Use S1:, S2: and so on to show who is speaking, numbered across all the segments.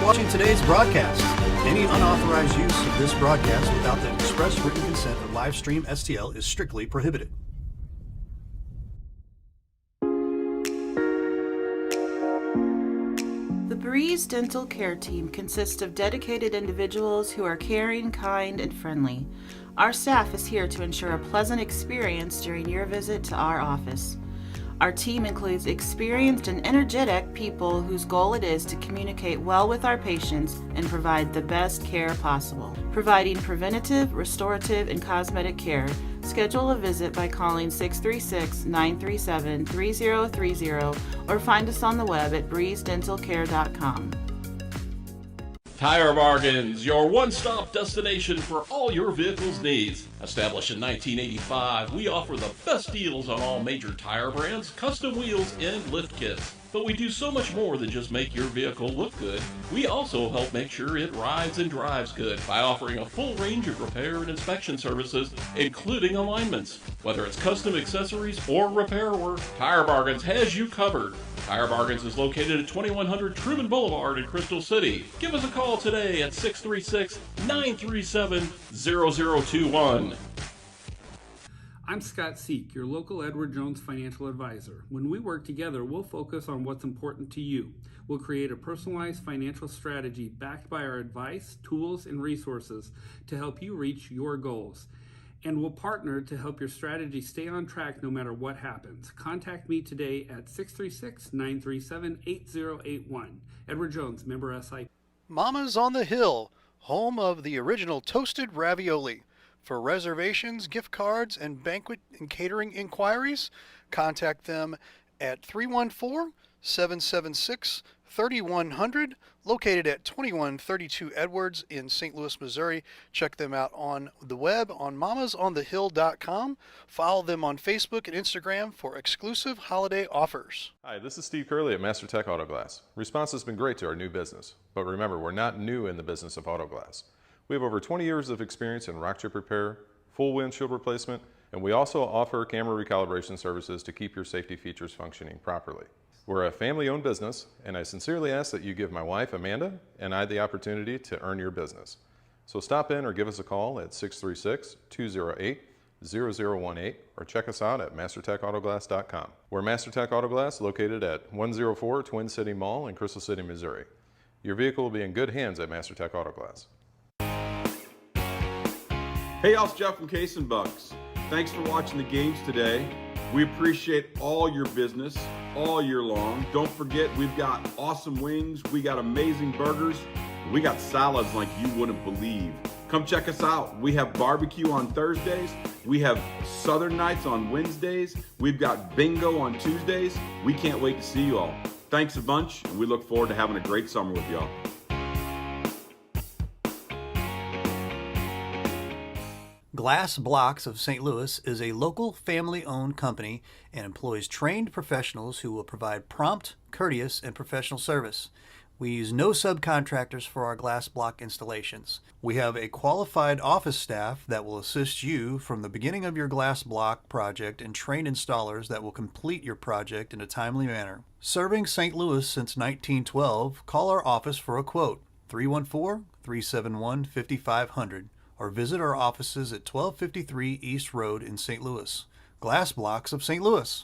S1: watching today's broadcast. Any unauthorized use of this broadcast without the express written consent of Livestream STL is strictly prohibited.
S2: The Breeze Dental Care Team consists of dedicated individuals who are caring, kind, and friendly. Our staff is here to ensure a pleasant experience during your visit to our office. Our team includes experienced and energetic people whose goal it is to communicate well with our patients and provide the best care possible. Providing preventative, restorative, and cosmetic care, schedule a visit by calling 636-937-3030 or find us on the web at breezedentalcare.com.
S3: Tire Bargains, your one-stop destination for all your vehicle's needs. Established in 1985, we offer the best deals on all major tire brands, custom wheels, and lift kits. But we do so much more than just make your vehicle look good. We also help make sure it rides and drives good by offering a full range of repair and inspection services, including alignments. Whether it's custom accessories or repair work, Tire Bargains has you covered. Tire Bargains is located at 2100 Truman Boulevard in Crystal City. Give us a call today at 636-937-0021.
S4: I'm Scott Seek, your local Edward Jones financial advisor. When we work together, we'll focus on what's important to you. We'll create a personalized financial strategy backed by our advice, tools, and resources to help you reach your goals. And we'll partner to help your strategy stay on track no matter what happens. Contact me today at 636-937-8081. Edward Jones, member SI.
S1: Mama's on the Hill, home of the original toasted ravioli. For reservations, gift cards, and banquet and catering inquiries, contact them at 314-776-3100, located at 2132 Edwards in St. Louis, Missouri. Check them out on the web on mamasonthehill.com. Follow them on Facebook and Instagram for exclusive holiday offers.
S5: Hi, this is Steve Curley at Master Tech Auto Glass. Response has been great to our new business, but remember, we're not new in the business of auto glass. We have over 20 years of experience in rock chip repair, full windshield replacement, and we also offer camera recalibration services to keep your safety features functioning properly. We're a family-owned business, and I sincerely ask that you give my wife, Amanda, and I the opportunity to earn your business. So stop in or give us a call at 636-208-0018 or check us out at mastertechautoglass.com. We're Master Tech Auto Glass, located at 104 Twin City Mall in Crystal City, Missouri. Your vehicle will be in good hands at Master Tech Auto Glass.
S6: Hey, y'all, it's Jeff from Case and Bucks. Thanks for watching the games today. We appreciate all your business all year long. Don't forget, we've got awesome wings, we got amazing burgers, we got salads like you wouldn't believe. Come check us out. We have barbecue on Thursdays, we have Southern Nights on Wednesdays, we've got bingo on Tuesdays. We can't wait to see you all. Thanks a bunch, and we look forward to having a great summer with y'all.
S1: Glass Blocks of St. Louis is a local family-owned company and employs trained professionals who will provide prompt, courteous, and professional service. We use no subcontractors for our glass block installations. We have a qualified office staff that will assist you from the beginning of your glass block project and trained installers that will complete your project in a timely manner. Serving St. Louis since 1912, call our office for a quote, 314-371-5500. or visit our offices at 1253 East Road in St. Louis. Glass Blocks of St. Louis.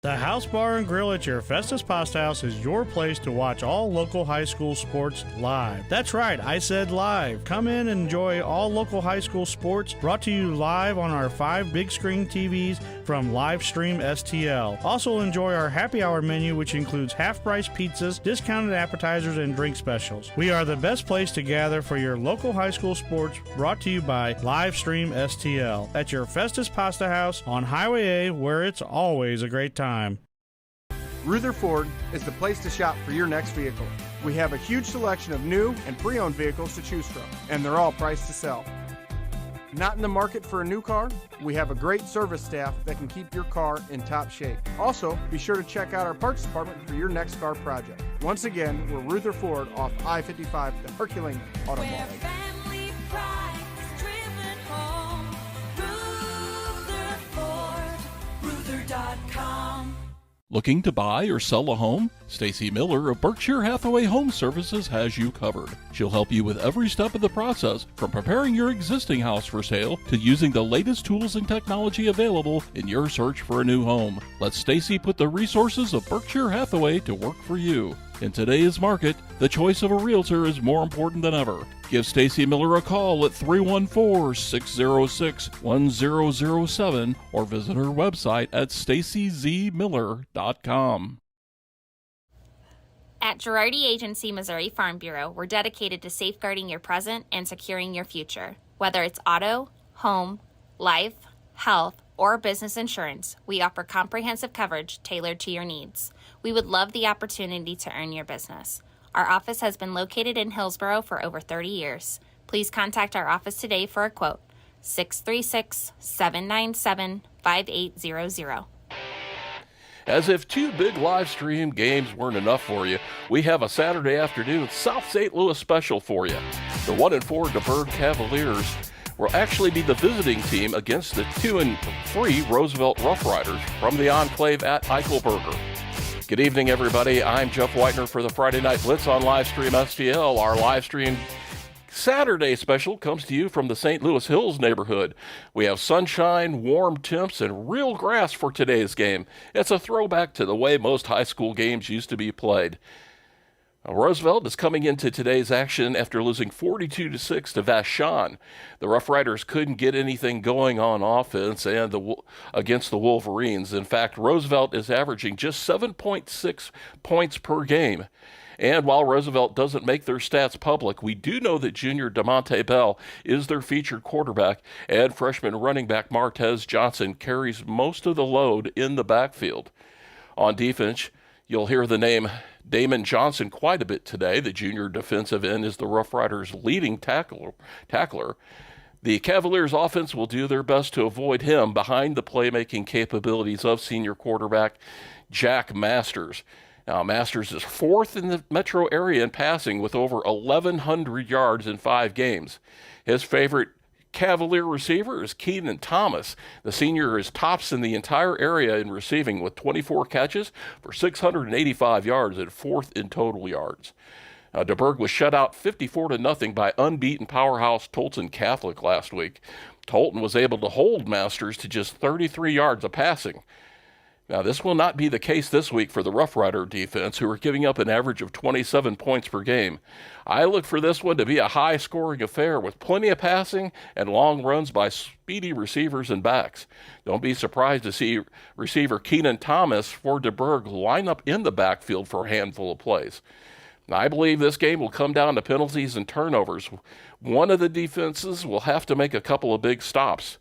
S7: The House Bar and Grill at your Festus Pasta House is your place to watch all local high school sports live. That's right, I said live. Come in and enjoy all local high school sports brought to you live on our 5 big screen TVs from Livestream STL. Also enjoy our happy hour menu, which includes half-price pizzas, discounted appetizers, and drink specials. We are the best place to gather for your local high school sports brought to you by Livestream STL at your Festus Pasta House on Highway A, where it's always a great time.
S8: Ruther Ford is the place to shop for your next vehicle. We have a huge selection of new and pre-owned vehicles to choose from, and they're all priced to sell. Not in the market for a new car? We have a great service staff that can keep your car in top shape. Also, be sure to check out our parts department for your next car project. Once again, we're Ruther Ford off I-55, the Herculaneum Auto Mall.
S9: Ruther.com.
S3: Looking to buy or sell a home? Stacy Miller of Berkshire Hathaway Home Services has you covered. She'll help you with every step of the process, from preparing your existing house for sale to using the latest tools and technology available in your search for a new home. Let Stacy put the resources of Berkshire Hathaway to work for you. In today's market, the choice of a realtor is more important than ever. Give Stacy Miller a call at 314-606-1007 or visit her website at stacyzmiller.com.
S9: At Girardi Agency Missouri Farm Bureau, we're dedicated to safeguarding your present and securing your future. Whether it's auto, home, life, health, or business insurance, we offer comprehensive coverage tailored to your needs. We would love the opportunity to earn your business. Our office has been located in Hillsborough for over 30 years. Please contact our office today for a quote. 636-797-5800.
S3: As if two big live stream games weren't enough for you, we have a Saturday afternoon South St. Louis special for you. The 1-4 DuBourg Cavaliers will actually be the visiting team against the 2-3 Roosevelt Rough Riders from the Enclave at Eichelberger. Good evening, everybody. I'm Jeff Whitener for the Friday Night Blitz on Livestream STL. Our Livestream Saturday special comes to you from the St. Louis Hills neighborhood. We have sunshine, warm temps, and real grass for today's game. It's a throwback to the way most high school games used to be played. Roosevelt is coming into today's action after losing 42-6 to Vashon. The Rough Riders couldn't get anything going on offense and against the Wolverines. In fact, Roosevelt is averaging just 7.6 points per game. And while Roosevelt doesn't make their stats public, we do know that junior DeMonte Bell is their featured quarterback, and freshman running back Martez Johnson carries most of the load in the backfield. On defense, you'll hear the name Damon Johnson quite a bit today. The junior defensive end is the Rough Riders' leading tackler. The Cavaliers' offense will do their best to avoid him behind the playmaking capabilities of senior quarterback Jack Masters. Now, Masters is fourth in the metro area in passing with over 1,100 yards in 5 games. His favorite Cavalier receiver is Keenan Thomas. The senior is tops in the entire area in receiving with 24 catches for 685 yards and 4th in total yards. DuBourg was shut out 54-0 by unbeaten powerhouse Tolton Catholic last week. Tolton was able to hold Masters to just 33 yards of passing. Now, this will not be the case this week for the Rough Rider defense, who are giving up an average of 27 points per game. I look for this one to be a high-scoring affair with plenty of passing and long runs by speedy receivers and backs. Don't be surprised to see receiver Keenan Thomas for DuBourg line up in the backfield for a handful of plays. Now, I believe this game will come down to penalties and turnovers. One of the defenses will have to make a couple of big stops.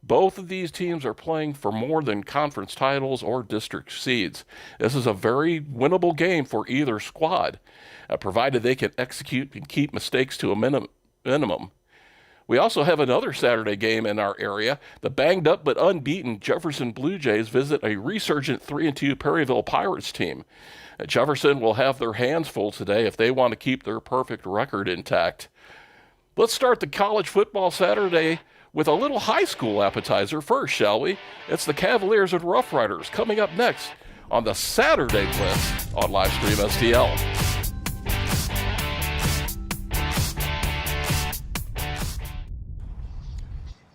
S3: Both of these teams are playing for more than conference titles or district seeds. This is a very winnable game for either squad, provided they can execute and keep mistakes to a minimum. We also have another Saturday game in our area. The banged up but unbeaten Jefferson Blue Jays visit a resurgent 3-2 Perryville Pirates team. Jefferson will have their hands full today if they want to keep their perfect record intact. Let's start the college football Saturday with a little high school appetizer first, shall we? It's the Cavaliers and Rough Riders coming up next on the Saturday Blitz on Livestream STL.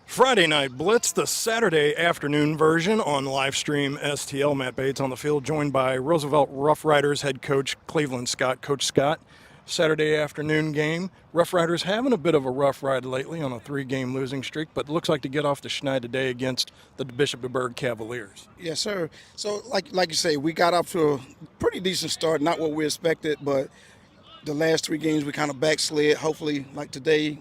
S7: Friday Night Blitz, the Saturday afternoon version on Livestream STL. Matt Bates on the field, joined by Roosevelt Rough Riders head coach Cleveland Scott. Coach Scott, Saturday afternoon game. Rough Riders having a bit of a rough ride lately on a 3-game losing streak, but looks like to get off the schneid today against the Bishop DuBourg Cavaliers.
S10: Yes, sir. So, like you say, we got off to a pretty decent start. Not what we expected, but the last 3 games we kind of backslid. Hopefully, like today,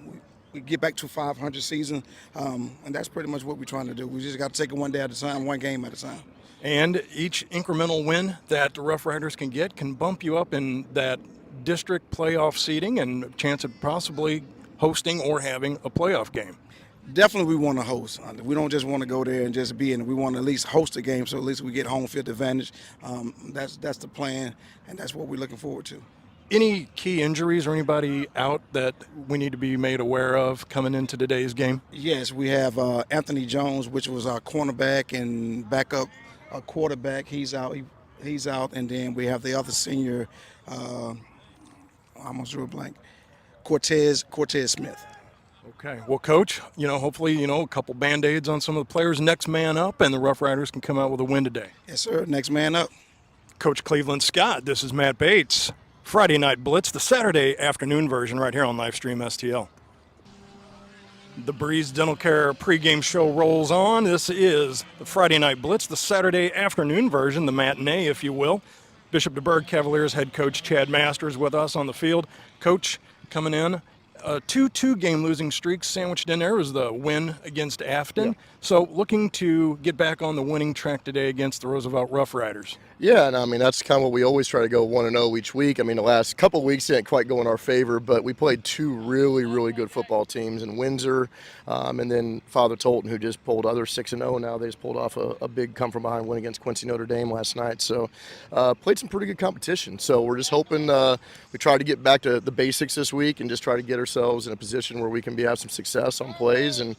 S10: we get back to 500 season, and that's pretty much what we're trying to do. We just got to take it one day at a time, one game at a time.
S7: And each incremental win that the Rough Riders can get can bump you up in that district playoff seeding and a chance of possibly hosting or having a playoff game.
S10: Definitely we want to host. We don't just want to go there and just be in. We want to at least host a game so at least we get home field advantage. That's the plan, and that's what we're looking forward to.
S7: Any key injuries or anybody out that we need to be made aware of coming into today's game?
S10: Yes, we have Anthony Jones, which was our cornerback and backup quarterback. He's out. He's out, and then we have the other senior, I almost drew a blank, Cortez Smith.
S11: Okay. Well, Coach, hopefully, a couple Band-Aids on some of the players. Next man up, and the Rough Riders can come out with a win today.
S10: Yes, sir. Next man up.
S11: Coach Cleveland Scott, this is Matt Bates. Friday Night Blitz, the Saturday afternoon version right here on Livestream STL. The Breeze Dental Care pregame show rolls on. This is the Friday Night Blitz, the Saturday afternoon version, the matinee, if you will. Bishop DuBourg Cavaliers head coach Chad Masters with us on the field. Coach, coming in, 2 game losing streaks sandwiched in there was the win against Afton. Yeah. So looking to get back on the winning track today against the Roosevelt Rough Riders.
S12: Yeah, and I mean, that's kind of what we always try to go 1-0 each week. I mean, the last couple of weeks didn't quite go in our favor, but we played 2 really, really good football teams in Windsor, and then Father Tolton, who just pulled other 6-0. Now they just pulled off a big come-from-behind win against Quincy Notre Dame last night. So played some pretty good competition. So we're just hoping we try to get back to the basics this week and just try to get ourselves in a position where we can have some success on plays and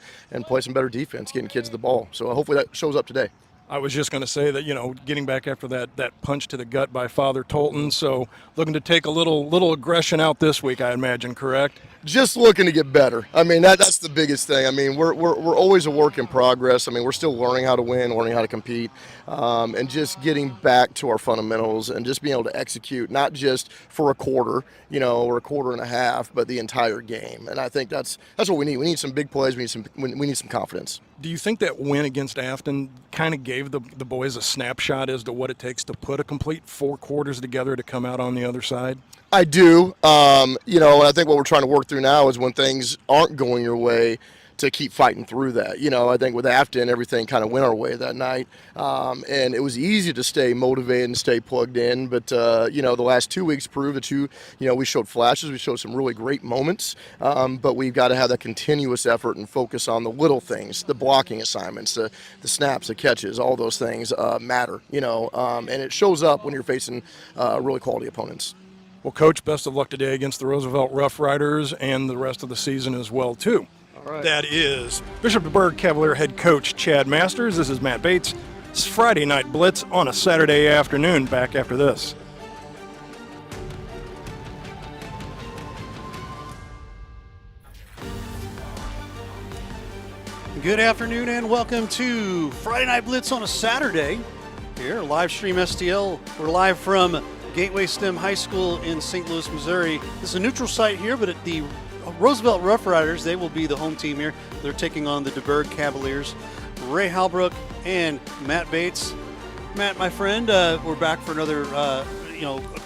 S12: play some better defense, getting kids the ball. So hopefully that shows up today.
S11: I was just going to say that, getting back after that punch to the gut by Father Tolton, so looking to take a little aggression out this week, I imagine, correct?
S12: Just looking to get better. I mean, that's the biggest thing. I mean, we're always a work in progress. I mean, we're still learning how to win, learning how to compete, and just getting back to our fundamentals and just being able to execute, not just for a quarter, or a quarter and a half, but the entire game. And I think that's what we need. We need some big plays. We need some confidence.
S11: Do you think that win against Afton kind of gave the boys a snapshot as to what it takes to put a complete 4 quarters together to come out on the other side?
S12: I do. And I think what we're trying to work through now is when things aren't going your way, to keep fighting through that. I think with Afton, everything kind of went our way that night. And it was easy to stay motivated and stay plugged in. But, the last 2 weeks proved that we showed flashes. We showed some really great moments. But we've got to have that continuous effort and focus on the little things, the blocking assignments, the snaps, the catches, all those things matter, and it shows up when you're facing really quality opponents.
S11: Well, Coach, best of luck today against the Roosevelt Rough Riders and the rest of the season as well, too.
S12: All right.
S11: That is Bishop DuBourg Cavalier head coach Chad Masters. This is Matt Bates. It's Friday Night Blitz on a Saturday afternoon. Back after this.
S1: Good afternoon and welcome to Friday Night Blitz on a Saturday. Here, Livestream STL. We're live from Gateway STEM High School in St. Louis, Missouri. This is a neutral site here, but at the Roosevelt Rough Riders, they will be the home team here. They're taking on the DuBourg Cavaliers. Ray Halbrook and Matt Bates. Matt, my friend, we're back for another, a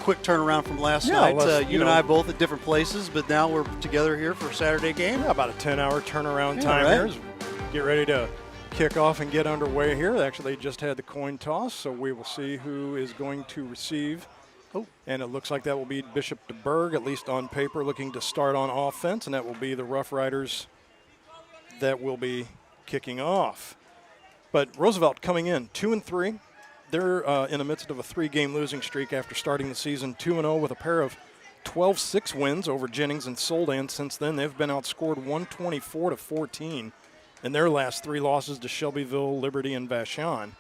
S1: quick turnaround from last night. You and I both at different places, but now we're together here for a Saturday game.
S11: Yeah, about a 10-hour turnaround time here. Get ready to kick off and get underway here. Actually, they just had the coin toss, so we will see who is going to receive. And it looks like that will be Bishop DuBourg, at least on paper, looking to start on offense, and that will be the Rough Riders that will be kicking off. But Roosevelt coming in 2-3. They're in the midst of a 3-game losing streak after starting the season 2-0 with a pair of 12-6 wins over Jennings and Soldan. Since then, they've been outscored 124-14 in their last 3 losses to Shelbyville, Liberty, and Vashon.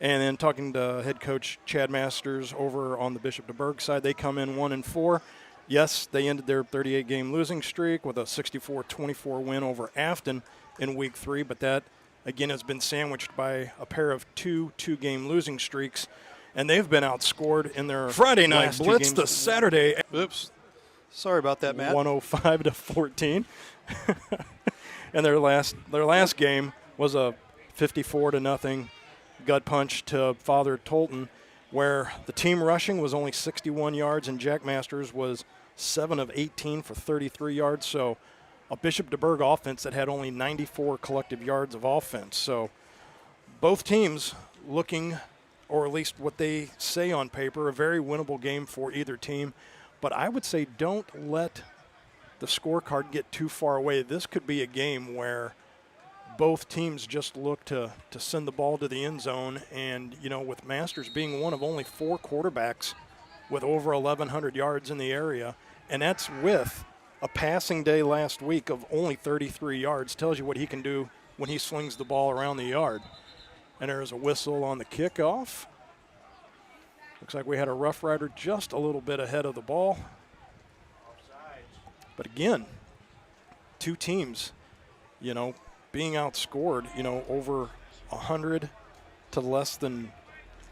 S11: And then talking to head coach Chad Masters over on the Bishop DuBourg side, they come in 1-4. Yes, they ended their 38-game losing streak with a 64-24 win over Afton in Week 3, but that, again, has been sandwiched by a pair of 2-game losing streaks, and they've been outscored in their Friday Night Blitz, the Saturday.
S1: Oops. Sorry about that, Matt.
S11: 105-14. And their last game was a 54-0 gut punch to Father Tolton, where the team rushing was only 61 yards and Jack Masters was 7 of 18 for 33 yards. So a Bishop DuBourg offense that had only 94 collective yards of offense. So both teams looking, or at least what they say on paper, a very winnable game for either team. But I would say don't let the scorecard get too far away. This could be a game where both teams just look to send the ball to the end zone. And, with Masters being one of only 4 quarterbacks with over 1,100 yards in the area, and that's with a passing day last week of only 33 yards, tells you what he can do when he slings the ball around the yard. And there's a whistle on the kickoff. Looks like we had a Rough Rider just a little bit ahead of the ball. But again, two teams, being outscored, over 100 to less than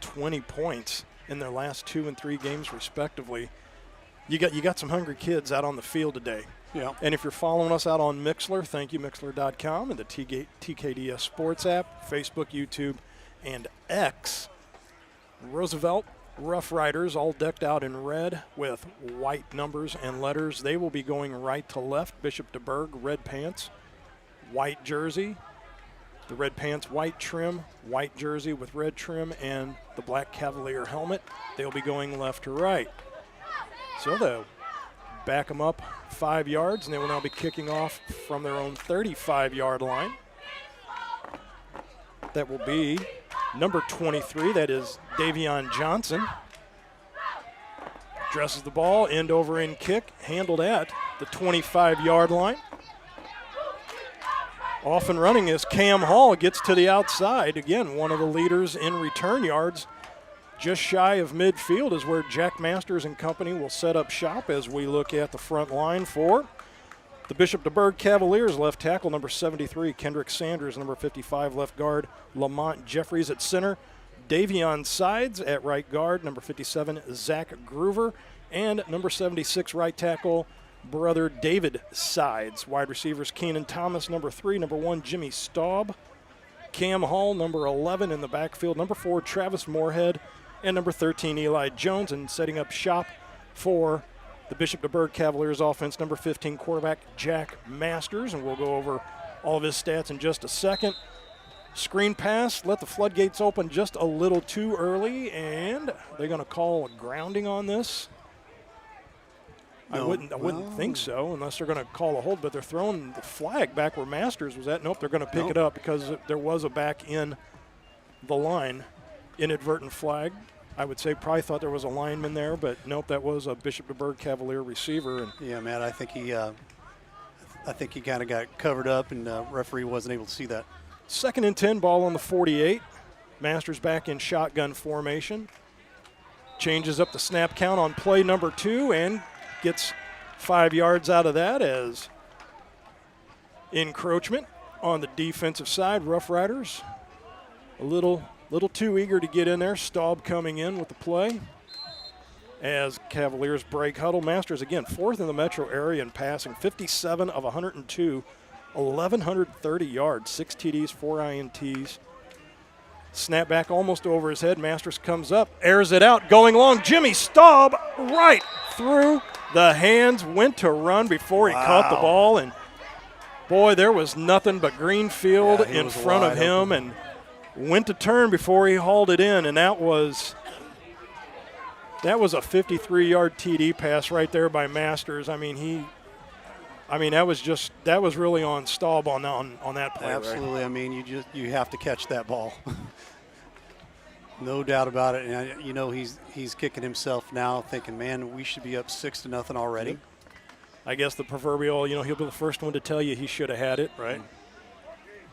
S11: 20 points in their last 2 and 3 games respectively. You got some hungry kids out on the field today.
S7: Yeah.
S11: And if you're following us out on Mixler, thank you, Mixler.com, and the TKDS Sports app, Facebook, YouTube, and X. Roosevelt Rough Riders, all decked out in red with white numbers and letters. They will be going right to left. Bishop DuBourg, red pants, white jersey. The red pants, white trim, white jersey with red trim, and the black Cavalier helmet. They'll be going left to right. So they'll back them up 5 yards, and they will now be kicking off from their own 35-yard line. That will be number 23, that is Davion Johnson. Dresses the ball, end over end kick, handled at the 25-yard line. Off and running is Cam Hall, gets to the outside. Again, one of the leaders in return yards. Just shy of midfield is where Jack Masters and company will set up shop as we look at the front line for the Bishop DuBourg Cavaliers. Left tackle, number 73, Kendrick Sanders. Number 55, left guard, Lamont Jeffries at center. Davion Sides at right guard, number 57, Zach Groover. And number 76, right tackle, brother David Sides. Wide receivers, Keenan Thomas, number 3. Number 1, Jimmy Staub. Cam Hall, number 11 in the backfield. Number 4, Travis Moorhead. And number 13, Eli Jones. And setting up shop for the Bishop DuBourg Cavaliers offense, number 15, quarterback Jack Masters. And we'll go over all of his stats in just a second. Screen pass, let the floodgates open just a little too early, and they're going to call a grounding on this. I wouldn't think so unless they're going to call a hold, but they're throwing the flag back where Masters was at. Nope, they're going to pick it up because there was a back in the line inadvertent flag. I would say probably thought there was a lineman there, but nope, that was a Bishop DuBourg Cavalier receiver. And
S1: yeah, Matt, I think he kind of got covered up, and the referee wasn't able to see that.
S11: 2nd and 10, ball on the 48. Masters back in shotgun formation. Changes up the snap count on play number 2 and gets 5 yards out of that as encroachment on the defensive side. Rough Riders a little too eager to get in there. Staub coming in with the play as Cavaliers break huddle. Masters again 4th in the metro area in passing, 57 of 102, 1,130 yards, 6 TDs, 4 INTs. Snap back almost over his head. Masters comes up, airs it out, going long. Jimmy Staub right through the hands, went to run before he caught the ball, and boy, there was nothing but green field in front of him, and went to turn before he hauled it in, and that was a 53-yard TD pass right there by Masters. that was really on Staub on that play.
S1: Absolutely.
S11: Right?
S1: I mean, you have to catch that ball. No doubt about it. And he's kicking himself now, thinking, man, we should be up 6-0 already.
S11: I guess the proverbial, he'll be the first one to tell you he should have had it. Right.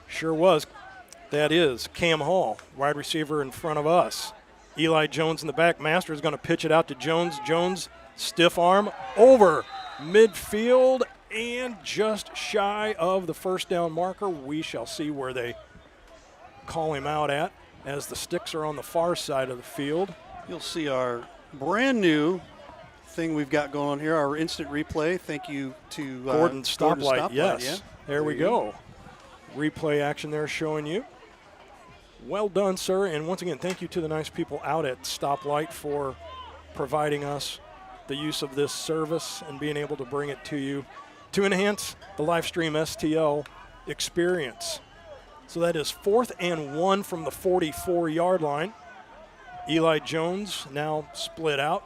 S11: Sure was. That is Cam Hall, wide receiver in front of us. Eli Jones in the back. Master is going to pitch it out to Jones. Jones, stiff arm over midfield and just shy of the first down marker. We shall see where they call him out at as the sticks are on the far side of the field.
S1: You'll see our brand new thing we've got going on here, our instant replay. Thank you to
S11: Gordon Stoplight. Yes,
S1: yeah.
S11: There we go. Replay action there showing you. Well done, sir. And once again, thank you to the nice people out at Stoplight for providing us the use of this service and being able to bring it to you to enhance the live stream STL experience. So that is 4th and 1 from the 44-yard line. Eli Jones now split out.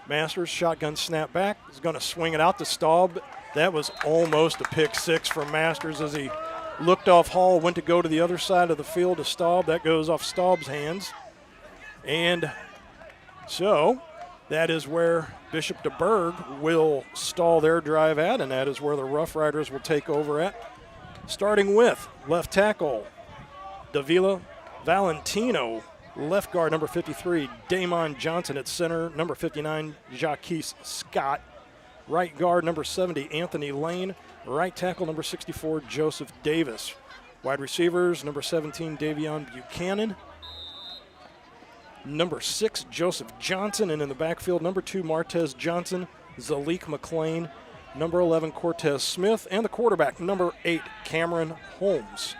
S11: Masters shotgun snap back. He's going to swing it out to Staub. That was almost a pick 6 from Masters as he looked off Hall, went to go to the other side of the field to Staub. That goes off Staub's hands. And so that is where Bishop DuBourg will stall their drive at, and that is where the Rough Riders will take over at. Starting with left tackle, Davila Valentino. Left guard, number 53, Damon Johnson at center. Number 59, Jaquise Scott. Right guard, number 70, Anthony Lane. Right tackle, number 64, Joseph Davis. Wide receivers, number 17, Davion Buchanan. Number 6, Joseph Johnson. And in the backfield, number 2, Martez Johnson, Zalik McLean. Number 11, Cortez Smith. And the quarterback, number 8, Cameron Holmes.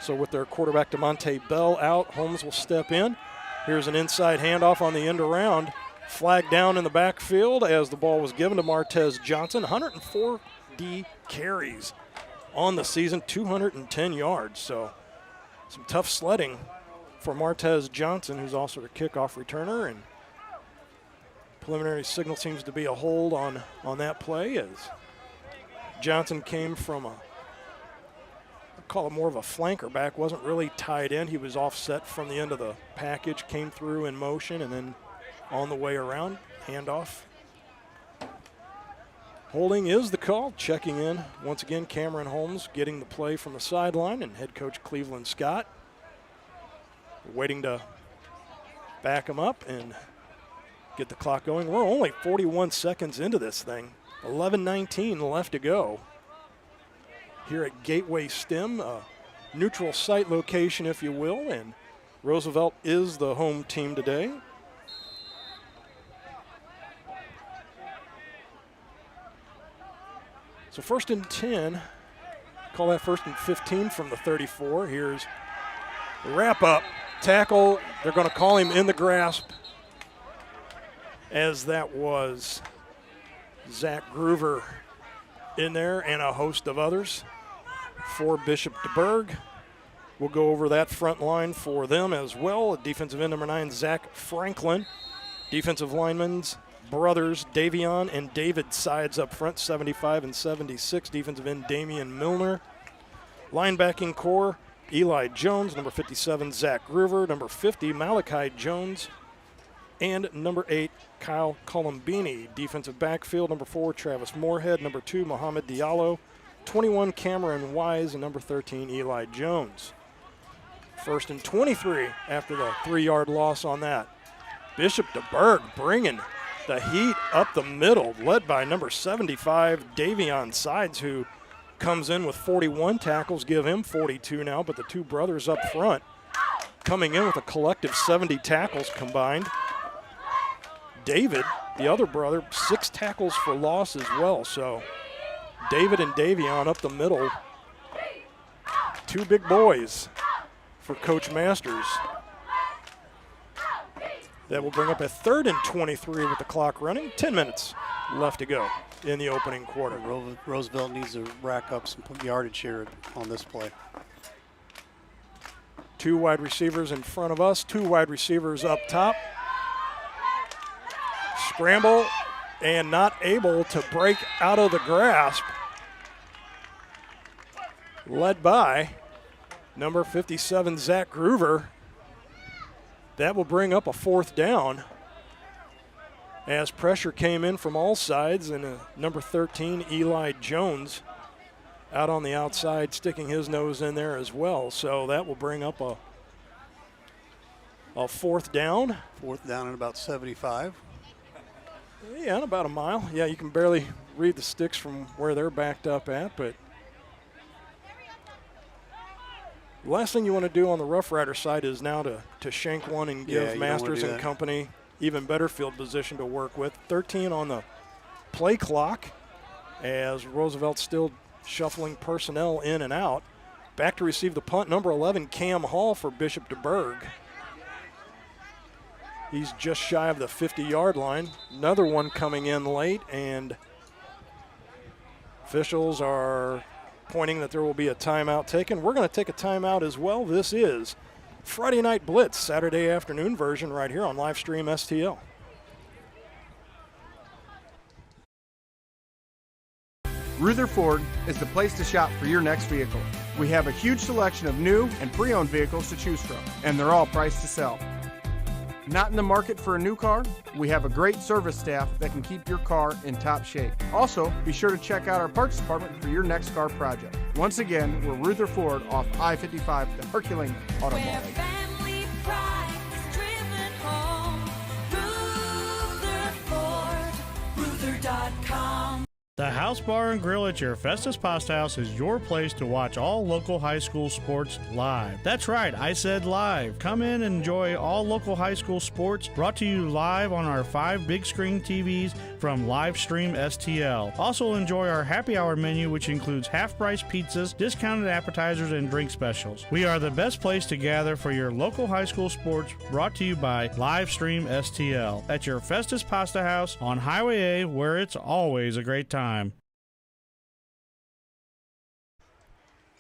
S11: So with their quarterback, DeMonte Bell, out, Holmes will step in. Here's an inside handoff on the end around. Flag down in the backfield as the ball was given to Martez Johnson. 140 carries on the season, 210 yards. So some tough sledding for Martez Johnson, who's also the kickoff returner. And preliminary signal seems to be a hold on that play as Johnson came from call it more of a flanker back, wasn't really tied in. He was offset from the end of the package, came through in motion, and then on the way around, handoff. Holding is the call. Checking in once again, Cameron Holmes getting the play from the sideline, and head coach Cleveland Scott waiting to back him up and get the clock going. We're only 41 seconds into this thing. 11:19 left to go here at Gateway STEM, a neutral site location, if you will, and Roosevelt is the home team today. So 1st and 10, call that 1st and 15 from the 34. Here's the wrap up, tackle. They're going to call him in the grasp, as that was Zach Groover in there and a host of others for Bishop DuBourg. We'll go over that front line for them as well. Defensive end number 9, Zach Franklin. Defensive linemen's brothers, Davion and David sides up front, 75 and 76. Defensive end, Damian Milner. Linebacking core, Eli Jones, number 57, Zach Groover, number 50, Malachi Jones, and number 8, Kyle Colombini. Defensive backfield, number 4, Travis Moorhead, number 2, Mohamed Diallo, 21, Cameron Wise, and number 13, Eli Jones. 1st and 23 after the 3-yard loss on that. Bishop DuBourg bringing the heat up the middle, led by number 75, Davion Sides, who comes in with 41 tackles, give him 42 now, but the two brothers up front coming in with a collective 70 tackles combined. David, the other brother, 6 tackles for loss as well. So David and Davion up the middle. 2 big boys for Coach Masters. That will bring up a 3rd and 23 with the clock running. 10 minutes left to go in the opening quarter.
S1: Roosevelt needs to rack up some yardage here on this play.
S11: 2 wide receivers in front of us, 2 wide receivers up top. Scramble and not able to break out of the grasp. Led by number 57, Zach Groover. That will bring up a 4th down as pressure came in from all sides, and number 13, Eli Jones, out on the outside, sticking his nose in there as well. So that will bring up a 4th down.
S1: 4th down at about 75.
S11: Yeah, in about a mile. Yeah, you can barely read the sticks from where they're backed up at, but the last thing you want to do on the Rough Rider side is now to shank one and give Masters and company even better field position to work with. 13 on the play clock as Roosevelt still shuffling personnel in and out. Back to receive the punt, number 11, Cam Hall for Bishop DuBourg. He's just shy of the 50-yard line. Another one coming in late, and officials are pointing that there will be a timeout taken. We're going to take a timeout as well. This is Friday Night Blitz, Saturday afternoon version right here on Livestream STL.
S8: Rutherford is the place to shop for your next vehicle. We have a huge selection of new and pre-owned vehicles to choose from, and they're all priced to sell. Not in the market for a new car? We have a great service staff that can keep your car in top shape. Also, be sure to check out our parts department for your next car project. Once again, we're Rutherford off I-55, the Herculean Auto Mall.
S13: BLITZ.com.
S7: The House Bar and Grill at your Festus Pasta House is your place to watch all local high school sports live. That's right, I said live. Come in and enjoy all local high school sports brought to you live on our 5 big screen TVs from Livestream STL. Also enjoy our happy hour menu, which includes half-price pizzas, discounted appetizers, and drink specials. We are the best place to gather for your local high school sports, brought to you by Livestream STL at your Festus Pasta House on Highway A, where it's always a great time.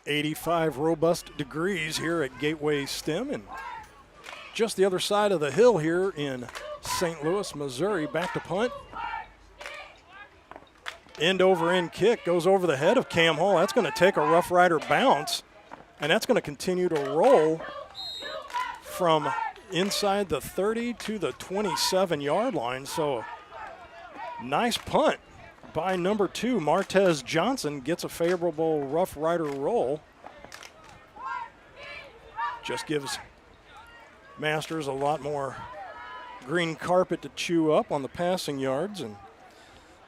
S11: 85 robust degrees here at Gateway STEM, and just the other side of the hill here in St. Louis, Missouri. Back to punt. End over end kick goes over the head of Cam Hall. That's going to take a Rough Rider bounce, and that's going to continue to roll from inside the 30 to the 27-yard line. So nice punt by number 2, Martez Johnson, gets a favorable Rough Rider roll. Just gives Masters a lot more green carpet to chew up on the passing yards. And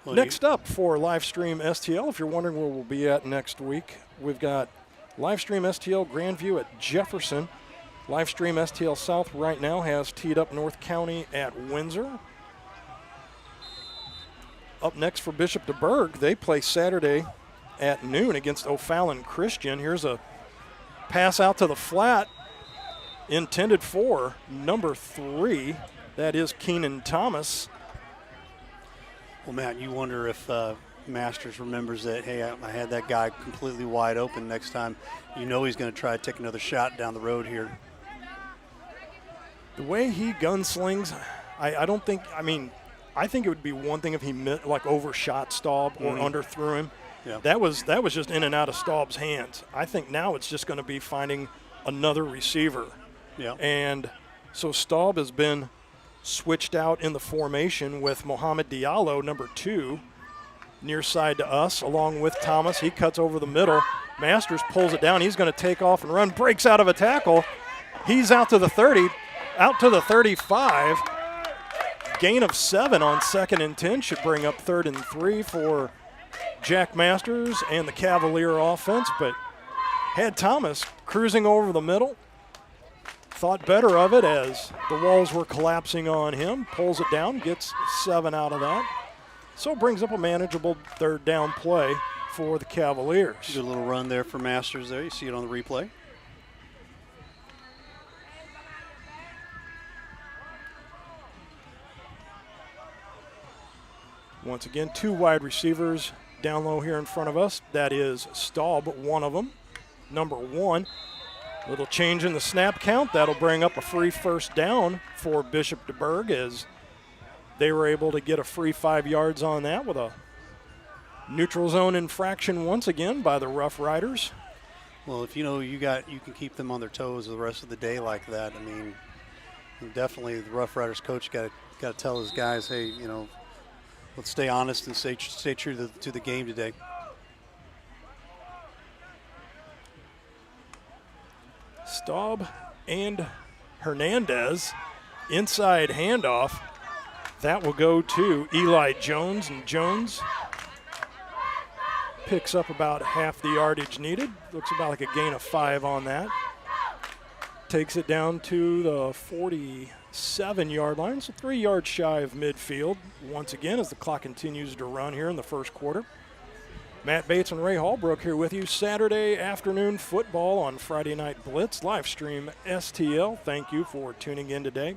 S11: next up for Livestream STL, if you're wondering where we'll be at next week, we've got Livestream STL Grandview at Jefferson. Livestream STL South right now has teed up North County at Windsor. Up next for Bishop DuBourg, they play Saturday at noon against O'Fallon Christian. Here's a pass out to the flat intended for number 3. That is Keenan Thomas.
S1: Well, Matt, you wonder if Masters remembers that, hey, I had that guy completely wide open. Next time, you know he's going to try to take another shot down the road here.
S11: The way he gunslings, I don't think, I think it would be one thing if he overshot Staub or underthrew him.
S1: Yeah.
S11: That was just in and out of Staub's hands. I think now it's just going to be finding another receiver.
S1: Yeah.
S11: And so Staub has been switched out in the formation with Mohamed Diallo, number 2, near side to us, along with Thomas. He cuts over the middle. Masters pulls it down. He's going to take off and run, breaks out of a tackle. He's out to the 30, out to the 35. Gain of 7 on 2nd and 10 should bring up 3rd and 3 for Jack Masters and the Cavalier offense, but had Thomas cruising over the middle. Thought better of it as the walls were collapsing on him, pulls it down, gets 7 out of that. So it brings up a manageable 3rd down play for the Cavaliers.
S1: Good little run there for Masters there. You see it on the replay.
S11: Once again, 2 wide receivers down low here in front of us. That is Staub, one of them, number 1. Little change in the snap count. That'll bring up a free 1st down for Bishop DuBourg, as they were able to get a free 5 yards on that with a neutral zone infraction once again by the Rough Riders.
S1: Well, if you can keep them on their toes the rest of the day like that. Definitely the Rough Riders coach got to tell his guys, hey, let's stay honest and stay true to the game today.
S11: Staub and Hernandez, inside handoff. That will go to Eli Jones, and Jones picks up about half the yardage needed. Looks about like a gain of 5 on that. Takes it down to the 47-yard line, so 3 yards shy of midfield once again as the clock continues to run here in the first quarter. Matt Bates and Ray Hallbrook here with you. Saturday afternoon football on Friday Night Blitz, Livestream STL. Thank you for tuning in today.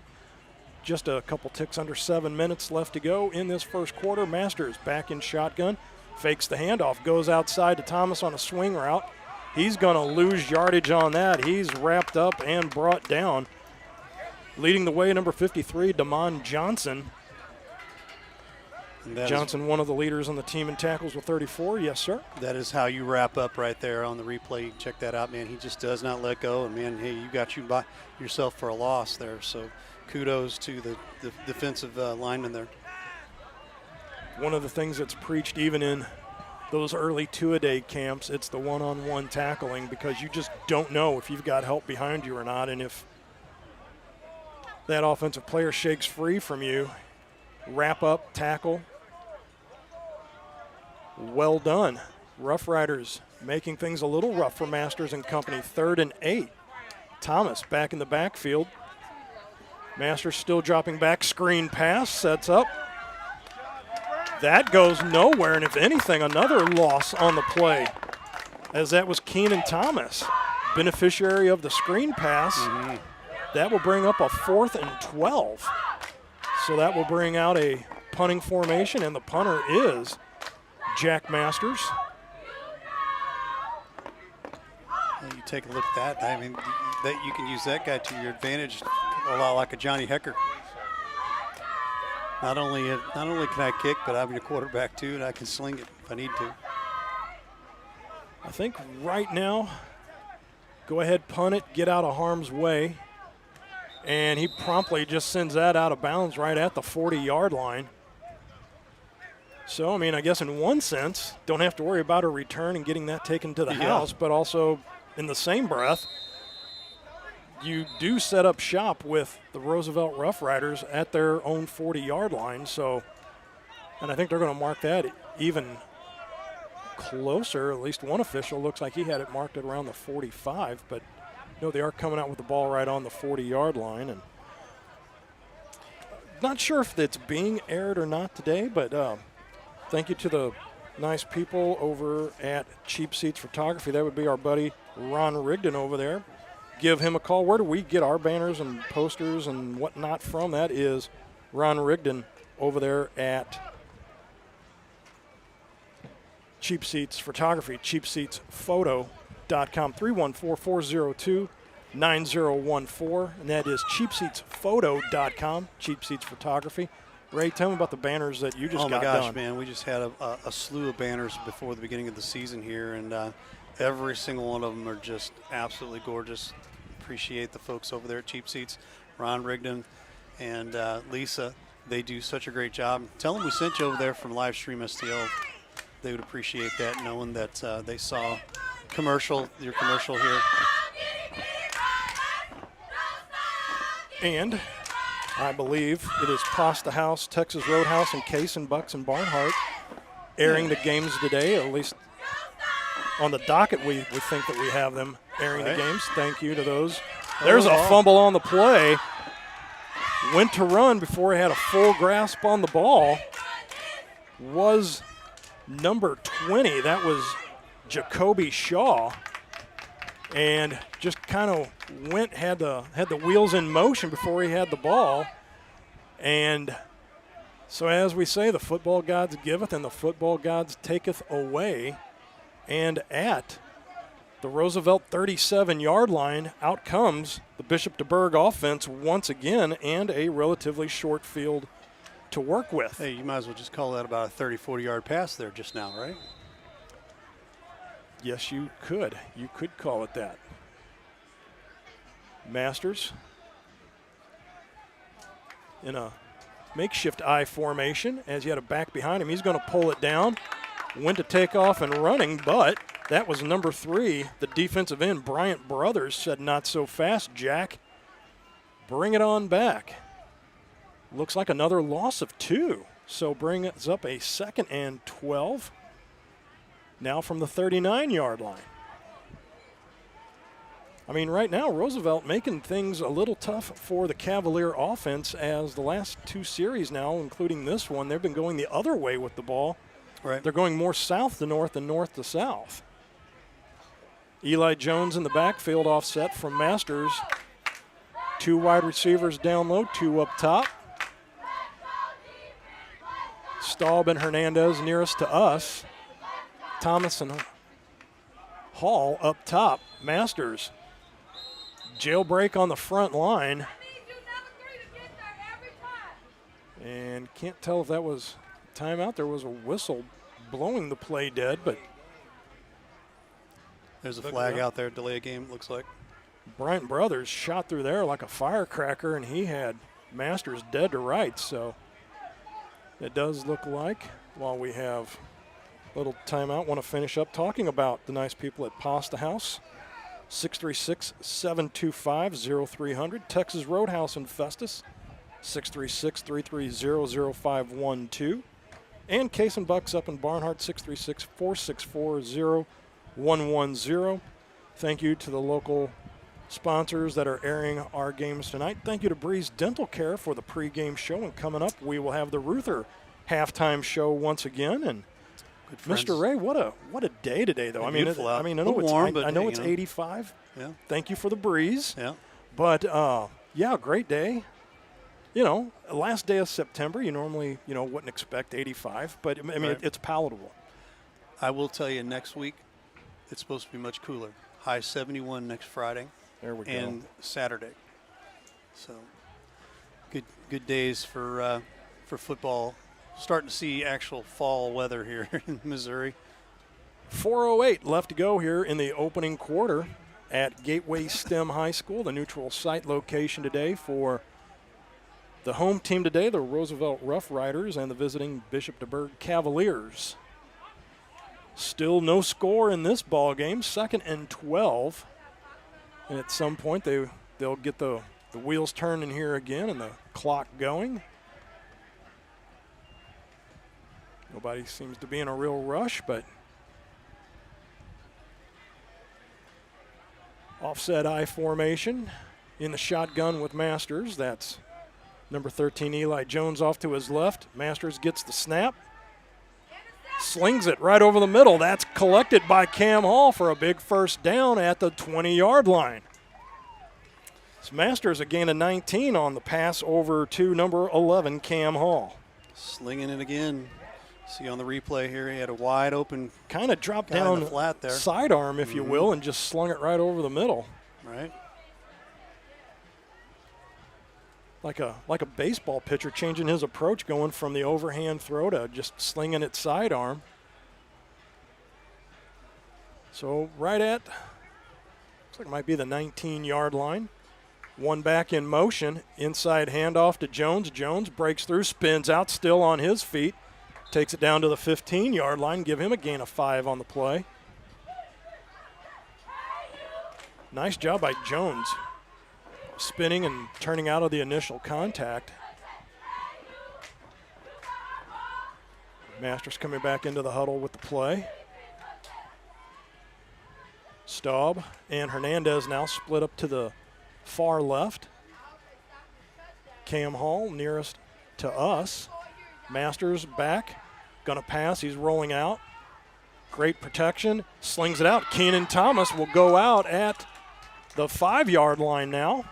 S11: Just a couple ticks under 7 minutes left to go in this first quarter. Masters back in shotgun, fakes the handoff, goes outside to Thomas on a swing route. He's going to lose yardage on that. He's wrapped up and brought down. Leading the way, number 53, Damon Johnson. Johnson, one of the leaders on the team in tackles with 34. Yes, sir.
S1: That is how you wrap up right there on the replay. Check that out, man. He just does not let go. And, man, hey, you got yourself for a loss there. So kudos to the defensive lineman there.
S11: One of the things that's preached even in those early two-a-day camps, it's the one-on-one tackling, because you just don't know if you've got help behind you or not. And if that offensive player shakes free from you, wrap up, tackle, Well done. Rough Riders making things a little rough for Masters and company. 3rd and 8. Thomas back in the backfield. Masters still dropping back. Screen pass sets up. That goes nowhere, and if anything, another loss on the play, as that was Keenan Thomas, beneficiary of the screen pass. That will bring up a 4th and 12. So that will bring out a punting formation, and the punter is Jack Masters.
S1: You take a look at that. I mean, that you can use that guy to your advantage, a lot like a Johnny Hecker. Not only can I kick, but I'm your quarterback too, and I can sling it if I need to.
S11: I think right now, go ahead, punt it, get out of harm's way. And he promptly just sends that out of bounds right at the 40-yard line. So, I mean, I guess in one sense, don't have to worry about a return and getting that taken to the house, but also in the same breath, you do set up shop with the Roosevelt Rough Riders at their own 40-yard line. So, and I think they're going to mark that even closer. At least one official looks like he had it marked at around the 45, but no, they are coming out with the ball right on the 40-yard line. And not sure if it's being aired or not today, but thank you to the nice people over at Cheap Seats Photography. That would be our buddy Ron Rigdon over there. Give him a call. Where do we get our banners and posters and whatnot from? That is Ron Rigdon over there at Cheap Seats Photography, cheapseatsphoto.com, 314-402-9014, and that is cheapseatsphoto.com, Cheap Seats Photography. Ray, tell me about the banners that you just got done.
S1: Oh, my gosh, man. We just had a slew of banners before the beginning of the season here, and every single one of them are just absolutely gorgeous. Appreciate the folks over there at Cheap Seats, Ron Rigdon and Lisa. They do such a great job. Tell them we sent you over there from Livestream STL. They would appreciate that, knowing that they saw your commercial here.
S11: And I believe it is Pasta House, Texas Roadhouse, and Case and Bucks and Barnhart airing the games today, or at least on the docket we think that we have them airing the games. Thank you to those. There's a fumble on the play. Went to run before he had a full grasp on the ball. Was number 20. That was Jacoby Shaw. And just kind of had the wheels in motion before he had the ball. And so as we say, the football gods giveth and the football gods taketh away. And at the Roosevelt 37-yard line, out comes the Bishop DuBourg offense once again, and a relatively short field to work with.
S1: Hey, you might as well just call that about a 30, 40-yard pass there just now, right?
S11: Yes, you could. You could call it that. Masters in a makeshift I formation as he had a back behind him. He's going to pull it down. Went to take off and running, but that was number 3, the defensive end, Bryant Brothers, said not so fast, Jack. Bring it on back. Looks like another loss of 2. So bring us up a 2nd and 12. Now from the 39-yard line. I mean, right now, Roosevelt making things a little tough for the Cavalier offense, as the last 2 series now, including this one, they've been going the other way with the ball.
S1: Right.
S11: They're going more south to north than north to south. Eli Jones in the backfield, offset from Masters. 2 wide receivers down low, 2 up top. Staub and Hernandez nearest to us. Thomas and Hall up top. Masters. Jailbreak on the front line. And can't tell if that was timeout. There was a whistle blowing the play dead, but
S1: there's a flag out there, delay a game, it looks like.
S11: Bryant Brothers shot through there like a firecracker, and he had Masters dead to rights. So it does look like, while we have a little timeout, want to finish up talking about the nice people at Pasta House. 636-725-0300. Texas Roadhouse in Festus. 636-330-0512. And Case and Bucks up in Barnhart, 636-464-0110. Thank you to the local sponsors that are airing our games tonight. Thank you to Breeze Dental Care for the pregame show. And coming up, we will have the Ruther halftime show once again. And Mr. Ray, what a day today, though. I know it's 85.
S1: Yeah.
S11: Thank you for the breeze.
S1: Yeah.
S11: But great day. Last day of September, you normally, wouldn't expect 85, but I mean, it's palatable.
S1: I will tell you, next week, it's supposed to be much cooler. High 71 next Friday.
S11: There we go.
S1: And Saturday. So, good days for football. Starting to see actual fall weather here in Missouri.
S11: 4:08 left to go here in the opening quarter at Gateway STEM High School, the neutral site location today for the home team today, the Roosevelt Rough Riders, and the visiting Bishop DuBourg Cavaliers. Still no score in this ball game, 2nd and 12. And at some point they'll get the wheels turning here again and the clock going. Nobody seems to be in a real rush, but offset I formation in the shotgun with Masters. That's number 13, Eli Jones, off to his left. Masters gets the snap. Slings it right over the middle. That's collected by Cam Hall for a big first down at the 20-yard line. It's Masters a gain of 19 on the pass over to number 11, Cam Hall.
S1: Slinging it again. See on the replay here, he had a wide open,
S11: kind of dropped down
S1: the flat there,
S11: sidearm, if you will, and just slung it right over the middle.
S1: Right.
S11: Like a baseball pitcher changing his approach, going from the overhand throw to just slinging it sidearm. So right at, looks like it might be the 19-yard line. One back in motion, inside handoff to Jones. Jones breaks through, spins out, still on his feet. Takes it down to the 15-yard line, give him a gain of 5 on the play. Nice job by Jones, spinning and turning out of the initial contact. Masters coming back into the huddle with the play. Staub and Hernandez now split up to the far left. Cam Hall nearest to us. Masters back, gonna pass, he's rolling out. Great protection, slings it out. Keenan Thomas will go out at the 5-yard line now.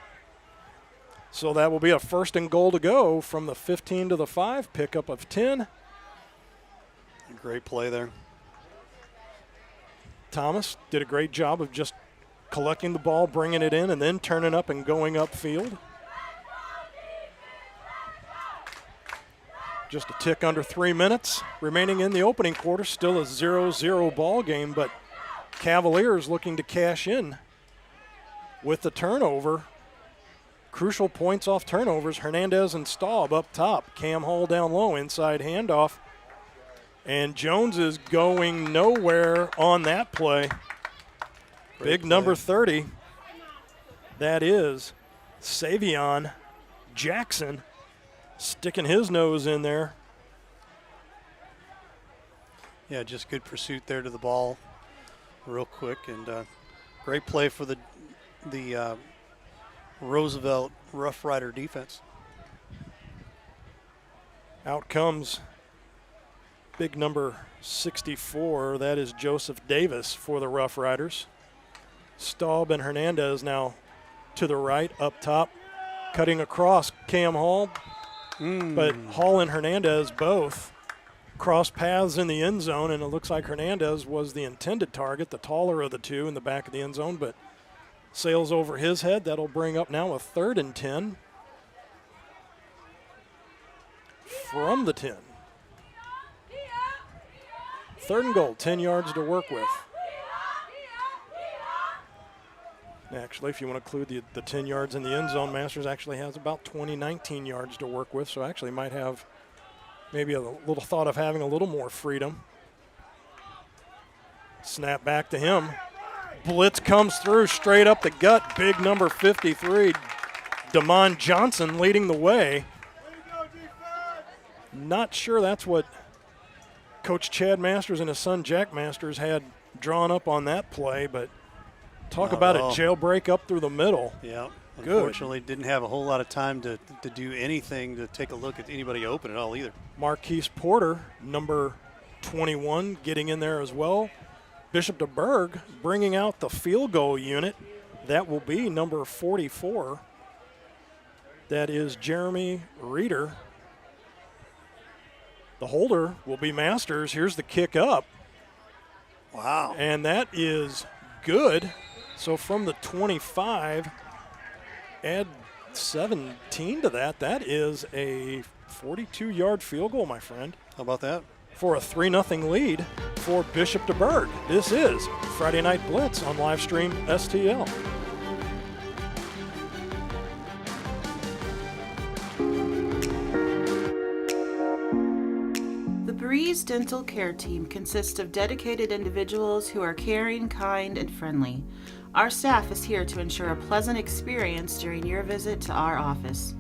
S11: So that will be a 1st and goal to go from the 15 to the 5, pickup of 10.
S1: Great play there.
S11: Thomas did a great job of just collecting the ball, bringing it in, and then turning up and going upfield. Just a tick under 3 minutes remaining in the opening quarter. Still a 0-0 ball game, but Cavaliers looking to cash in with the turnover. Crucial points off turnovers. Hernandez and Staub up top. Cam Hall down low, inside handoff. And Jones is going nowhere on that play. Big number 30. That is Savion Jackson, sticking his nose in there.
S1: Yeah, just good pursuit there to the ball real quick. And great play for the Roosevelt Rough Rider defense.
S11: Out comes big number 64. That is Joseph Davis for the Rough Riders. Staub and Hernandez now to the right, up top. Cutting across, Cam Hall. But Hall and Hernandez both cross paths in the end zone, and it looks like Hernandez was the intended target, the taller of the two in the back of the end zone, but sails over his head. That'll bring up now a 3rd and 10 from the 10. 3rd and goal, 10 yards to work with. Actually, if you want to include the 10 yards in the end zone, Masters actually has about 19 yards to work with, so actually might have maybe a little thought of having a little more freedom. Snap back to him. Blitz comes through straight up the gut. Big number 53, Damon Johnson leading the way. Not sure that's what Coach Chad Masters and his son Jack Masters had drawn up on that play, but talk about a jailbreak up through the middle.
S1: Yeah.
S11: Good.
S1: Unfortunately, didn't have a whole lot of time to do anything to take a look at anybody open at all either.
S11: Marquise Porter, number 21, getting in there as well. Bishop DuBourg bringing out the field goal unit. That will be number 44. That is Jeremy Reeder. The holder will be Masters. Here's the kick up.
S1: Wow.
S11: And that is good. So from the 25, add 17 to that. That is a 42-yard field goal, my friend.
S1: How about that?
S11: For a 3-0 lead for Bishop DuBourg. This is Friday Night Blitz on Livestream STL.
S2: The Breeze Dental Care Team consists of dedicated individuals who are caring, kind, and friendly. Our staff is here to ensure a pleasant experience during your visit to our office.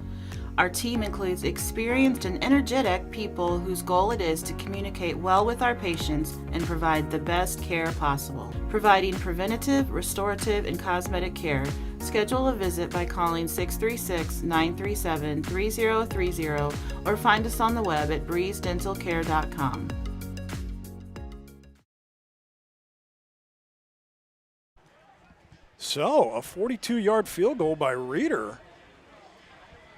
S2: Our team includes experienced and energetic people whose goal it is to communicate well with our patients and provide the best care possible. Providing preventative, restorative, and cosmetic care. Schedule a visit by calling 636-937-3030 or find us on the web at breezedentalcare.com.
S11: So, a 42-yard field goal by Reeder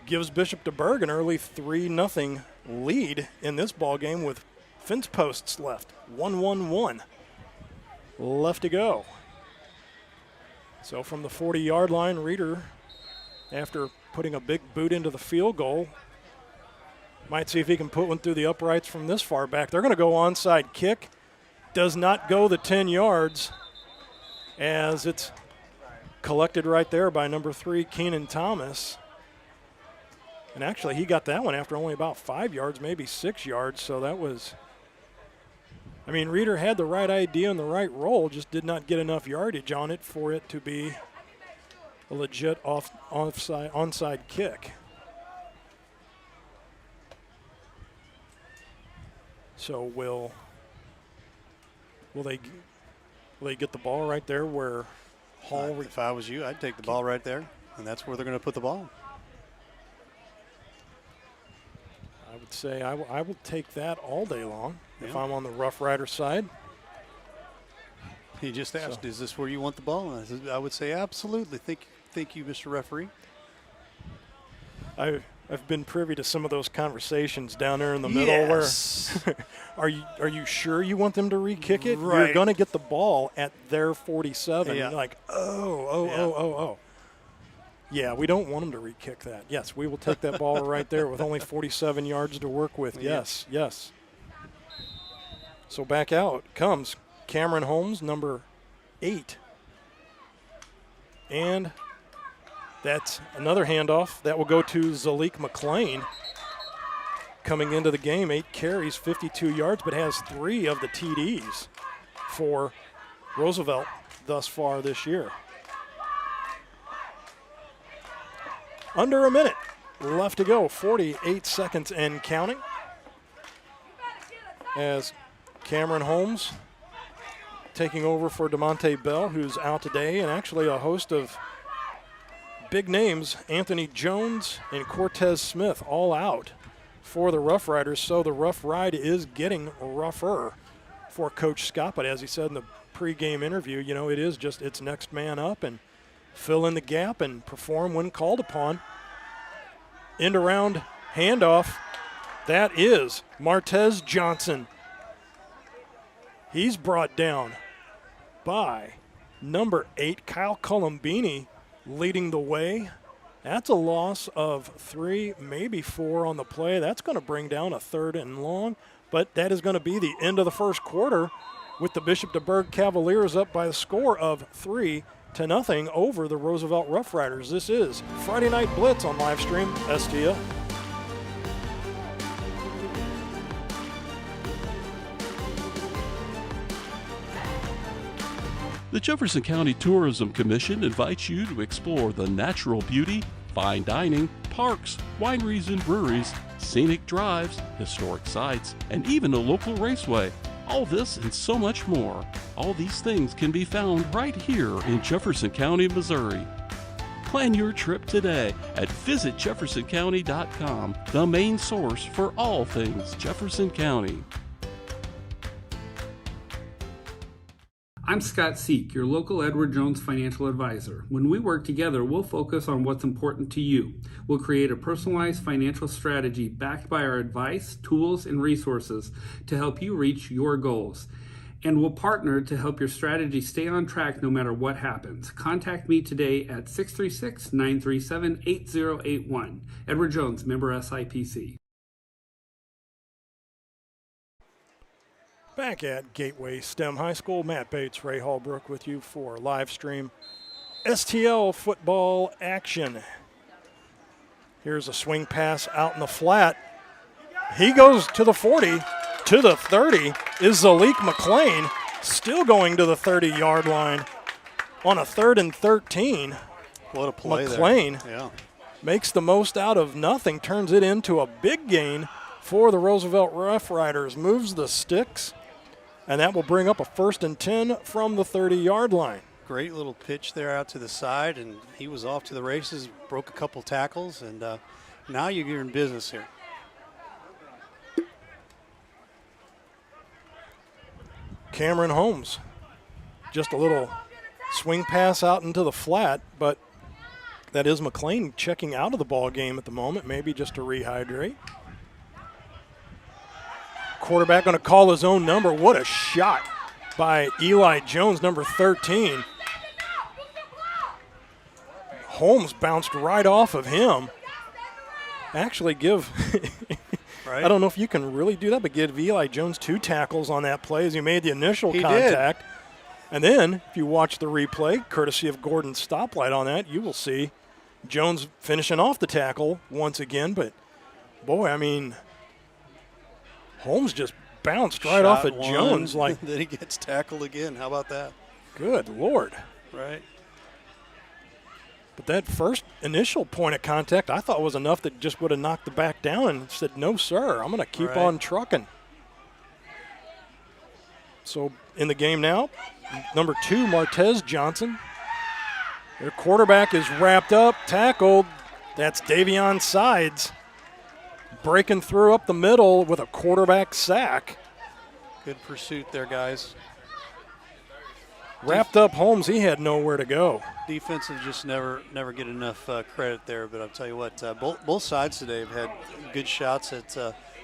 S11: gives Bishop DuBourg an early 3-0 lead in this ball game with fence posts left. 1-1-1 left to go. So from the 40-yard line, Reeder, after putting a big boot into the field goal, might see if he can put one through the uprights from this far back. They're going to go onside kick. Does not go the 10 yards as it's collected right there by number 3, Keenan Thomas. And actually, he got that one after only about 5 yards, maybe 6 yards. So that was, I mean, Reeder had the right idea and the right roll, just did not get enough yardage on it for it to be a legit onside kick. So will they get the ball right there where Hall?
S1: If I was you, I'd take the ball right there, and that's where they're going to put the ball.
S11: I would say I will take that all day long if I'm on the Rough Rider side.
S1: He just asked, is this where you want the ball? And I would say absolutely. Thank you, Mr. Referee.
S11: I've been privy to some of those conversations down there in the middle where are you sure you want them to re-kick it?
S1: Right.
S11: You're going to get the ball at their 47.
S1: Yeah.
S11: You're like, oh. Yeah, we don't want them to re-kick that. Yes, we will take that ball right there with only 47 yards to work with. Yes. So back out comes Cameron Holmes, number 8. And that's another handoff. That will go to Zalik McLean. Coming into the game, 8 carries, 52 yards, but has 3 of the TDs for Roosevelt thus far this year. Under a minute left to go, 48 seconds and counting. As Cameron Holmes taking over for DeMonte Bell, who's out today, and actually a host of big names, Anthony Jones and Cortez Smith, all out for the Rough Riders. So the Rough Ride is getting rougher for Coach Scott. But as he said in the pregame interview, you know, it is just it's next man up and fill in the gap and perform when called upon. End around handoff. That is Martez Johnson. He's brought down by number 8, Kyle Colombini, leading the way. That's a loss of 3, maybe 4 on the play. That's going to bring down a 3rd and long, but that is going to be the end of the first quarter with the Bishop DuBourg Cavaliers up by the score of 3-0 over the Roosevelt Rough Riders. This is Friday Night Blitz on Livestream STL.
S3: The Jefferson County Tourism Commission invites you to explore the natural beauty, fine dining, parks, wineries and breweries, scenic drives, historic sites, and even a local raceway. All this and so much more. All these things can be found right here in Jefferson County, Missouri. Plan your trip today at visitjeffersoncounty.com, the main source for all things Jefferson County.
S4: I'm Scott Seek, your local Edward Jones financial advisor. When we work together, we'll focus on what's important to you. We'll create a personalized financial strategy backed by our advice, tools, and resources to help you reach your goals. And we'll partner to help your strategy stay on track no matter what happens. Contact me today at 636-937-8081. Edward Jones, member SIPC.
S11: Back at Gateway STEM High School, Matt Bates, Ray Hallbrook with you for live stream STL football action. Here's a swing pass out in the flat. He goes to the 40, to the 30 is Zalik McLean, still going to the 30-yard line on a 3rd and 13.
S1: What a play
S11: McLean
S1: there. Yeah.
S11: makes the most out of nothing, turns it into a big gain for the Roosevelt Rough Riders, moves the sticks, and that will bring up a 1st and 10 from the 30-yard line.
S1: Great little pitch there out to the side, and he was off to the races, broke a couple tackles, and now you're in business here.
S11: Cameron Holmes, just a little swing pass out into the flat, but that is McLean checking out of the ball game at the moment, maybe just to rehydrate. Quarterback going to call his own number. What a shot by Eli Jones, number 13. Holmes bounced right off of him. Actually give,
S1: right.
S11: I don't know if you can really do that, but give Eli Jones 2 tackles on that play as he made the initial contact.
S1: Did.
S11: And then, if you watch the replay, courtesy of Gordon's stoplight on that, you will see Jones finishing off the tackle once again. But, boy, I mean, Holmes just bounced right off of Jones.
S1: Like then he gets tackled again. How about that?
S11: Good Lord.
S1: Right.
S11: But that first initial point of contact I thought was enough that just would have knocked the back down and said, no, sir, I'm going to keep on trucking. So in the game now, number 2, Martez Johnson. Their quarterback is wrapped up, tackled. That's Davion Sides breaking through up the middle with a quarterback sack.
S1: Good pursuit there, guys.
S11: Wrapped up Holmes, he had nowhere to go.
S1: Defensive just never get enough credit there, but I'll tell you what, both sides today have had good shots at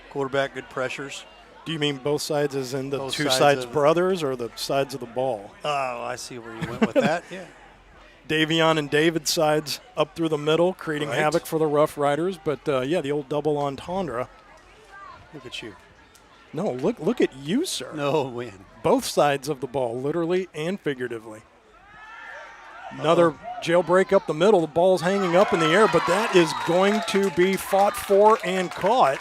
S1: quarterback, good pressures.
S11: Do you mean both sides as in the
S1: Both
S11: two
S1: sides
S11: sides
S1: of
S11: brothers or the sides of the ball?
S1: Oh, I see where you went with that, yeah.
S11: Davion and David sides up through the middle, creating havoc for the Rough Riders. But, yeah, the old double entendre.
S1: Look at you.
S11: No, look at you, sir.
S1: No win.
S11: Both sides of the ball, literally and figuratively. Another jailbreak up the middle. The ball's hanging up in the air, but that is going to be fought for and caught.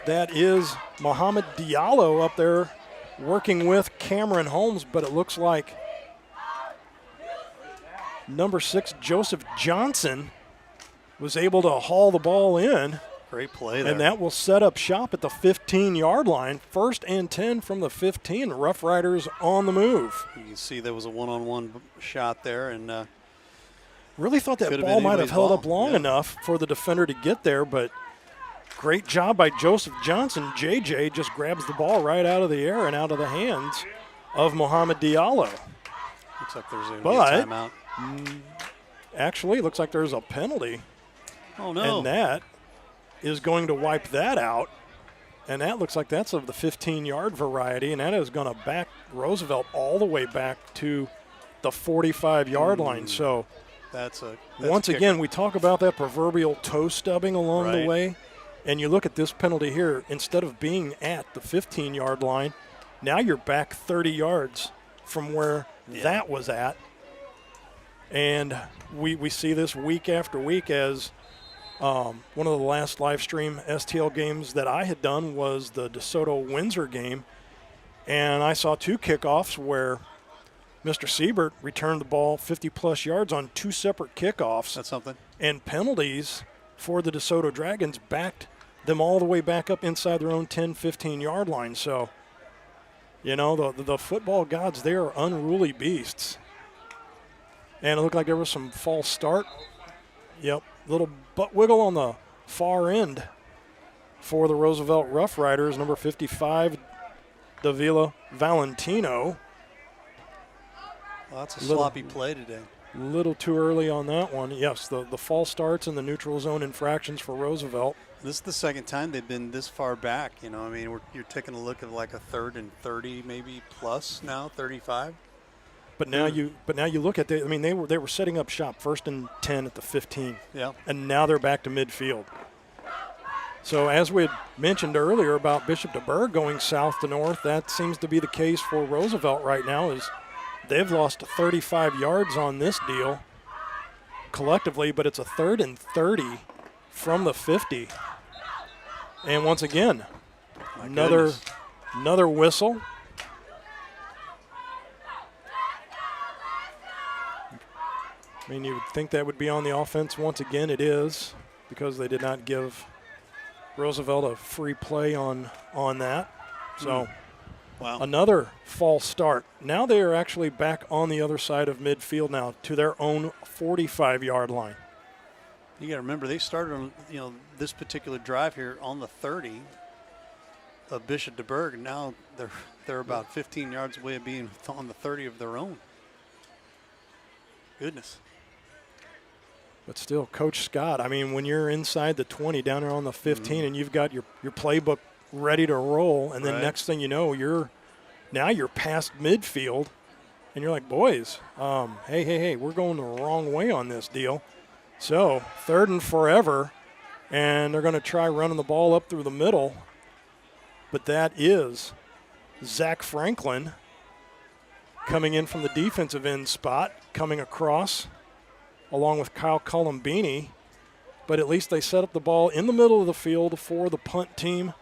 S11: That is Mohamed Diallo up there working with Cameron Holmes, but it looks like number 6, Joseph Johnson, was able to haul the ball in.
S1: Great play there.
S11: And that will set up shop at the 15-yard line. 1st and 10 from the 15. Rough Riders on the move.
S1: You can see there was a one-on-one shot there. And
S11: really thought that ball might have held up long enough for the defender to get there, but great job by Joseph Johnson. JJ just grabs the ball right out of the air and out of the hands of Mohamed Diallo.
S1: Looks like there's going to be a timeout.
S11: Actually, looks like there's a penalty.
S1: Oh, no.
S11: And that is going to wipe that out. And that looks like that's of the 15-yard variety, and that is going to back Roosevelt all the way back to the 45-yard line. So
S1: that's
S11: once again, we talk about that proverbial toe stubbing along the way, and you look at this penalty here. Instead of being at the 15-yard line, now you're back 30 yards from where that was at. And we see this week after week as one of the last live stream STL games that I had done was the DeSoto-Windsor game. And I saw 2 kickoffs where Mr. Siebert returned the ball 50-plus yards on 2 separate kickoffs.
S1: That's something.
S11: And penalties for the DeSoto Dragons backed them all the way back up inside their own 10, 15-yard line. So, you know, the football gods, they are unruly beasts. And it looked like there was some false start. Yep, little butt wiggle on the far end for the Roosevelt Rough Riders, number 55, Davila Valentino.
S1: Well, that's a sloppy play today.
S11: A little too early on that one. Yes, the false starts and the neutral zone infractions for Roosevelt.
S1: This is the second time they've been this far back. You know, I mean, you're taking a look at like a 3rd and 30, maybe plus now, 35.
S11: But now you look at they were setting up shop 1st and 10 at the 15.
S1: Yeah.
S11: And now they're back to midfield. So as we had mentioned earlier about Bishop DuBourg going south to north, that seems to be the case for Roosevelt right now. Is they've lost 35 yards on this deal collectively, but it's a 3rd and 30 from the 50. And once again, another whistle. I mean, you would think that would be on the offense. Once again, it is, because they did not give Roosevelt a free play on that. So
S1: wow.
S11: Another false start. Now they are actually back on the other side of midfield now to their own 45-yard line.
S1: You got to remember, they started on, you know, this particular drive here on the 30 of Bishop DuBourg, and now they're about 15 yards away of being on the 30 of their own. Goodness.
S11: But still, Coach Scott, I mean, when you're inside the 20 down there on the 15 and you've got your playbook ready to roll, and then next thing you know, you're past midfield, and you're like, boys, hey, we're going the wrong way on this deal. So 3rd and forever, and they're going to try running the ball up through the middle. But that is Zach Franklin coming in from the defensive end spot, coming across along with Kyle Columbini. But at least they set up the ball in the middle of the field for the punt team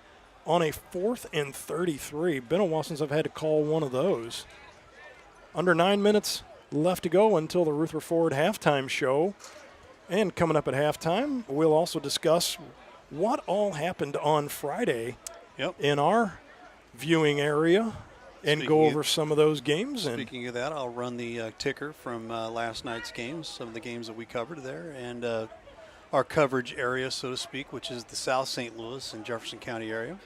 S11: on a 4th and 33. Been a while since I've had to call one of those. Under 9 minutes left to go until the Rutherford halftime show. And coming up at halftime, we'll also discuss what all happened on Friday in our viewing area and go over some of those games.
S1: Speaking of that, I'll run the ticker from last night's games, some of the games that we covered there, and our coverage area, so to speak, which is the South St. Louis and Jefferson County area.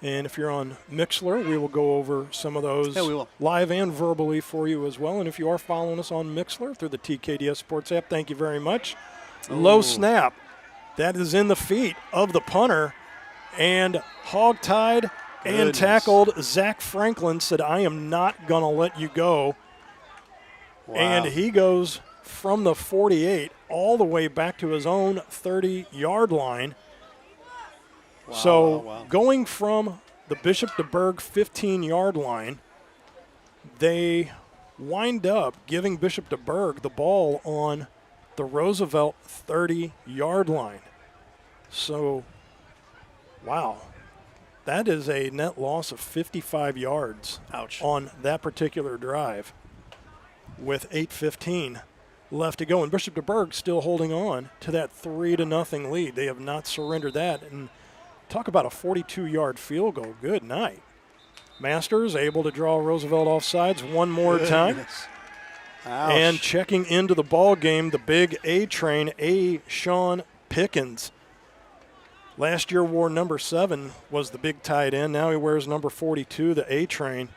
S11: And if you're on Mixlr, we will go over some of those live and verbally for you as well. And if you are following us on Mixlr through the TKDS Sports app, thank you very much. Low snap. That is in the feet of the punter. And hog-tied and tackled. Zach Franklin said, I am not going to let you go. Wow. And he goes from the 48 all the way back to his own 30-yard line. Wow, going from the Bishop DuBourg 15-yard line, they wind up giving Bishop DuBourg the ball on the Roosevelt 30-yard line. So, wow. That is a net loss of 55 yards on that particular drive with 8:15 left to go. And Bishop DuBourg still holding on to that 3-0 lead. They have not surrendered that. And talk about a 42-yard field goal. Good night. Masters able to draw Roosevelt offsides one more time. And checking into the ball game, the big A train, Sean Pickens. Last year wore number 7, was the big tight end. Now he wears number 42, the A train.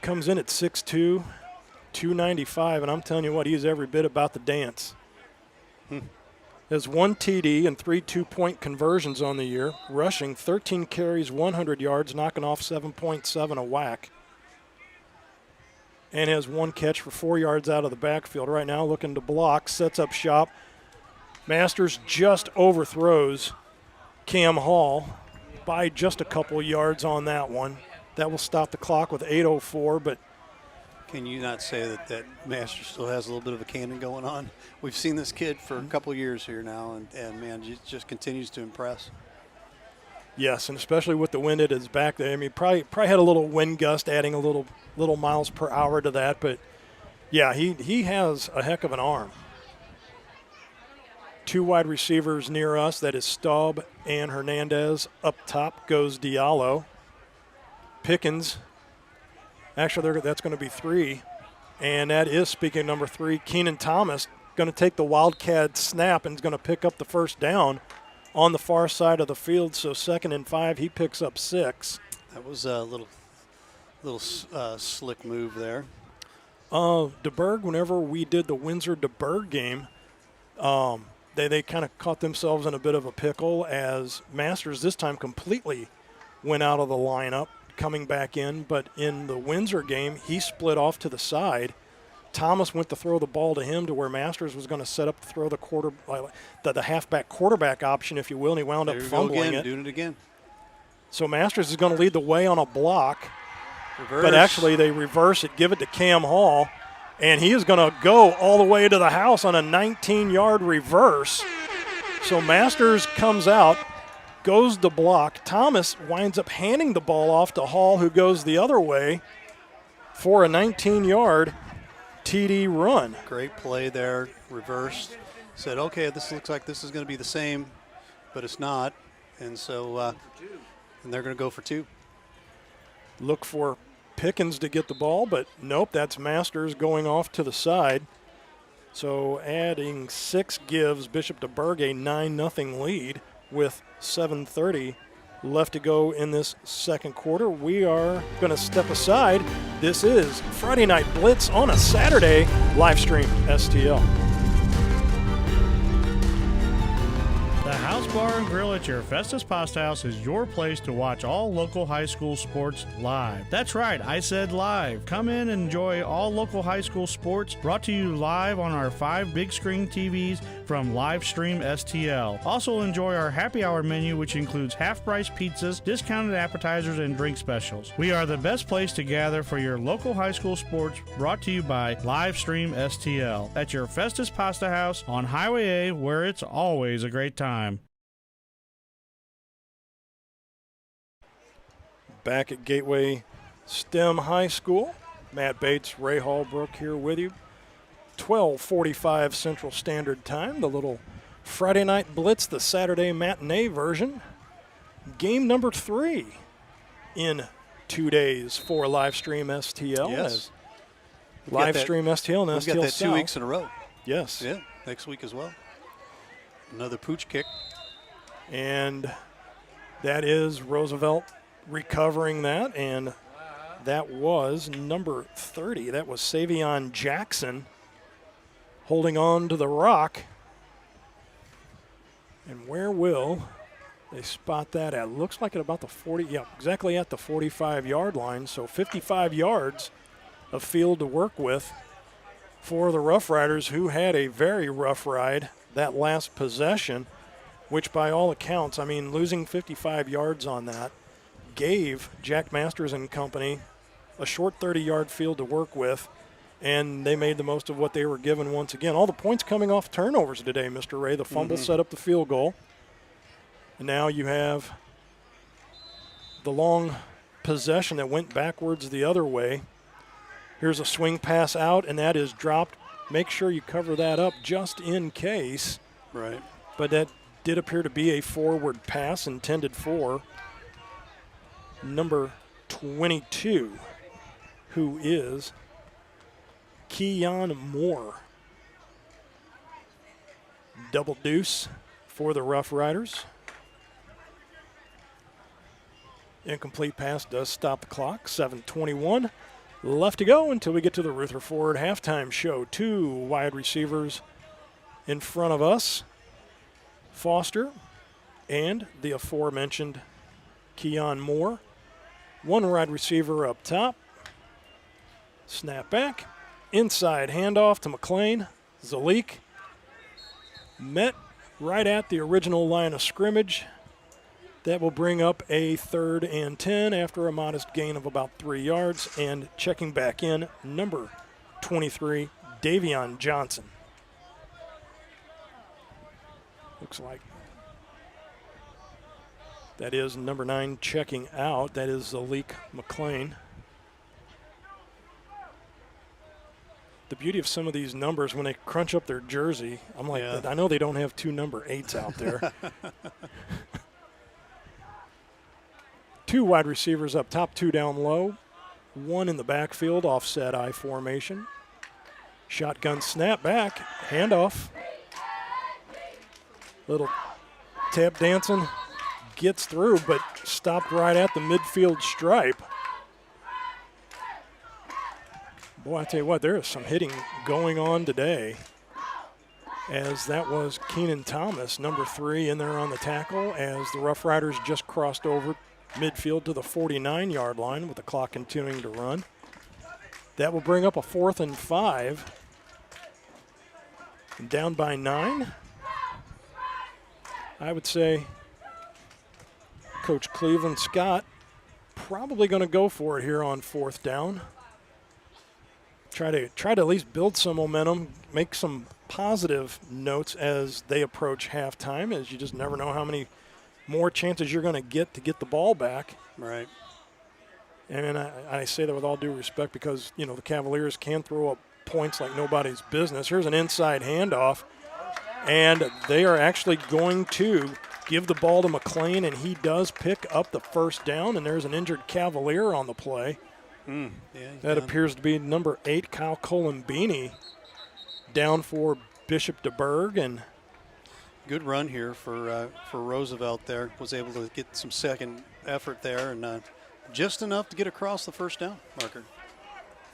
S11: Comes in at 6'2", 295, and I'm telling you what, he's every bit about the dance. Has 1 TD and 3 two-point conversions on the year, rushing 13 carries, 100 yards, knocking off 7.7 a whack. And has 1 catch for 4 yards out of the backfield. Right now looking to block, sets up shop. Masters just overthrows Cam Hall by just a couple yards on that one. That will stop the clock with 8:04, but
S1: can you not say that Masters still has a little bit of a cannon going on? We've seen this kid for a couple years here now, and man, just continues to impress.
S11: Yes, and especially with the wind at his back there. I mean, probably had a little wind gust adding a little miles per hour to that, but yeah, he has a heck of an arm. 2 wide receivers near us. That is Staub and Hernandez. Up top goes Diallo. Pickens. Actually, that's going to be 3. And that is, speaking of number 3, Keenan Thomas, going to take the Wildcat snap and is going to pick up the first down on the far side of the field. So 2nd and 5, he picks up 6.
S1: That was a little slick move there.
S11: DuBourg, whenever we did the Windsor-DuBourg game, they kind of caught themselves in a bit of a pickle as Masters this time completely went out of the lineup, coming back in. But in the Windsor game, he split off to the side. Thomas went to throw the ball to him to where Masters was going to set up to throw the halfback quarterback option, if you will, and he wound up fumbling it.
S1: Doing it again.
S11: So Masters is going to lead the way on a block.
S1: Reverse.
S11: But actually they reverse it, give it to Cam Hall, and he is going to go all the way to the house on a 19-yard reverse. So Masters comes out, goes to block. Thomas winds up handing the ball off to Hall, who goes the other way for a 19-yard TD run.
S1: Great play there, reversed. Said, okay, this looks like this is going to be the same, but it's not. And so and they're going to go for 2.
S11: Look for Pickens to get the ball, but nope, that's Masters going off to the side. So adding 6 gives Bishop DuBourg a 9-0 lead with 7:30 left to go in this second quarter. We are going to step aside. This is Friday Night Blitz on a Saturday, live stream STL.
S7: The House Bar and Grill at your Festus Pasta House is your place to watch all local high school sports live. That's right, I said live. Come in and enjoy all local high school sports brought to you live on our 5 big screen TVs from Livestream STL. Also enjoy our happy hour menu, which includes half-price pizzas, discounted appetizers, and drink specials. We are the best place to gather for your local high school sports brought to you by Livestream STL at your Festus Pasta House on Highway A, where it's always a great time.
S11: Back at Gateway STEM High School, Matt Bates, Ray Hallbrook here with you. 12:45 Central Standard Time, the little Friday Night Blitz, the Saturday matinee version. Game number 3 in 2 days for Livestream STL.
S1: Yes.
S11: Livestream STL and
S1: We've
S11: STL
S1: got that
S11: South.
S1: 2 weeks in a row.
S11: Yes.
S1: Yeah, next week as well. Another pooch kick.
S11: And that is Roosevelt recovering that, and that was number 30. That was Savion Jackson holding on to the rock. And where will they spot that at? Looks like at about the 40, yeah, exactly at the 45-yard line. So 55 yards of field to work with for the Rough Riders, who had a very rough ride that last possession, which by all accounts, I mean, losing 55 yards on that gave Jack Masters and company a short 30-yard field to work with, and they made the most of what they were given once again. All the points coming off turnovers today, Mr. Ray. The fumble set up the field goal. And now you have the long possession that went backwards the other way. Here's a swing pass out, and that is dropped. Make sure you cover that up just in case.
S1: Right.
S11: But that did appear to be a forward pass intended for number 22, who is Keon Moore. Double deuce for the Rough Riders. Incomplete pass does stop the clock. 7:21 left to go until we get to the Rutherford halftime show. 2 wide receivers in front of us, Foster and the aforementioned Keon Moore. 1 wide receiver up top. Snap back. Inside handoff to McLean. Zalik met right at the original line of scrimmage. That will bring up a 3rd and 10 after a modest gain of about 3 yards. And checking back in, number 23, Davion Johnson. Looks like that is number 9 checking out. That is Zalik McLean. the beauty of some of these numbers, when they crunch up their jersey, I'm like, I know they don't have 2 number 8s out there. 2 wide receivers up top, 2 down low, 1 in the backfield, offset I formation. Shotgun snap back, handoff. Little tap dancing, gets through, but stopped right at the midfield stripe. Boy, I tell you what, there is some hitting going on today, as that was Keenan Thomas, number 3, in there on the tackle, as the Rough Riders just crossed over midfield to the 49-yard line with the clock continuing to run. That will bring up a 4th and 5. And down by 9. I would say Coach Cleveland Scott probably going to go for it here on 4th down. Try to at least build some momentum, make some positive notes as they approach halftime, as you just never know how many more chances you're going to get the ball back.
S1: Right.
S11: And I say that with all due respect because, you know, the Cavaliers can throw up points like nobody's business. Here's an inside handoff, and they are actually going to give the ball to McLean, and he does pick up the 1st down, and there's an injured Cavalier on the play. That appears to be number 8, Kyle Colombini, down for Bishop DuBourg. And
S1: good run here for Roosevelt there. Was able to get some second effort there, and just enough to get across the 1st down marker.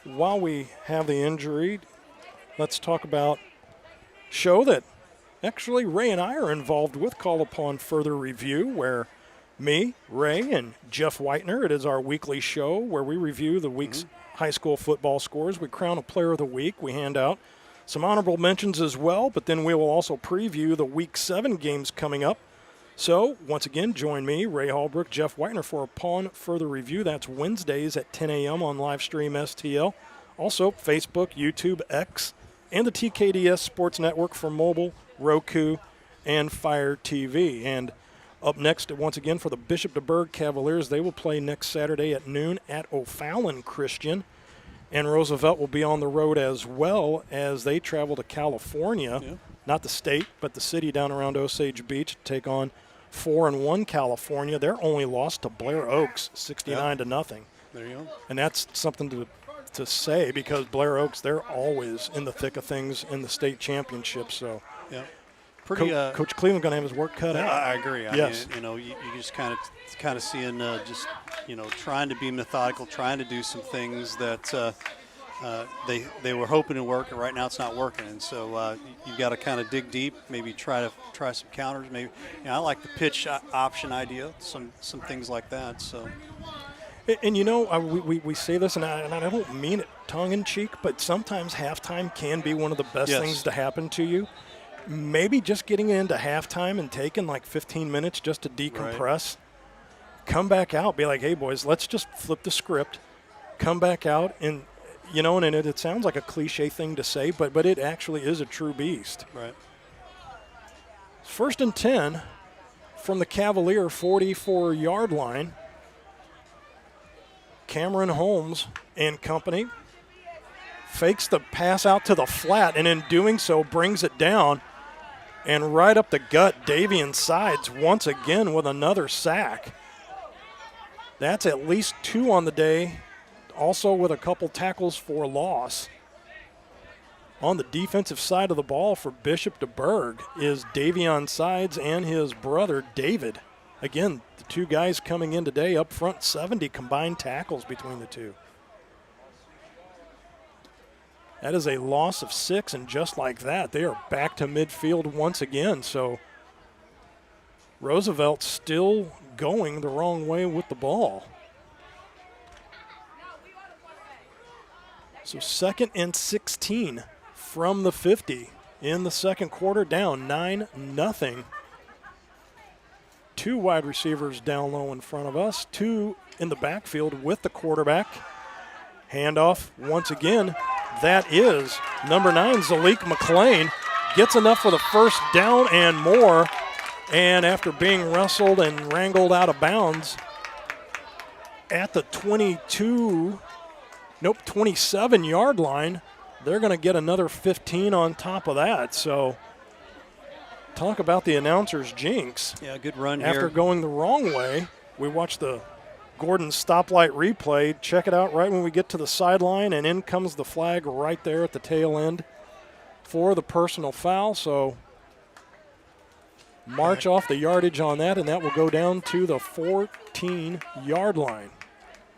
S11: While we have the injury, let's talk about show that actually Ray and I are involved with, Call Upon Further Review, where me, Ray, and Jeff Whitener, it is our weekly show where we review the week's high school football scores. We crown a player of the week. We hand out some honorable mentions as well, but then we will also preview the Week 7 games coming up. So, once again, join me, Ray Hallbrook, Jeff Whitener, for Upon Further Review. That's Wednesdays at 10 a.m. on Livestream STL. Also, Facebook, YouTube, X, and the TKDS Sports Network for mobile, Roku, and Fire TV. And up next, once again, for the Bishop DuBourg Cavaliers, they will play next Saturday at noon at O'Fallon Christian. And Roosevelt will be on the road as well as they travel to California, not the state, but the city down around Osage Beach, to take on 4-1 California. Their only loss to Blair Oaks, 69-0.
S1: There you go.
S11: And that's something to say, because Blair Oaks, they're always in the thick of things in the state championship. So, Coach Cleveland going to have his work cut out.
S1: I agree.
S11: Yes.
S1: I mean, you know, you just kind of seeing just, you know, trying to be methodical, trying to do some things that they were hoping to work, and right now it's not working. And so you've got to kind of dig deep, maybe try some counters. Maybe, you know, I like the pitch option idea, some things like that. So.
S11: And you know, we say this, and I don't mean it tongue-in-cheek, but sometimes halftime can be one of the best things to happen to you. Maybe just getting into halftime and taking like 15 minutes just to decompress, come back out, be like, hey, boys, let's just flip the script, come back out, and, you know, and it sounds like a cliche thing to say, but it actually is a true beast.
S1: Right.
S11: 1st and 10 from the Cavalier 44-yard line. Cameron Holmes and company fakes the pass out to the flat, and in doing so brings it down. And right up the gut, Davian Sides once again with another sack. That's at least 2 on the day, also with a couple tackles for loss. On the defensive side of the ball for Bishop DuBourg is Davion Sides and his brother David. Again, the 2 guys coming in today up front, 70 combined tackles between the 2. That is a loss of 6, and just like that, they are back to midfield once again. So Roosevelt still going the wrong way with the ball. So 2nd and 16 from the 50 in the second quarter, down 9-0. 2 wide receivers down low in front of us, 2 in the backfield with the quarterback. Handoff once again. That is number 9, Zalik McLean. Gets enough for the 1st down and more. And after being wrestled and wrangled out of bounds at the 27-yard line they're going to get another 15 on top of that. So talk about the announcer's jinx.
S1: Yeah, good run
S11: After
S1: here.
S11: going the wrong way, we watched the Gordon stoplight replay. Check it out right when we get to the sideline, and in comes the flag right there at the tail end for the personal foul. So march off the yardage on that, and that will go down to the 14-yard line.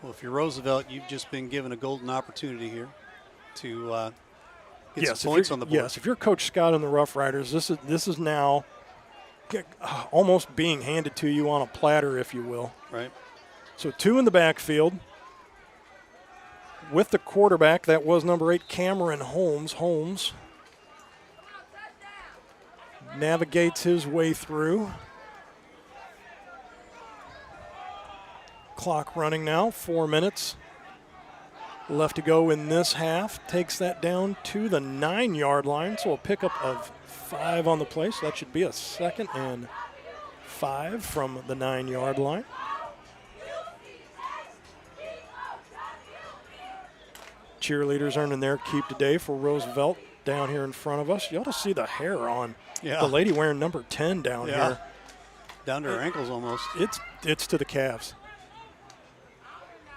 S1: Well, if you're Roosevelt, you've just been given a golden opportunity here to get some points on the board.
S11: Yes, if you're Coach Scott and the Rough Riders, this is now almost being handed to you on a platter, if you will.
S1: Right.
S11: So 2 in the backfield. With the quarterback, that was number 8, Cameron Holmes. Holmes navigates his way through. Clock running now, 4 minutes left to go in this half. Takes that down to the 9-yard line, so a pickup of 5 on the play. So that should be a 2nd and 5 from the 9-yard line. Cheerleaders earning their keep today for Roosevelt down here in front of us. You ought to see the hair on the lady wearing number 10 down here.
S1: Down to her ankles almost.
S11: It's to the calves.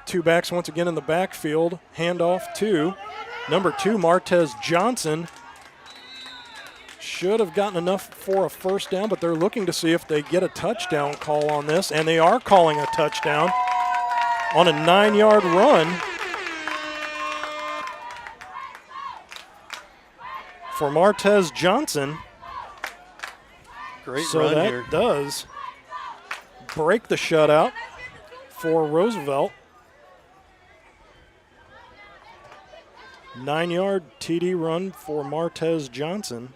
S11: 2 backs once again in the backfield. Handoff to number 2, Martez Johnson. Should have gotten enough for a first down, but they're looking to see if they get a touchdown call on this, and they are calling a touchdown on a 9-yard run for Martez Johnson.
S1: Great
S11: so
S1: run
S11: that
S1: here.
S11: Does break the shutout for Roosevelt. 9-yard TD run for Martez Johnson.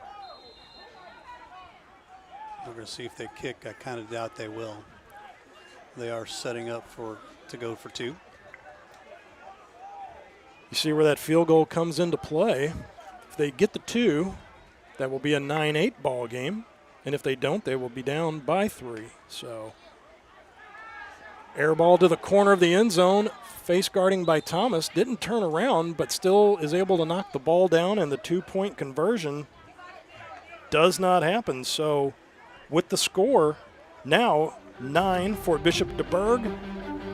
S1: We're going to see if they kick. I kind of doubt they will. They are setting up to go for 2.
S11: You see where that field goal comes into play. If they get the 2, that will be a 9-8 ball game. And if they don't, they will be down by 3. So air ball to the corner of the end zone. Face guarding by Thomas. Didn't turn around, but still is able to knock the ball down, and the 2-point conversion does not happen. So with the score now 9 for Bishop DuBourg,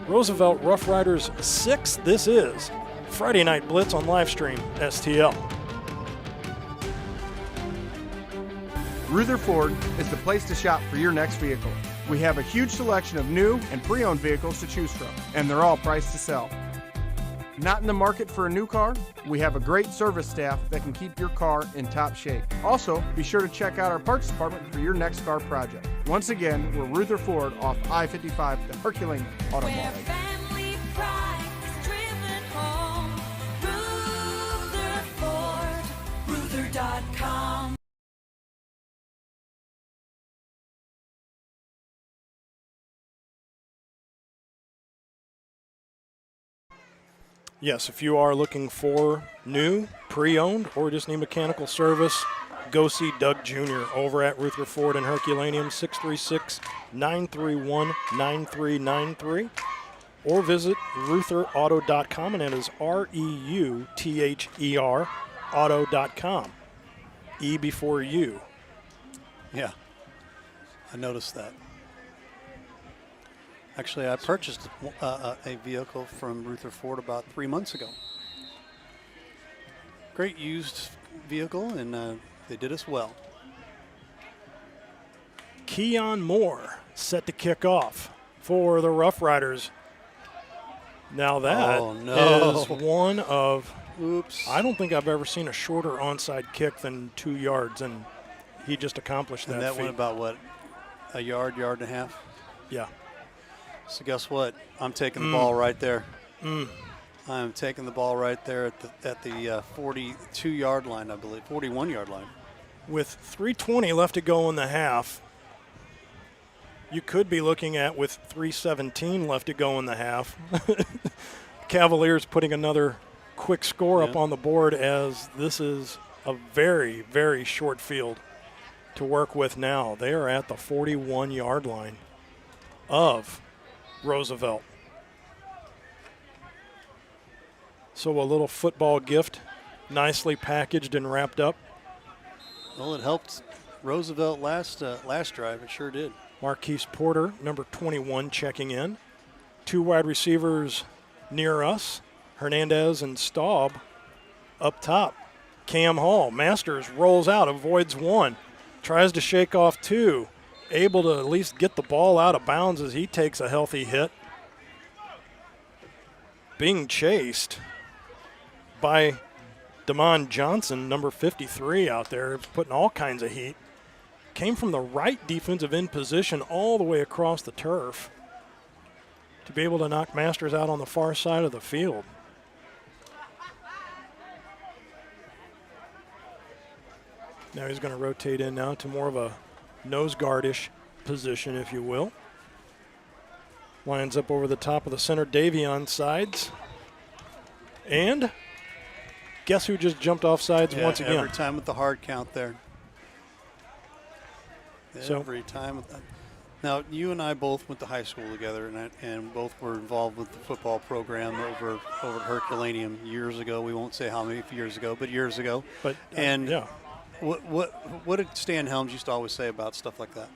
S11: Roosevelt Rough Riders 6. This is Friday Night Blitz on Livestream STL.
S8: Rutherford is the place to shop for your next vehicle. We have a huge selection of new and pre-owned vehicles to choose from, and they're all priced to sell. Not in the market for a new car? We have a great service staff that can keep your car in top shape. Also, be sure to check out our parts department for your next car project. Once again, we're Rutherford off I-55 to Herculean Auto Mall.
S13: Family pride is driven home. Rutherford, Ruther.com.
S11: Yes, if you are looking for new, pre-owned, or just need mechanical service, go see Doug Jr. over at Rutherford and Herculaneum, 636-931-9393, or visit rutherauto.com, and it is REUTHER auto.com. E before U.
S1: Yeah, I noticed that. Actually, I purchased a vehicle from Rutherford about 3 months ago. Great used vehicle, and they did us well.
S11: Keon Moore set to kick off for the Rough Riders. Now that is one of, I don't think I've ever seen a shorter onside kick than 2 yards, and he just accomplished that.
S1: And that
S11: feat.
S1: went about, what, a yard and a half?
S11: Yeah.
S1: So guess what? I'm taking the ball right there. I'm taking the ball right there at the 42-yard line, I believe, 41-yard line.
S11: With 3:20 left to go in the half, you could be looking at with 3:17 left to go in the half. Cavaliers putting another quick score up on the board, as this is a very, very short field to work with now. They are at the 41-yard line of Roosevelt. So a little football gift nicely packaged and wrapped up.
S1: Well, it helped Roosevelt last drive. It sure did.
S11: Marquise Porter, number 21, checking in. 2 wide receivers near us, Hernandez and Staub up top. Cam Hall, Masters rolls out, avoids 1, tries to shake off 2, able to at least get the ball out of bounds as he takes a healthy hit. Being chased by Damon Johnson, number 53 out there, putting all kinds of heat. Came from the right defensive end position all the way across the turf to be able to knock Masters out on the far side of the field. Now he's going to rotate in now to more of a nose guard-ish position, if you will. Lines up over the top of the center, Davion sides. And guess who just jumped off sides once again?
S1: Every time with the hard count there.
S11: So,
S1: every time with that. Now, you and I both went to high school together, and both were involved with the football program over at Herculaneum years ago. We won't say how many years ago, but years ago.
S11: But
S1: yeah, what did Stan Helms used to always say about stuff like that?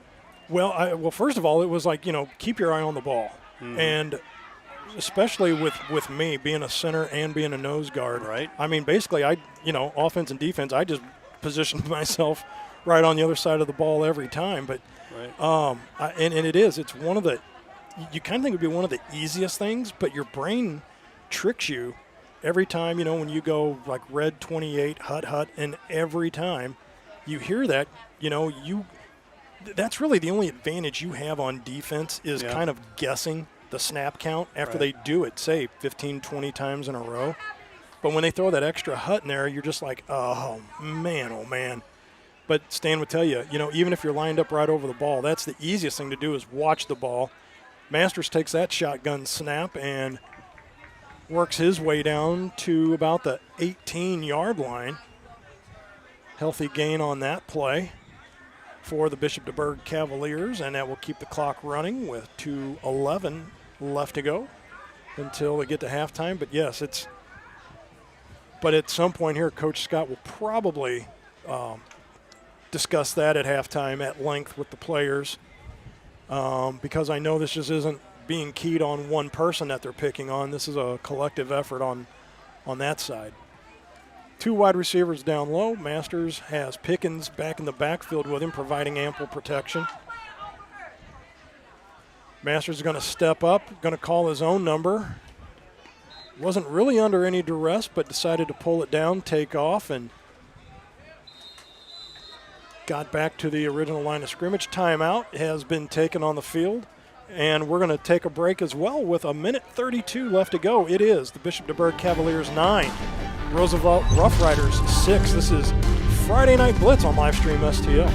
S11: Well, first of all, it was like, keep your eye on the ball, and especially with me being a center and being a nose guard.
S1: Right.
S11: I mean, basically, offense and defense, I just positioned myself right on the other side of the ball every time. But it's one of the, you kind of think it would be one of the easiest things, but your brain tricks you every time, when you go like red 28, hut, and every time you hear that, that's really the only advantage you have on defense is kind of guessing the snap count after they do it, say 15, 20 times in a row. But when they throw that extra hut in there, you're just like, oh man. But Stan would tell you, even if you're lined up right over the ball, that's the easiest thing to do is watch the ball. Masters takes that shotgun snap and works his way down to about the 18-yard line. Healthy gain on that play for the Bishop DuBourg Cavaliers, and that will keep the clock running with 2:11 left to go until they get to halftime. But yes, but at some point here, Coach Scott will probably discuss that at halftime at length with the players because I know this just isn't being keyed on one person that they're picking on. This is a collective effort on that side. 2 wide receivers down low. Masters has Pickens back in the backfield with him, providing ample protection. Masters is going to step up, going to call his own number. Wasn't really under any duress, but decided to pull it down, take off, and got back to the original line of scrimmage. Timeout has been taken on the field, and we're going to take a break as well with 1:32 left to go. It is the Bishop DuBourg Cavaliers 9, Roosevelt Rough Riders 6. This is Friday Night Blitz on Livestream STL.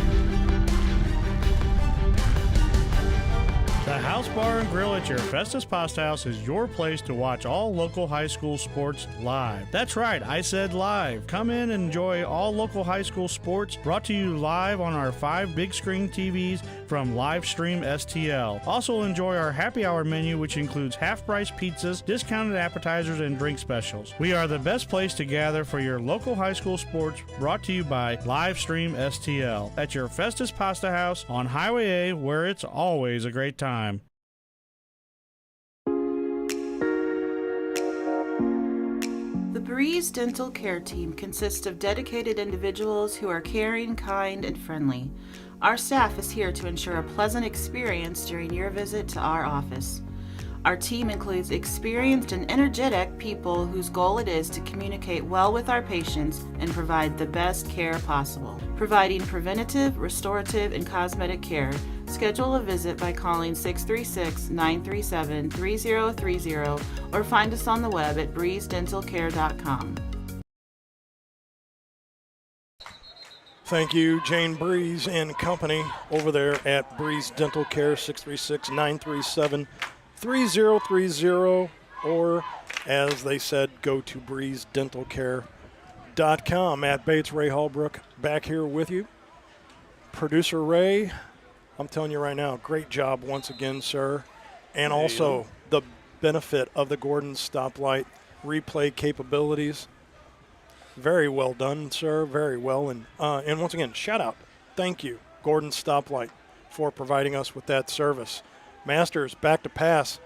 S7: The House Bar and Grill at your Festus Pasta House is your place to watch all local high school sports live. That's right, I said live. Come in and enjoy all local high school sports brought to you live on our 5 big screen TVs from Livestream STL. Also enjoy our happy hour menu, which includes half-price pizzas, discounted appetizers, and drink specials. We are the best place to gather for your local high school sports brought to you by Livestream STL at your Festus Pasta House on Highway A, where it's always a great time.
S2: The Breeze Dental Care Team consists of dedicated individuals who are caring, kind, and friendly. Our staff is here to ensure a pleasant experience during your visit to our office. Our team includes experienced and energetic people whose goal it is to communicate well with our patients and provide the best care possible. Providing preventative, restorative, and cosmetic care. Schedule a visit by calling 636-937-3030 or find us on the web at breezedentalcare.com.
S11: Thank you, Jane Breeze and company over there at Breeze Dental Care, 636-937-3030, or as they said, go to breezedentalcare.com. Matt Bates, Ray Hallbrook back here with you. Producer Ray, I'm telling you right now, great job once again, sir. And also the benefit of the Gordon stoplight replay capabilities. Very well done, sir. Very well. And once again, shout out. Thank you, Gordon Stoplight, for providing us with that service. Masters back to pass.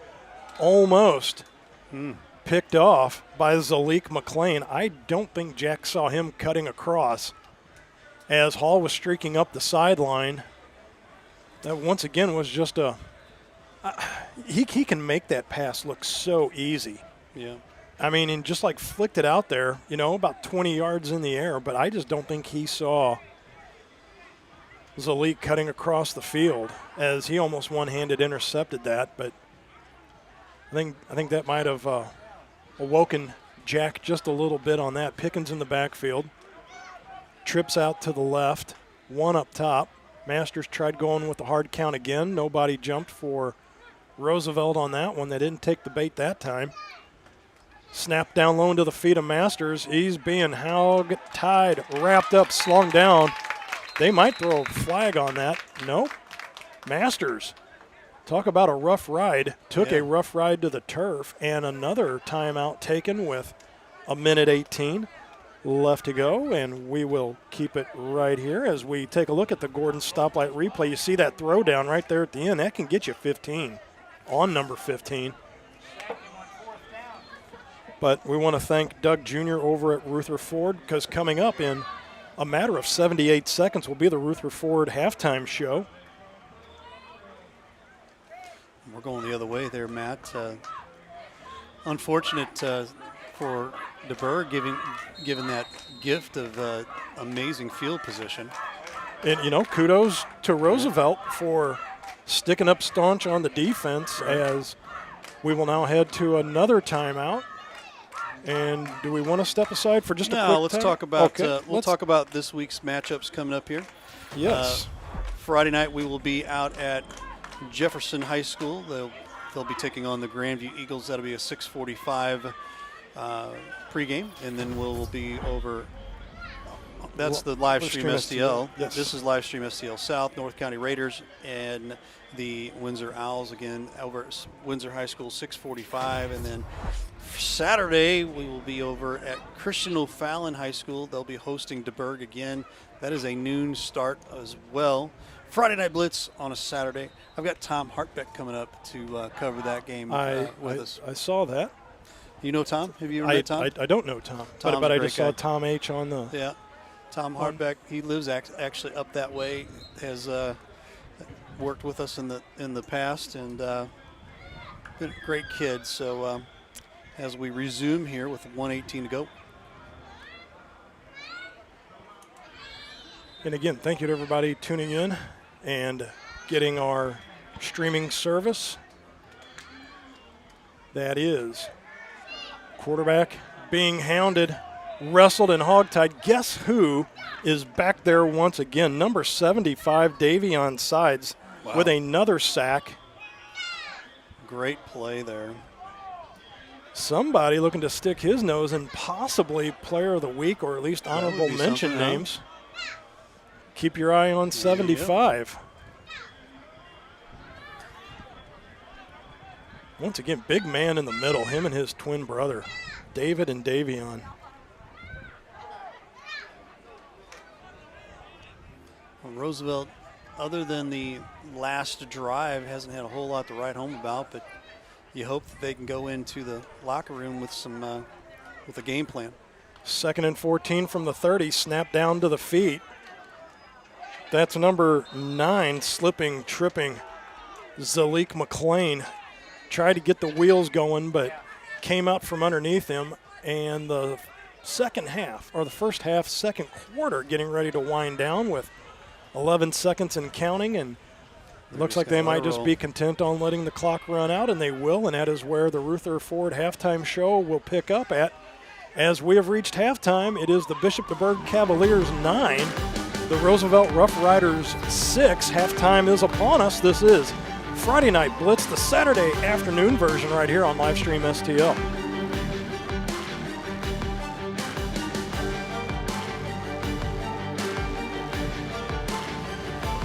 S11: Almost picked off by Zalik McLean. I don't think Jack saw him cutting across as Hall was streaking up the sideline. That once again was just he can make that pass look so easy.
S1: Yeah.
S11: I mean, and just like flicked it out there, about 20 yards in the air, but I just don't think he saw Zalik cutting across the field as he almost one-handed intercepted that, but I think that might have awoken Jack just a little bit on that. Pickens in the backfield, trips out to the left, one up top. Masters tried going with the hard count again. Nobody jumped for Roosevelt on that one. They didn't take the bait that time. Snap down low into the feet of Masters. He's being tied, wrapped up, slung down. They might throw a flag on that. Nope. Masters, talk about a rough ride. Took a rough ride to the turf, and another timeout taken with 1:18 left to go, and we will keep it right here as we take a look at the Gordon Stoplight replay. You see that throwdown right there at the end. That can get you 15 on number 15. But we want to thank Doug Jr. over at Rutherford, because coming up in a matter of 78 seconds will be the Rutherford halftime show.
S1: We're going the other way there, Matt. Unfortunate for DuBourg given that gift of amazing field position.
S11: And, kudos to Roosevelt for sticking up staunch on the defense as we will now head to another timeout. And do we want to step aside for just a quick
S1: No, let's
S11: time?
S1: talk about
S11: Okay,
S1: we'll talk about this week's matchups coming up here.
S11: Yes.
S1: Friday night we will be out at Jefferson High School. They'll be taking on the Grandview Eagles. That'll be a 6:45 pregame, and then we'll be over. That's the live stream STL.
S11: Yes.
S1: This is live stream STL South, North County Raiders, and the Windsor Owls again over at Windsor High School, 6:45, and then Saturday we will be over at Christian O'Fallon High School. They'll be hosting DuBourg again. That is a noon start as well. Friday Night Blitz on a Saturday. I've got Tom Hartbeck coming up to cover that game with us.
S11: I saw that.
S1: You know Tom? Have you ever met Tom?
S11: I don't know Tom,
S1: Tom's
S11: but
S1: a
S11: I
S1: great
S11: just saw
S1: guy.
S11: Tom H. on the.
S1: Yeah, Tom Hartbeck. He lives actually up that way. Has worked with us in the past, and been a great kid. So as we resume here with 1:18 to go.
S11: And again, thank you to everybody tuning in and getting our streaming service. That is quarterback being hounded, wrestled and hogtied. Guess who is back there once again? Number 75, Davion Sides, with another sack.
S1: Great play there.
S11: Somebody looking to stick his nose in possibly player of the week, or at least honorable mention
S1: something, huh?
S11: names. Keep your eye on 75. Once again, big man in the middle, him and his twin brother, David and Davion.
S1: Well, Roosevelt, other than the last drive, hasn't had a whole lot to write home about, but you hope that they can go into the locker room with some with a game plan.
S11: 2nd and 14 from the 30, snap down to the feet. That's number 9, slipping, tripping, Zalik McLean. Tried to get the wheels going, but came out from underneath him. And the second half, or the first half, second quarter, getting ready to wind down with 11 seconds and counting. And it looks like they might just be content on letting the clock run out, and they will. And that is where the Rutherford halftime show will pick up at. As we have reached halftime, it is the Bishop DuBourg Cavaliers 9, the Roosevelt Rough Riders 6. Halftime is upon us. This is Friday Night Blitz, the Saturday afternoon version right here on Livestream STL.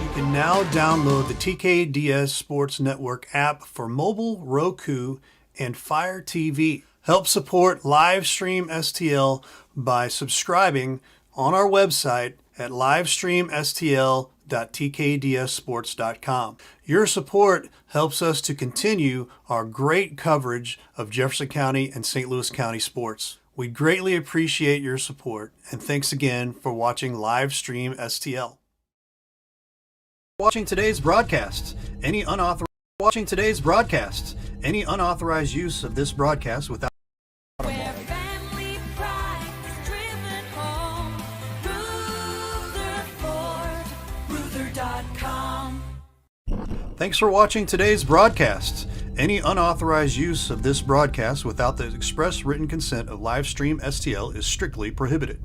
S1: You can now download the TKDS Sports Network app for mobile, Roku, and Fire TV. Help support Livestream STL by subscribing on our website at livestreamstl.tkdssports.com. Your support helps us to continue our great coverage of Jefferson County and St. Louis County sports. We greatly appreciate your support, and thanks again for watching Livestream STL. Watching today's broadcast. Any unauthorized use of this broadcast without
S13: Where family pride is driven home. Rutherford, Ruther.com.
S1: Thanks for watching today's broadcast. Any unauthorized use of this broadcast without the express written consent of Livestream STL is strictly prohibited.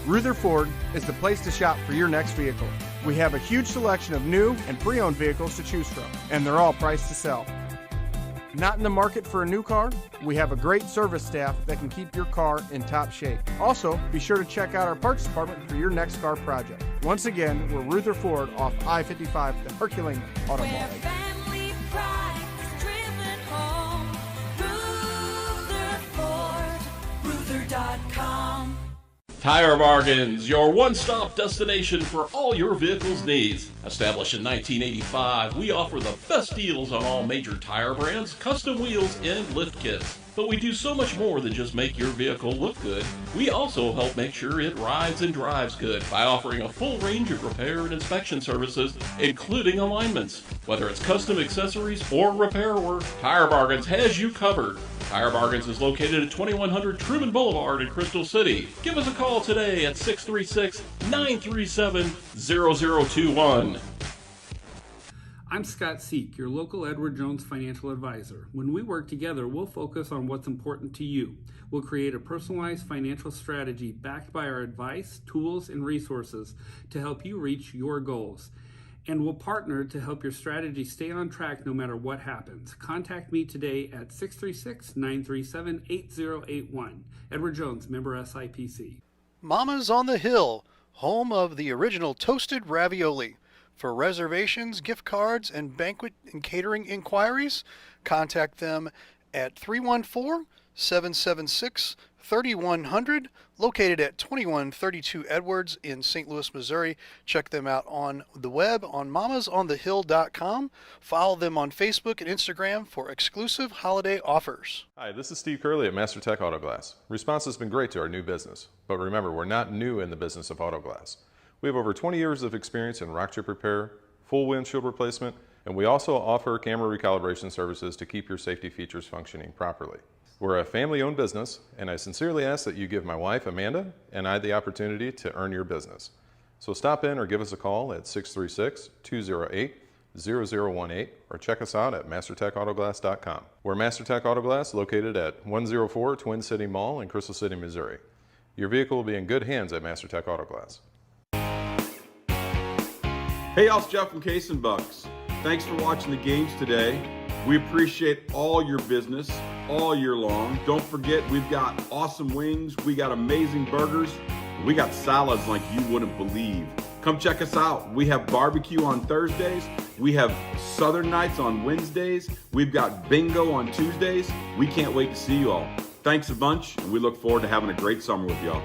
S8: Rutherford is the place to shop for your next vehicle. We have a huge selection of new and pre-owned vehicles to choose from, and they're all priced to sell. Not in the market for a new car? We have a great service staff that can keep your car in top shape. Also, be sure to check out our parts department for your next car project. Once again, we're Rutherford off I-55, the Herculean Auto Mall.
S13: Where family pride is driven home. Rutherford, Ruther.com.
S3: Tire Bargains, your one-stop destination for all your vehicle's needs. Established in 1985, we offer the best deals on all major tire brands, custom wheels, and lift kits. But we do so much more than just make your vehicle look good. We also help make sure it rides and drives good by offering a full range of repair and inspection services, including alignments. Whether it's custom accessories or repair work, Tire Bargains has you covered. Tire Bargains is located at 2100 Truman Boulevard in Crystal City. Give us a call today at 636-937-0021.
S4: I'm Scott Seek, your local Edward Jones financial advisor. When we work together, we'll focus on what's important to you. We'll create a personalized financial strategy backed by our advice, tools, and resources to help you reach your goals. And we'll partner to help your strategy stay on track no matter what happens. Contact me today at 636-937-8081. Edward Jones, member SIPC.
S1: Mama's on the Hill, home of the original toasted ravioli. For reservations, gift cards, and banquet and catering inquiries, contact them at 314-776-3100, located at 2132 Edwards in St. Louis, Missouri. Check them out on the web on mamasonthehill.com. Follow them on Facebook and Instagram for exclusive holiday offers.
S5: Hi, this is Steve Curley at Master Tech Auto Glass. Response has been great to our new business, but remember, we're not new in the business of auto glass. We have over 20 years of experience in rock chip repair, full windshield replacement, and we also offer camera recalibration services to keep your safety features functioning properly. We're a family-owned business, and I sincerely ask that you give my wife, Amanda, and I the opportunity to earn your business. So stop in or give us a call at 636-208-0018 or check us out at mastertechautoglass.com. We're Master Tech Auto Glass, located at 104 Twin City Mall in Crystal City, Missouri. Your vehicle will be in good hands at Master Tech Auto Glass.
S6: Hey, y'all, it's Jeff from Case and Bucks. Thanks for watching the games today. We appreciate all your business all year long. Don't forget, we've got awesome wings, we got amazing burgers, we got salads like you wouldn't believe. Come check us out. We have barbecue on Thursdays, we have Southern Nights on Wednesdays, we've got bingo on Tuesdays. We can't wait to see you all. Thanks a bunch, and we look forward to having a great summer with y'all.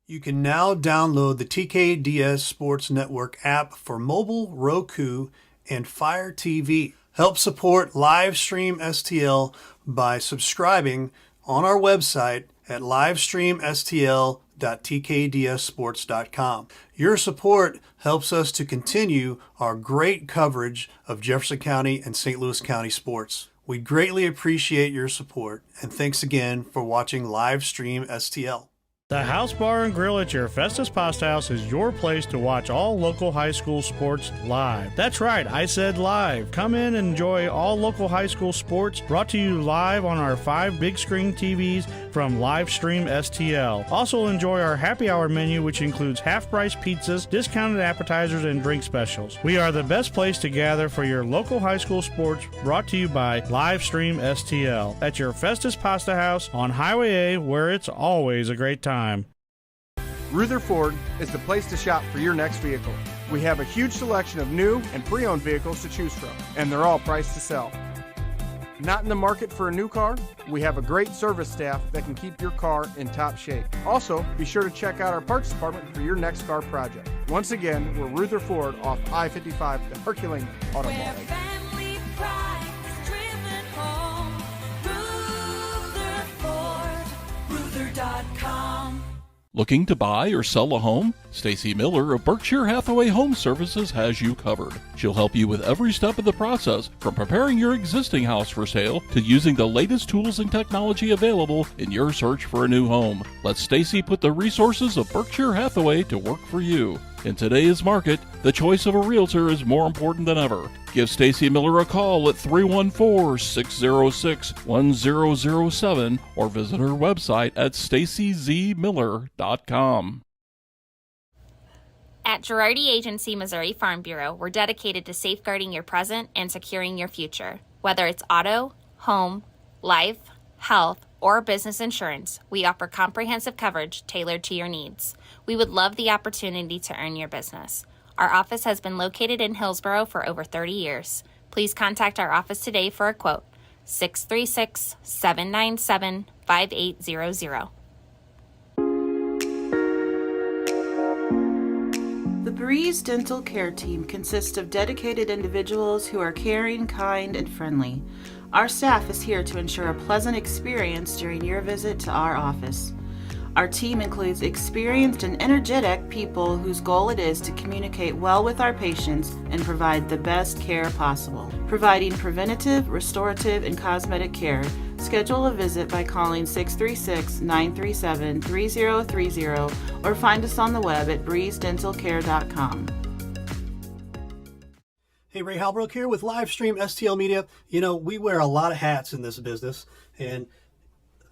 S1: You can now download the TKDS Sports Network app for mobile, Roku, and Fire TV. Help support Livestream STL by subscribing on our website at livestreamstl.tkdssports.com. Your support helps us to continue our great coverage of Jefferson County and St. Louis County sports. We greatly appreciate your support, and thanks again for watching Livestream STL.
S7: The House Bar and Grill at your Festus Pasta House is your place to watch all local high school sports live. That's right, I said live. Come in and enjoy all local high school sports brought to you live on our 5 big screen TVs from Livestream STL. Also enjoy our happy hour menu, which includes half-price pizzas, discounted appetizers, and drink specials. We are the best place to gather for your local high school sports brought to you by Livestream STL at your Festus Pasta House on Highway A, where it's always a great time.
S8: Rutherford is the place to shop for your next vehicle. We have a huge selection of new and pre-owned vehicles to choose from, and they're all priced to sell. Not in the market for a new car? We have a great service staff that can keep your car in top shape. Also, be sure to check out our parts department for your next car project. Once again, we're Rutherford off I-55, the Herculean Auto Mall.
S13: Family pride is driven home. Ruther.com.
S3: Looking to buy or sell a home? Stacy Miller of Berkshire Hathaway Home Services has you covered. She'll help you with every step of the process, from preparing your existing house for sale to using the latest tools and technology available in your search for a new home. Let Stacy put the resources of Berkshire Hathaway to work for you. In today's market, the choice of a realtor is more important than ever. Give Stacy Miller a call at 314-606-1007 or visit her website at stacyzmiller.com.
S9: At Girardi Agency Missouri Farm Bureau, we're dedicated to safeguarding your present and securing your future. Whether it's auto, home, life, health, or business insurance, we offer comprehensive coverage tailored to your needs. We would love the opportunity to earn your business. Our office has been located in Hillsborough for over 30 years. Please contact our office today for a quote, 636-797-5800.
S2: The Breeze Dental Care Team consists of dedicated individuals who are caring, kind, and friendly. Our staff is here to ensure a pleasant experience during your visit to our office. Our team includes experienced and energetic people whose goal it is to communicate well with our patients and provide the best care possible. Providing preventative, restorative, and cosmetic care, schedule a visit by calling 636-937-3030 or find us on the web at breezedentalcare.com.
S1: Hey, Ray Halbrook here with Livestream STL Media. You know, we wear a lot of hats in this business, and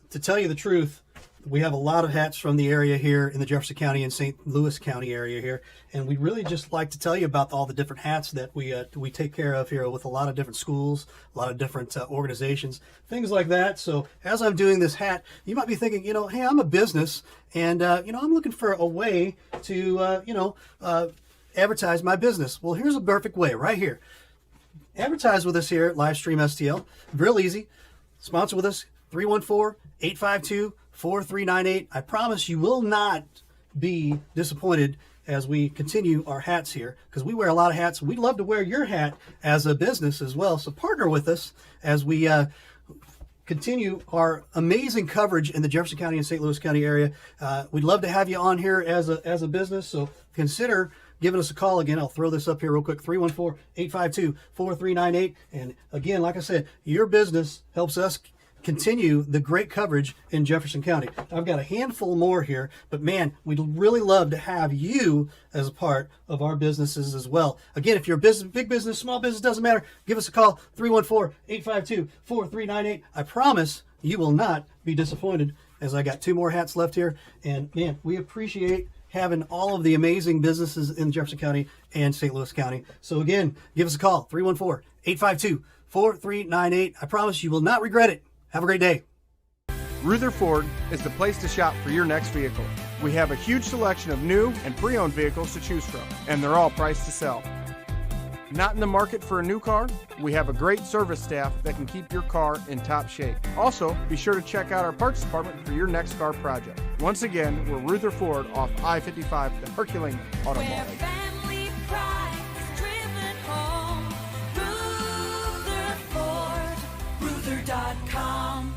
S1: to tell you the truth, we have a lot of hats from the area here in the Jefferson County and St. Louis County area here, and we'd really just like to tell you about all the different hats that we take care of here with a lot of different schools, a lot of different organizations, things like that. So as I'm doing this hat, you might be thinking, you know, hey, I'm a business, and you know, I'm looking for a way to advertise my business. Well, here's a perfect way right here. Advertise with us here at Livestream STL. Real easy. Sponsor with us, 314-852-4398. I promise you will not be disappointed as we continue our hats here, because we wear a lot of hats. We'd love to wear your hat as a business as well. So partner with us as we continue our amazing coverage in the Jefferson County and St. Louis County area. We'd love to have you on here as a business. So consider giving us a call. Again, I'll throw this up here real quick, 314-852-4398. And again, like I said, your business helps us continue the great coverage in Jefferson County. I've got a handful more here, but man, we'd really love to have you as a part of our businesses as well. Again, if you're a business, big business, small business, doesn't matter, give us a call, 314-852-4398. I promise you will not be disappointed, as I got 2 more hats left here. And man, we appreciate having all of the amazing businesses in Jefferson County and St. Louis County. So again, give us a call, 314-852-4398. I promise you will not regret it. Have a great day.
S8: Rutherford is the place to shop for your next vehicle. We have a huge selection of new and pre-owned vehicles to choose from, and they're all priced to sell. Not in the market for a new car? We have a great service staff that can keep your car in top shape. Also, be sure to check out our parts department for your next car project. Once again, we're Rutherford off I-55, the Herculean Auto Mall.
S13: Family pride is driven home. Rutherford. Ruther.com.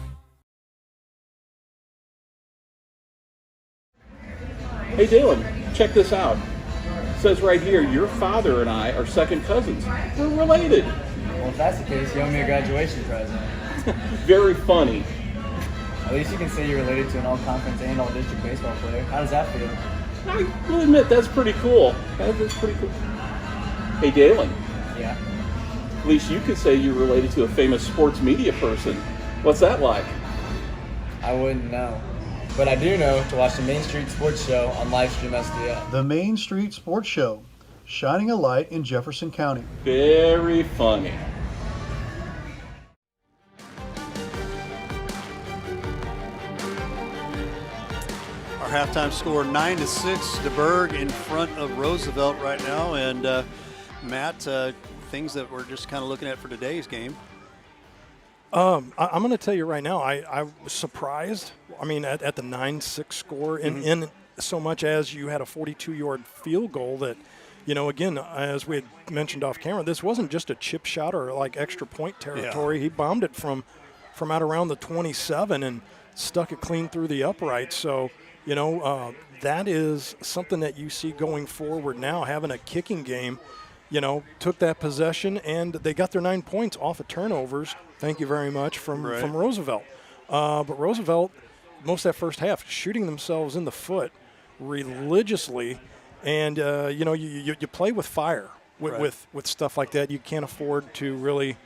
S3: Hey Dalen, check this out. It says right here, your father and I are second cousins. We're related.
S14: Well, if that's the case, you owe me a graduation present.
S3: Very funny.
S14: At least you can say you're related to an all-conference and all-district baseball player. How does that feel?
S3: I will admit, that's pretty cool. That's pretty cool. Hey, Dalen.
S14: Yeah.
S3: At least you could say you're related to a famous sports media person. What's that like?
S14: I wouldn't know. But I do know to watch the Main Street Sports Show on Livestream SDL.
S1: The Main Street Sports Show, shining a light in Jefferson County.
S3: Very funny.
S1: Our halftime score 9-6. DuBourg in front of Roosevelt right now. And Matt, things that we're just kind of looking at for today's game.
S11: I'm going to tell you right now, I was surprised. I mean, at the 9-6 score, in so much as you had a 42-yard field goal that, you know, again, as we had mentioned off camera, this wasn't just a chip shot or like extra point territory. Yeah. He bombed it from out around the 27 and stuck it clean through the upright. So, you know, that is something that you see going forward now, having a kicking game. You know, took that possession, and they got their 9 points off of turnovers. Thank you very much from Roosevelt. But Roosevelt, most of that first half, shooting themselves in the foot religiously. And, you know, you play with fire with stuff like that. You can't afford to really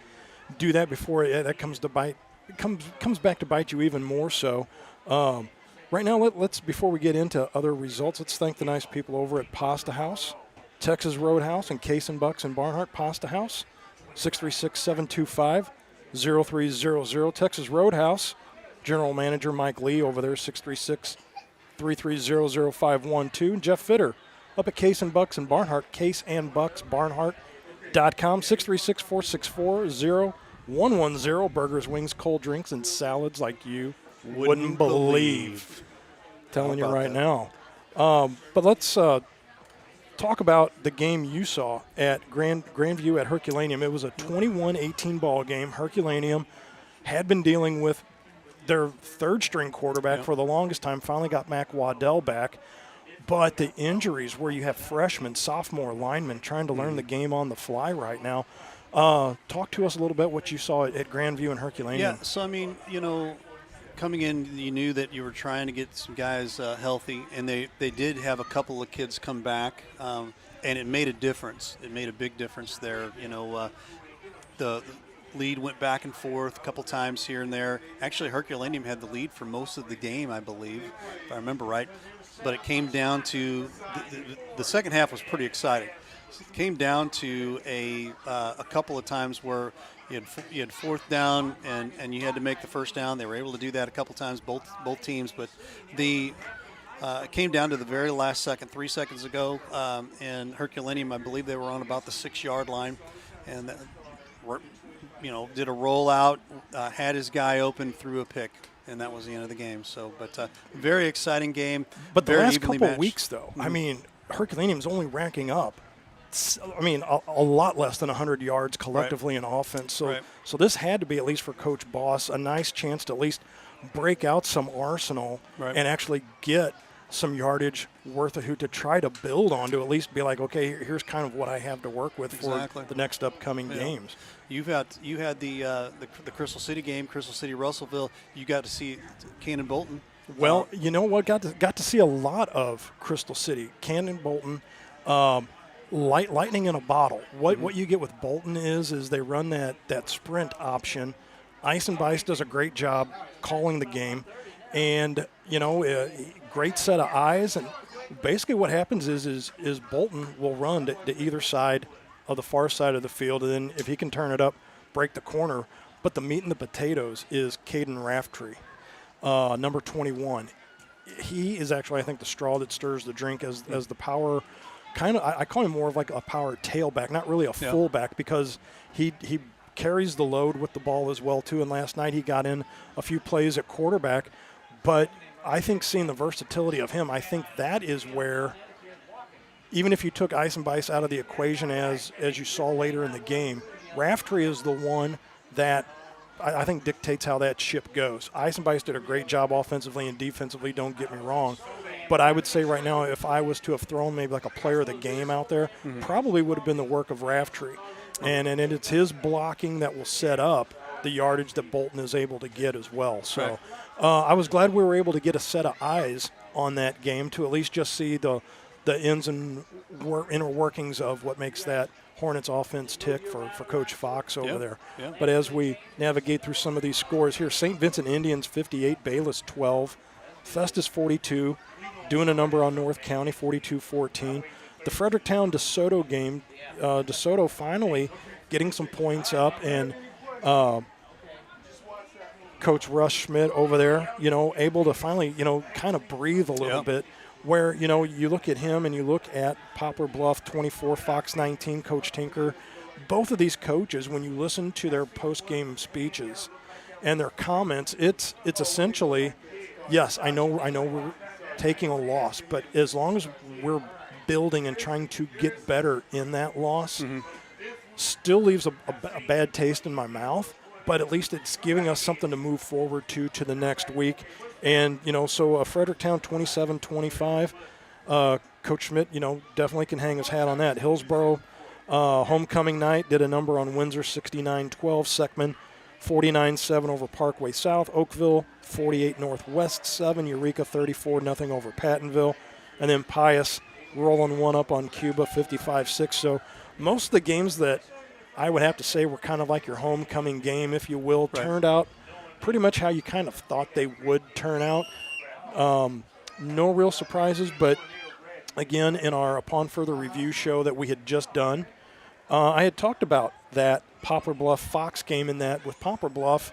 S11: do that before that comes to bite. It comes back to bite you even more so. Right now, let's before we get into other results, let's thank the nice people over at Pasta House, Texas Roadhouse, and Case and Bucks and Barnhart. Pasta House, 636-725-0300. Texas Roadhouse, General Manager Mike Lee over there, 636-330-0512. Jeff Fitter up at Case and Bucks and Barnhart, caseandbucksbarnhart.com, 636-464-0110. Burgers, wings, cold drinks, and salads like you wouldn't believe. Telling you right now. But let's talk about the game you saw at Grandview at Herculaneum. It was a 21-18 ball game. Herculaneum had been dealing with their third-string quarterback for the longest time, finally got Mac Waddell back. But the injuries where you have freshmen, sophomore linemen trying to learn the game on the fly right now. Talk to us a little bit what you saw at Grandview and Herculaneum.
S1: Yeah, so, I mean, you know, coming in, you knew that you were trying to get some guys healthy, and they did have a couple of kids come back, and it made a difference. It made a big difference there. You know, the lead went back and forth a couple times here and there. Actually, Herculaneum had the lead for most of the game, I believe, if I remember right. But it came down to the second half was pretty exciting. It came down to a couple of times where you had fourth down and you had to make the first down. They were able to do that a couple times, both teams. But it came down to the very last second, 3 seconds ago, and Herculaneum, I believe they were on about the 6-yard line, and did a rollout, had his guy open, threw a pick. And that was the end of the game. So, but very exciting game.
S11: But the last couple of weeks, though, I mean, Herculaneum's only racking up, a lot less than 100 yards collectively in offense. So, so this had to be, at least for Coach Boss, a nice chance to at least break out some arsenal and actually get some yardage worth of who to try to build on, to at least be like, okay, here's kind of what I have to work with for the next upcoming games.
S1: You had the Crystal City game, Crystal City Russellville. You got to see Cannon Bolton.
S11: Well, you know what? Got to see a lot of Crystal City, Cannon Bolton, lightning in a bottle. What you get with Bolton is they run that sprint option. Ice and Bice does a great job calling the game, and great set of eyes. And basically, what happens is Bolton will run to either side of the far side of the field, and then if he can turn it up, break the corner. But the meat and the potatoes is Caden Raftree, number 21. He is actually, I think, the straw that stirs the drink as the power, kind of, I call him more of like a power tailback, not really a fullback, because he carries the load with the ball as well, too. And last night he got in a few plays at quarterback. But I think seeing the versatility of him, I think that is where, even if you took Ice and Bice out of the equation as you saw later in the game, Raftree is the one that I think dictates how that ship goes. Ice and Bice did a great job offensively and defensively, don't get me wrong. But I would say right now, if I was to have thrown maybe like a player of the game out there, probably would have been the work of Raftree. And it's his blocking that will set up the yardage that Bolton is able to get as well. So I was glad we were able to get a set of eyes on that game to at least just see the ins and inner workings of what makes that Hornets offense tick for Coach Fox over there.
S1: Yeah.
S11: But as we navigate through some of these scores here, St. Vincent Indians 58, Bayless 12, Festus 42, doing a number on North County 42-14. The Fredericktown DeSoto game, DeSoto finally getting some points up, and Coach Russ Schmidt over there, able to finally, kind of breathe a little bit. Where, you look at him and you look at Poplar Bluff 24, Fox 19, Coach Tinker. Both of these coaches, when you listen to their post-game speeches and their comments, it's essentially, yes, I know we're taking a loss, but as long as we're building and trying to get better in that loss, still leaves a bad taste in my mouth, but at least it's giving us something to move forward to the next week. And, so Fredericktown 27-25, Coach Schmidt, definitely can hang his hat on that. Hillsborough, homecoming night, did a number on Windsor 69-12, Seckman 49-7 over Parkway South, Oakville 48 Northwest 7, Eureka 34-0 over Pattonville, and then Pius rolling one up on Cuba 55-6. So most of the games that I would have to say were kind of like your homecoming game, if you will, turned out pretty much how you kind of thought they would turn out. No real surprises, but again, in our Upon Further Review show that we had just done, I had talked about that Poplar Bluff Fox game, in that with Poplar Bluff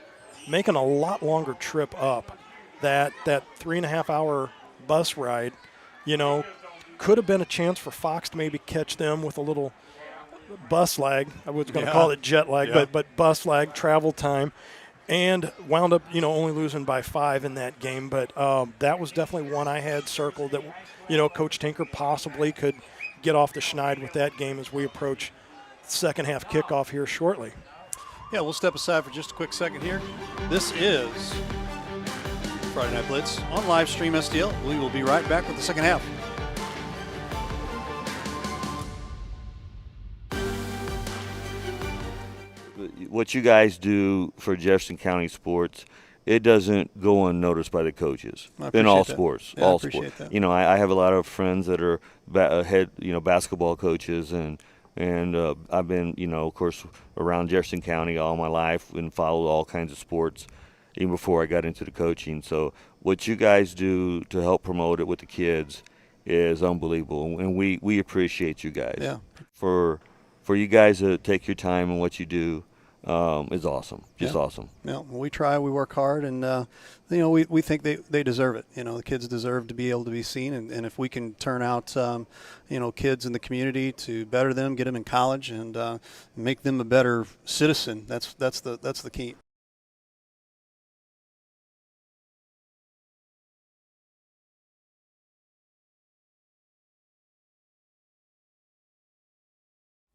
S11: making a lot longer trip up, that 3.5 hour bus ride, could have been a chance for Fox to maybe catch them with a little bus lag. I was going to call it jet lag, but bus lag, travel time, and wound up, only losing by 5 in that game. But that was definitely one I had circled that, Coach Tinker possibly could get off the schneid with that game as we approach second half kickoff here shortly.
S1: Yeah, we'll step aside for just a quick second here. This is Friday Night Blitz on live stream STL. We will be right back with the second half.
S15: What you guys do for Jefferson County sports, it doesn't go unnoticed by the coaches in all sports.
S1: Yeah,
S15: all
S1: I appreciate
S15: sports.
S1: that.
S15: I have a lot of friends that are head, basketball coaches, and I've been, of course, around Jefferson County all my life and followed all kinds of sports, even before I got into the coaching. So what you guys do to help promote it with the kids is unbelievable, and we appreciate you guys.
S1: Yeah.
S15: For you guys to take your time and what you do. Is awesome. Just awesome.
S1: Yeah, well, we try, we work hard, and we think they deserve it. The kids deserve to be able to be seen, and if we can turn out kids in the community to better them, get them in college, and make them a better citizen, that's the key.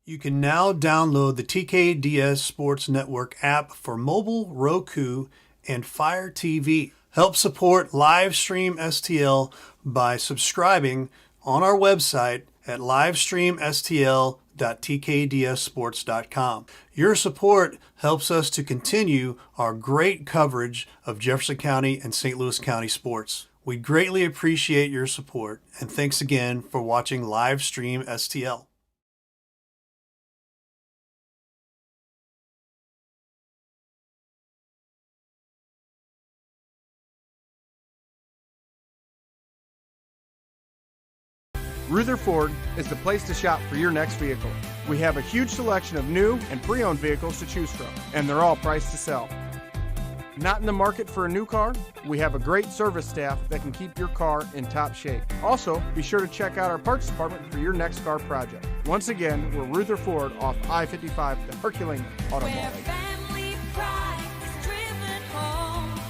S1: You can now download the TKDS Sports Network app for mobile, Roku, and Fire TV. Help support Livestream STL by subscribing on our website at livestreamstl.tkdssports.com. Your support helps us to continue our great coverage of Jefferson County and St. Louis County sports. We greatly appreciate your support, and thanks again for watching Livestream STL.
S8: Rutherford is the place to shop for your next vehicle. We have a huge selection of new and pre-owned vehicles to choose from, and they're all priced to sell. Not in the market for a new car? We have a great service staff that can keep your car in top shape. Also, be sure to check out our parts department for your next car project. Once again, we're Rutherford off I-55, the Herculean Auto Mall.
S13: Family pride is driven home.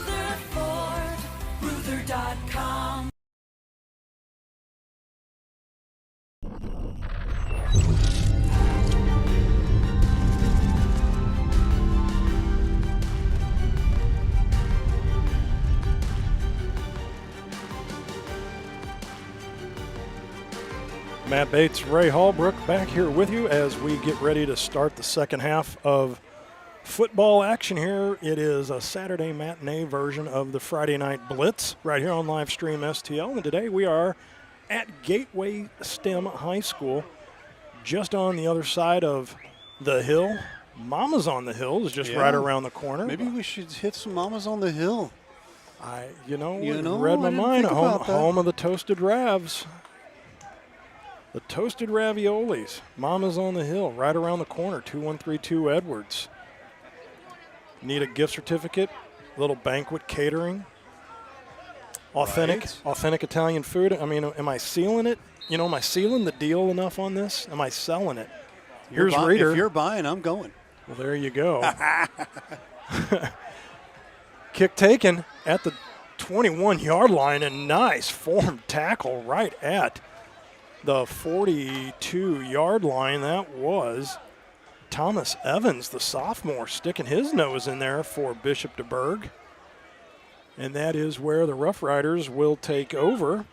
S13: Rutherford, Ruther.com.
S11: Matt Bates, Ray Hallbrook back here with you as we get ready to start the second half of football action here. It is a Saturday matinee version of the Friday Night Blitz right here on Livestream STL. And today we are at Gateway STEM High School, just on the other side of the hill. Mama's on the Hill is just right around the corner.
S1: Maybe we should hit some Mama's on the Hill.
S11: You read my mind. Home of the toasted ravs. The toasted raviolis. Mama's on the Hill, right around the corner, 2132 Edwards. Need a gift certificate, little banquet catering. Authentic Italian food. I mean, am I sealing it? Am I sealing the deal enough on this? Am I selling it? Here's Reader.
S1: If you're buying, I'm going.
S11: Well, there you go. Kick taken at the 21-yard line, and nice form tackle right at the 42-yard line. That was Thomas Evans, the sophomore, sticking his nose in there for Bishop DuBourg. And that is where the Rough Riders will take over.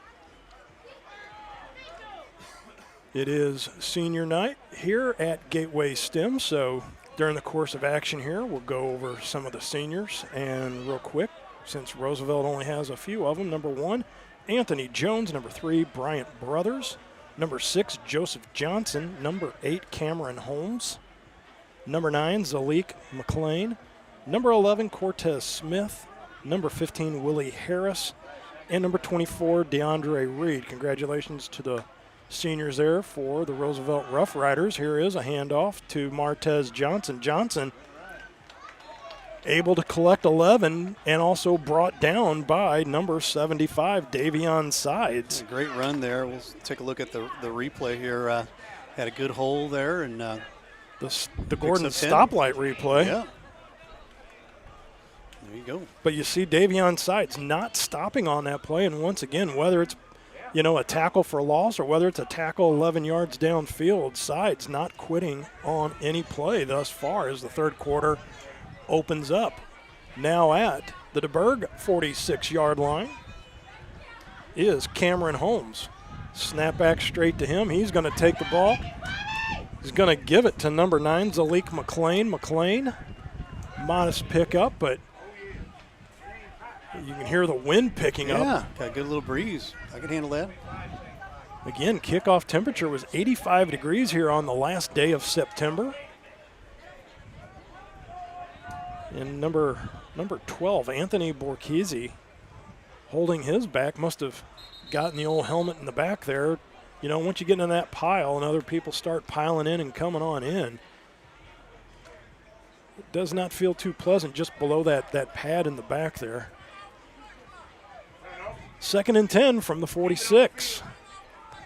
S11: It is senior night here at Gateway STEM, so during the course of action here, we'll go over some of the seniors. And real quick, since Roosevelt only has a few of them, number 1, Anthony Jones. Number 3, Bryant Brothers. Number 6, Joseph Johnson. Number 8, Cameron Holmes. Number 9, Zalik McLean. Number 11, Cortez Smith. Number 15, Willie Harris. And number 24, DeAndre Reed. Congratulations to the seniors there for the Roosevelt Rough Riders. Here is a handoff to Martez Johnson. Johnson able to collect 11 and also brought down by number 75, Davion Sides.
S1: A great run there. We'll take a look at the replay here. Had a good hole there. And
S11: the Gordon stoplight replay.
S1: Yeah. There you go.
S11: But you see Davion Sides not stopping on that play. And once again, whether it's a tackle for loss or whether it's a tackle 11 yards downfield, Sides not quitting on any play thus far as the third quarter opens up. Now at the DuBourg 46-yard line is Cameron Holmes. Snap back straight to him. He's going to take the ball. He's going to give it to number 9, Zalik McLean. McLean, modest pickup, but you can hear the wind picking up.
S1: Yeah, got a good little breeze. I can handle that.
S11: Again, kickoff temperature was 85 degrees here on the last day of September. And number 12, Anthony Borghese, holding his back, must have gotten the old helmet in the back there. Once you get in that pile and other people start piling in and coming on in, it does not feel too pleasant just below that pad in the back there. 2nd and 10 from the 46.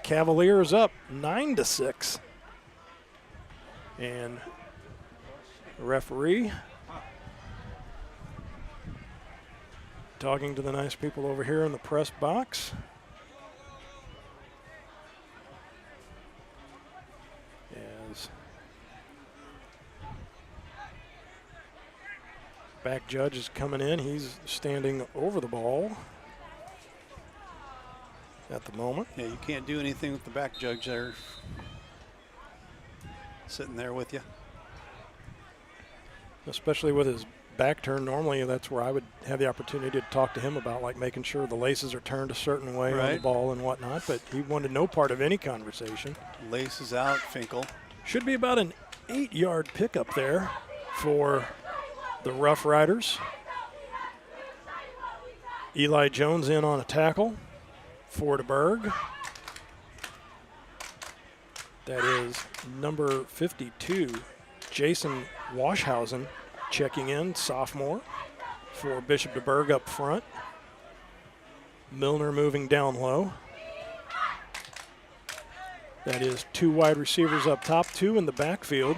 S11: Cavaliers up 9-6. And the referee talking to the nice people over here in the press box. As back judge is coming in, he's standing over the ball at the moment.
S1: Yeah, you can't do anything with the back judge there, sitting there with you.
S11: Especially with his back turned. Normally that's where I would have the opportunity to talk to him about making sure the laces are turned a certain way on the ball and whatnot, but he wanted no part of any conversation.
S1: Laces out, Finkel.
S11: Should be about an 8-yard pickup there for the Rough Riders. Eli Jones in on a tackle for DuBourg. That is number 52, Jason Washhausen, checking in, sophomore, for Bishop DuBourg up front. Milner moving down low. That is 2 wide receivers up top, 2 in the backfield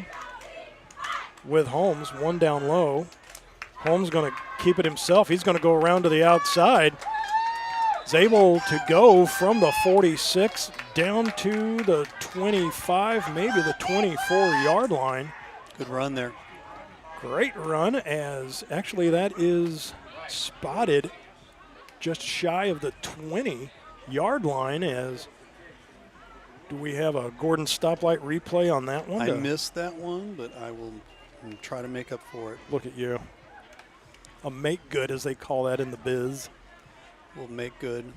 S11: with Holmes, 1 down low. Holmes going to keep it himself. He's going to go around to the outside. He's able to go from the 46 down to the 25, maybe the 24-yard line.
S1: Good run there.
S11: Great run, as actually that is spotted just shy of the 20-yard line. As do we have a Gordon stoplight replay on that one?
S1: I missed that one, but I will and try to make up for it.
S11: Look at you. A make good, as they call that in the biz.
S1: We'll make good.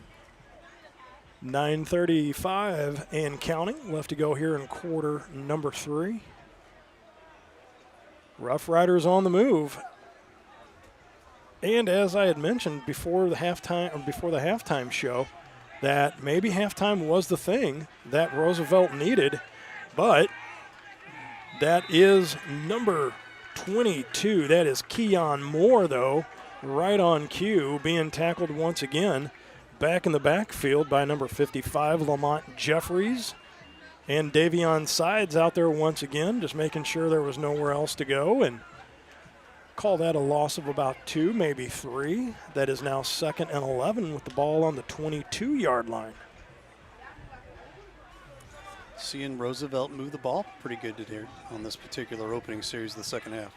S11: 9:35 and counting left to go here in quarter number 3. Rough Riders on the move. And as I had mentioned before the halftime show, that maybe halftime was the thing that Roosevelt needed, but that is number 22. That is Keon Moore, though, right on cue, being tackled once again back in the backfield by number 55, Lamont Jeffries. And Davion Sides out there once again, just making sure there was nowhere else to go, and call that a loss of about 2, maybe 3. That is now 2nd and 11 with the ball on the 22-yard line.
S1: Seeing Roosevelt move the ball pretty good today on this particular opening series of the second half.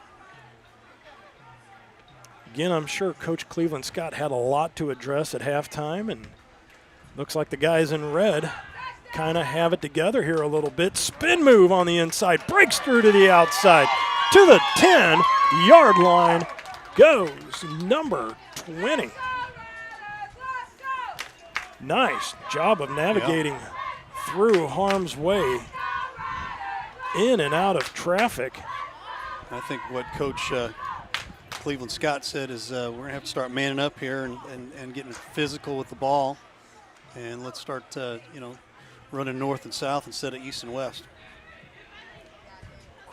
S11: Again, I'm sure Coach Cleveland Scott had a lot to address at halftime, and looks like the guys in red kind of have it together here a little bit. Spin move on the inside, breaks through to the outside. To the 10-yard line goes number 20. Nice job of navigating through harm's way, in and out of traffic.
S1: I think what Coach Cleveland Scott said is we're going to have to start manning up here and getting physical with the ball. And let's start, running north and south instead of east and west.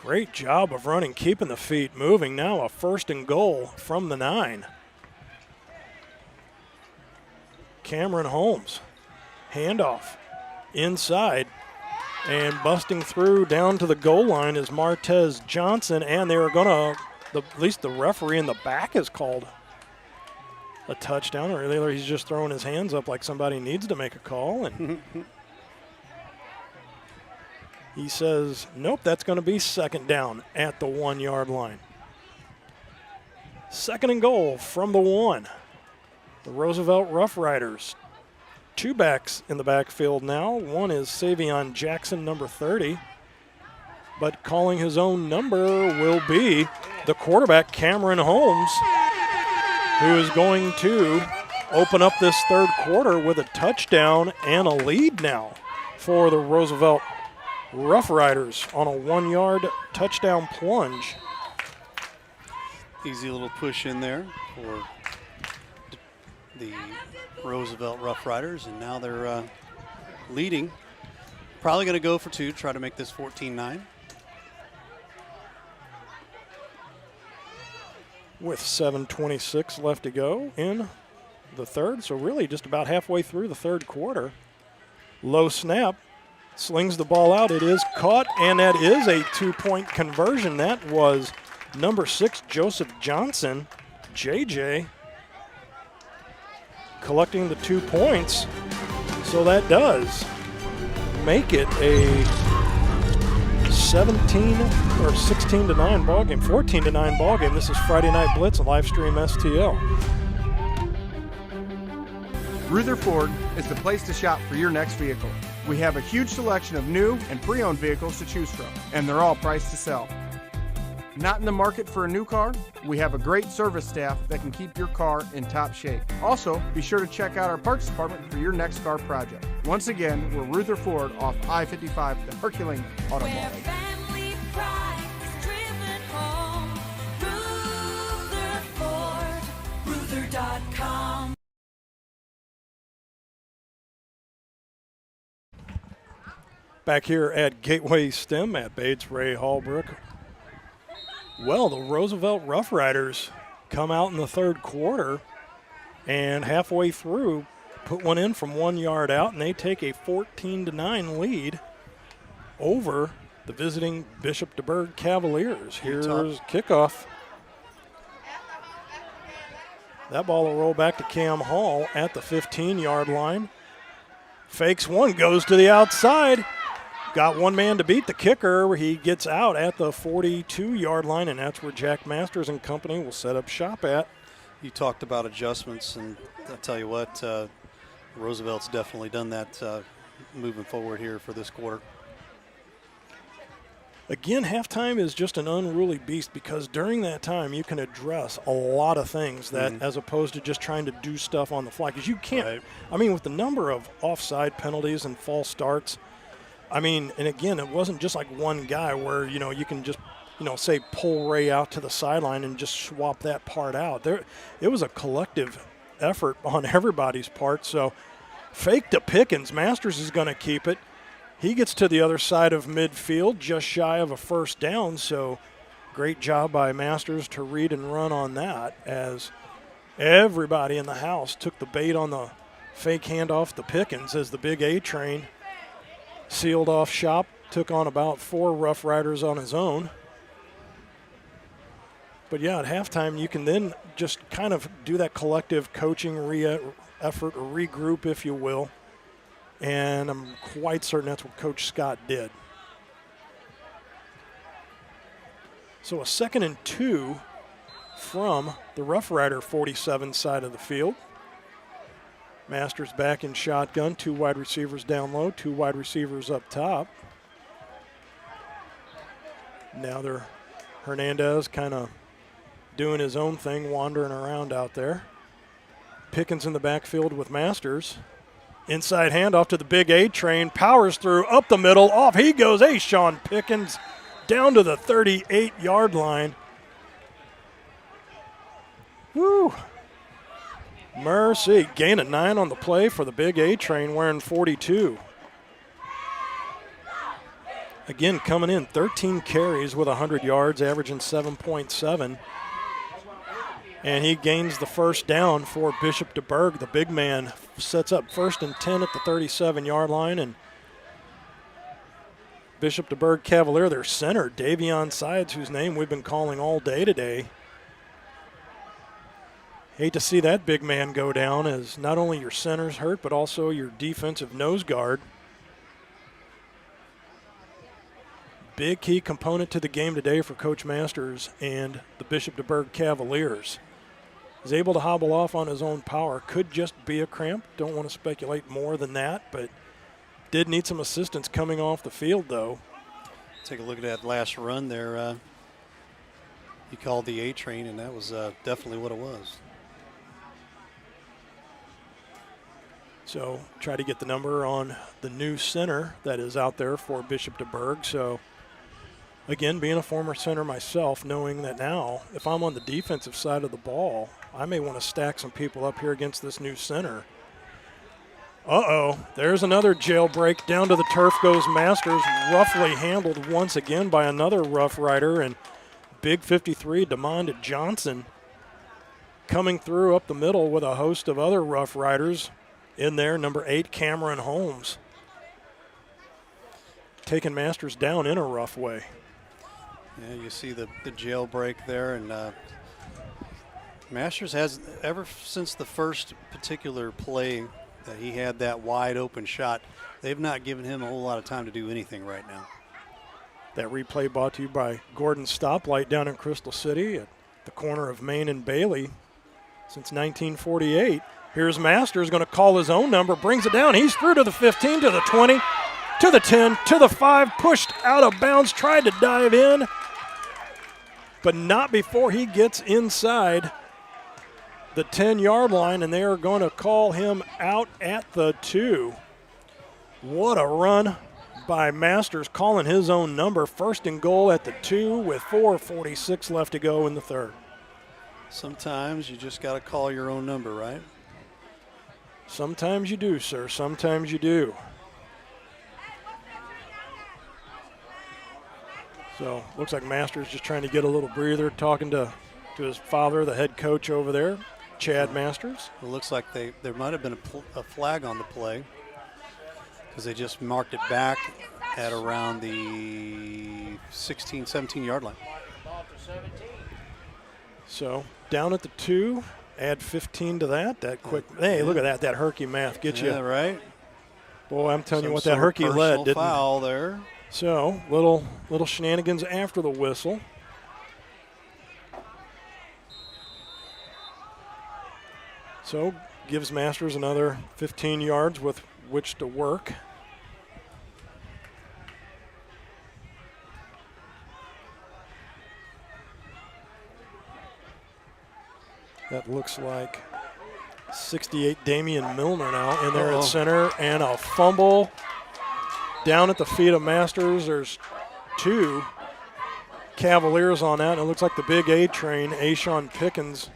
S11: Great job of running, keeping the feet moving. Now a 1st and goal from the 9. Cameron Holmes, handoff inside, and busting through down to the goal line is Martez Johnson, and they are going to, at least the referee in the back has called a touchdown, or he's just throwing his hands up like somebody needs to make a call, and he says, nope, that's going to be 2nd down at the 1-yard line. 2nd and goal from the 1. The Roosevelt Rough Riders. 2 backs in the backfield now. One is Savion Jackson, number 30. But calling his own number will be the quarterback, Cameron Holmes, who is going to open up this 3rd quarter with a touchdown and a lead now for the Roosevelt Rough Riders on a 1-yard touchdown plunge.
S1: Easy little push in there for the Roosevelt Rough Riders, and now they're leading. Probably going to go for 2, try to make this 14-9.
S11: With 7:26 left to go in the 3rd, so really just about halfway through the 3rd quarter. Low snap. Slings the ball out. It is caught, and that is a 2-point conversion. That was number 6, Joseph Johnson, JJ, collecting the 2 points. So that does make it a 17 or 16-9 ball game, 14-9 ball game. This is Friday Night Blitz on live stream STL.
S8: Rutherford is the place to shop for your next vehicle. We have a huge selection of new and pre-owned vehicles to choose from, and they're all priced to sell. Not in the market for a new car? We have a great service staff that can keep your car in top shape. Also, be sure to check out our parts department for your next car project. Once again, we're Rutherford off I-55, the Herculean Auto Mall.
S13: Family pride is driven home. Rutherford, Ruther.com.
S11: Back here at Gateway STEM at Bates Ray Hallbrook. Well, the Roosevelt Rough Riders come out in the 3rd quarter and halfway through put one in from 1 yard out, and they take a 14-9 lead over the visiting Bishop DuBourg Cavaliers. Here's kickoff. That ball will roll back to Cam Hall at the 15-yard line. Fakes one, goes to the outside. Got one man to beat the kicker. He gets out at the 42-yard line, and that's where Jack Masters and company will set up shop at.
S1: You talked about adjustments, and I'll tell you what, Roosevelt's definitely done that moving forward here for this quarter.
S11: Again, halftime is just an unruly beast because during that time you can address a lot of things that as opposed to just trying to do stuff on the fly. Because you can't, I mean, with the number of offside penalties and false starts, I mean, and again, it wasn't just like one guy where, you can just, say pull Ray out to the sideline and just swap that part out. It was a collective effort on everybody's part. So fake to Pickens. Masters is going to keep it. He gets to the other side of midfield, just shy of a first down. So great job by Masters to read and run on that as everybody in the house took the bait on the fake handoff to Pickens as the big A train sealed off shop, took on about 4 Rough Riders on his own. But yeah, at halftime, you can then just kind of do that collective coaching effort, or regroup, if you will. And I'm quite certain that's what Coach Scott did. So a 2nd and 2 from the Rough Rider 47 side of the field. Masters back in shotgun, 2 wide receivers down low, 2 wide receivers up top. Now they're Hernandez kind of doing his own thing, wandering around out there. Pickens in the backfield with Masters. Inside handoff to the big A train, powers through, up the middle, off he goes. Hey, Sean Pickens down to the 38-yard line. Woo. Mercy, gain of 9 on the play for the big A train wearing 42. Again, coming in 13 carries with 100 yards, averaging 7.7. And he gains the first down for Bishop DuBourg. The big man sets up 1st and 10 at the 37-yard line. And Bishop DuBourg Cavalier, their center, Davion Sides, whose name we've been calling all day today. Hate to see that big man go down, as not only your center's hurt, but also your defensive nose guard. Big key component to the game today for Coach Masters and the Bishop DuBourg Cavaliers. Is able to hobble off on his own power. Could just be a cramp. Don't want to speculate more than that, but did need some assistance coming off the field, though.
S1: Take a look at that last run there. He called the A train, and that was definitely what it was.
S11: So try to get the number on the new center that is out there for Bishop DuBourg. So again, being a former center myself, knowing that now if I'm on the defensive side of the ball, I may want to stack some people up here against this new center. Uh-oh, there's another jailbreak. Down to the turf goes Masters, roughly handled once again by another Rough Rider, and big 53, DeMonda Johnson, coming through up the middle with a host of other Rough Riders in there. Number 8, Cameron Holmes, taking Masters down in a rough way.
S1: Yeah, you see the jailbreak there, and Masters has, ever since the first particular play that he had that wide open shot, they've not given him a whole lot of time to do anything right now.
S11: That replay brought to you by Gordon's Stoplight down in Crystal City at the corner of Main and Bailey since 1948. Here's Masters going to call his own number, brings it down. He's through to the 15, to the 20, to the 10, to the 5, pushed out of bounds, tried to dive in, but not before he gets inside the 10-yard line, and they are going to call him out at the 2. What a run by Masters, calling his own number. 1st and goal at the 2 with 4:46 left to go in the 3rd.
S1: Sometimes you just got to call your own number, right?
S11: Sometimes you do, sir. Sometimes you do. So looks like Masters just trying to get a little breather, talking to his father, the head coach over there, Chad Masters.
S1: It looks like there might have been a flag on the play because they just marked it back at around the 16, 17-yard line.
S11: So down at the 2, add 15 to that. That quick. Hey, look at that herky math gets you.
S1: Yeah, right.
S11: Boy, I'm telling you what, that herky led, didn't
S1: foul there.
S11: So little shenanigans after the whistle. So gives Masters another 15 yards with which to work. That looks like 68 Damian Milner now in there at center, and a fumble down at the feet of Masters. There's 2 Cavaliers on that, and it looks like the big A train, Ashawn Pickens,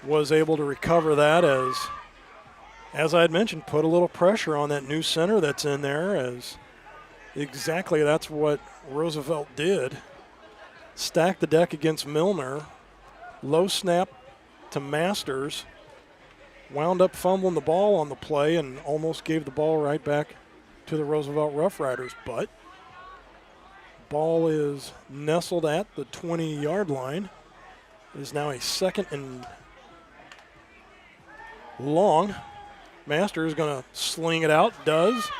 S11: was able to recover that as I had mentioned, put a little pressure on that new center that's in there, as exactly that's what Roosevelt did. Stacked the deck against Milner. Low snap to Masters. Wound up fumbling the ball on the play and almost gave the ball right back to the Roosevelt Rough Riders. But ball is nestled at the 20-yard line. It is now a 2nd and long. Masters going to sling it out. Does.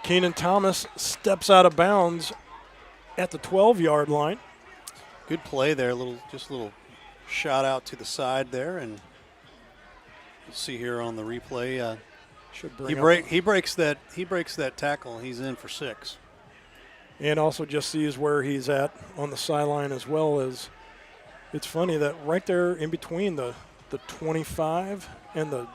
S11: Keenan Thomas steps out of bounds at the 12-yard line.
S1: Good play there. Just a little shot out to the side there, and you'll see here on the replay. He breaks that tackle. He's in for 6.
S11: And also just sees where he's at on the sideline, as well as it's funny that right there in between the 25 and the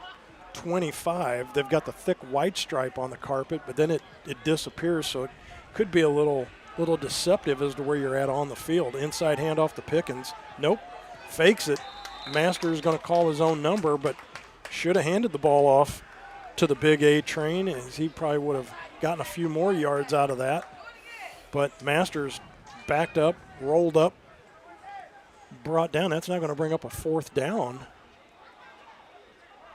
S11: 25, they've got the thick white stripe on the carpet, but then it disappears, so it could be a little deceptive as to where you're at on the field. Inside handoff to Pickens. Nope. Fakes it. Masters going to call his own number, but should have handed the ball off to the big A train, as he probably would have gotten a few more yards out of that. But Masters backed up, rolled up, brought down. That's not going to bring up a 4th down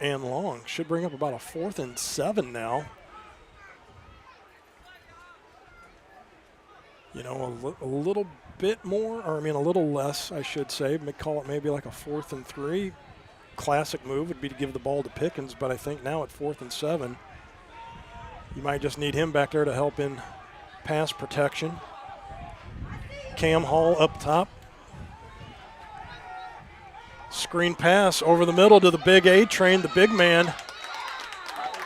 S11: and long. Should bring up about a 4th and 7 now. You know, a little bit more, or I mean a little less, I should say. Call it maybe like a 4th and 3. Classic move would be to give the ball to Pickens, but I think now at 4th and 7, you might just need him back there to help in pass protection. Cam Hall up top. Screen pass over the middle to the big A train. The big man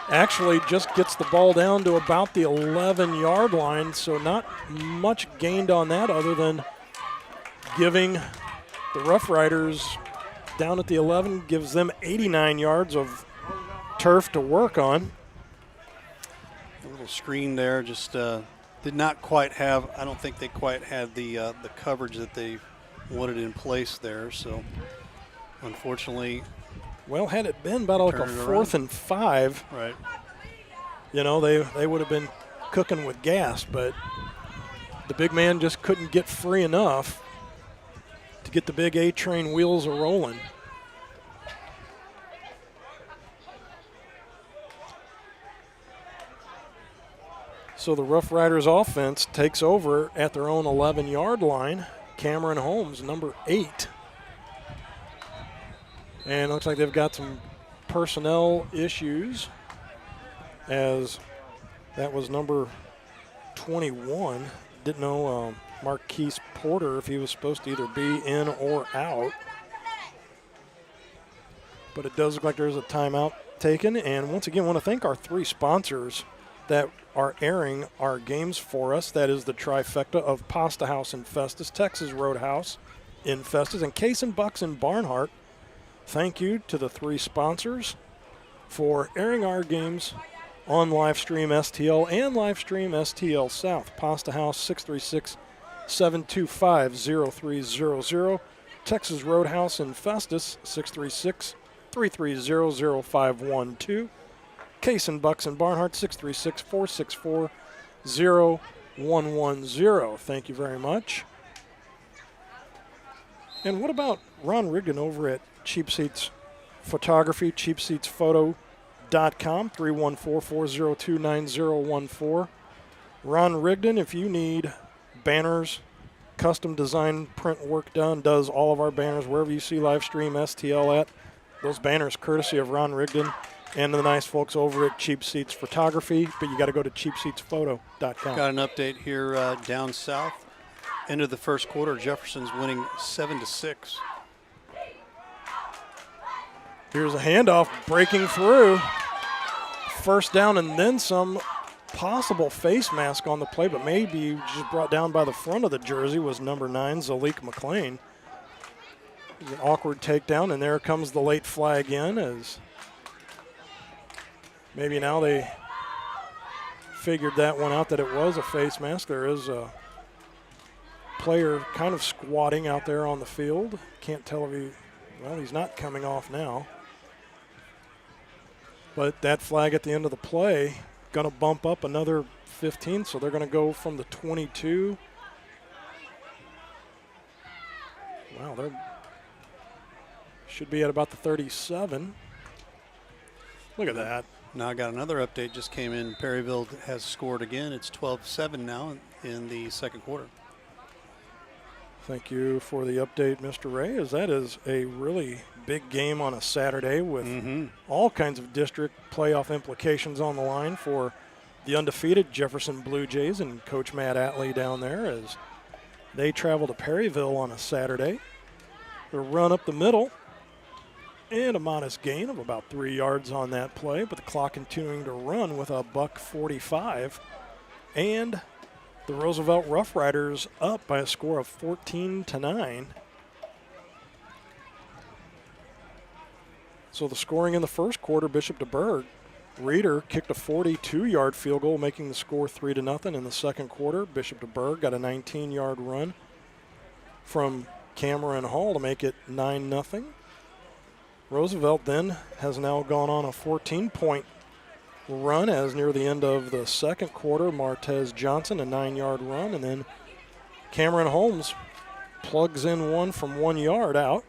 S11: actually just gets the ball down to about the 11-yard line, so not much gained on that other than giving the Rough Riders down at the 11, gives them 89 yards of turf to work on.
S1: A little screen there, just did not quite have, I don't think they quite had the coverage that they wanted in place there, so unfortunately.
S11: Well, had it been about like a 4th and 5,
S1: right?
S11: You know, they would have been cooking with gas, but the big man just couldn't get free enough to get the big A train wheels a-rolling. So the Rough Riders offense takes over at their own 11-yard line. Cameron Holmes, number 8. And it looks like they've got some personnel issues, as that was number 21. Didn't know Marquise Porter if he was supposed to either be in or out. But it does look like there's a timeout taken. And once again, I want to thank our 3 sponsors that are airing our games for us. That is the trifecta of Pasta House in Festus, Texas Roadhouse in Festus, and Case and Bucks in Barnhart. Thank you to the 3 sponsors for airing our games on Livestream STL and Livestream STL South. Pasta House 636-725-0300. Texas Roadhouse in Festus 636-330-0512. Case and Bucks in Barnhart 636-464-0110. Thank you very much. And what about Ron Rigdon over at Cheap Seats Photography, cheapseatsphoto.com, 314-402-9014. Ron Rigdon, if you need banners, custom design print work done, does all of our banners wherever you see Livestream STL at. Those banners courtesy of Ron Rigdon and the nice folks over at Cheap Seats Photography, but you got to go to cheapseatsphoto.com.
S1: Got an update here down south. End of the first quarter, Jefferson's winning 7-6.
S11: Here's a handoff breaking through. First down and then some. Possible face mask on the play, but maybe just brought down by the front of the jersey was number 9, Zalik McLean. There's an awkward takedown, and there comes the late flag in, as maybe now they figured that one out, that it was a face mask. There is a player kind of squatting out there on the field. Can't tell if he's not coming off now. But that flag at the end of the play, going to bump up another 15, so they're going to go from the 22. Wow, they should be at about the 37. Look at that.
S1: Now I got another update just came in. Perryville has scored again. It's 12-7 now in the second quarter.
S11: Thank you for the update, Mr. Ray, as that is a really big game on a Saturday with all kinds of district playoff implications on the line for the undefeated Jefferson Blue Jays and Coach Matt Atlee down there as they travel to Perryville on a Saturday. A run up the middle and a modest gain of about 3 yards on that play, but the clock continuing to run with a $1:45, and the Roosevelt Rough Riders up by a score of 14-9. So the scoring in the first quarter, Bishop DuBourg, Reeder kicked a 42-yard field goal, making the score 3-0 in the second quarter. Bishop DuBourg got a 19-yard run from Cameron Hall to make it 9-0. Roosevelt then has now gone on a 14-point run as near the end of the second quarter. Martez Johnson, a 9-yard run, and then Cameron Holmes plugs in one from 1 yard out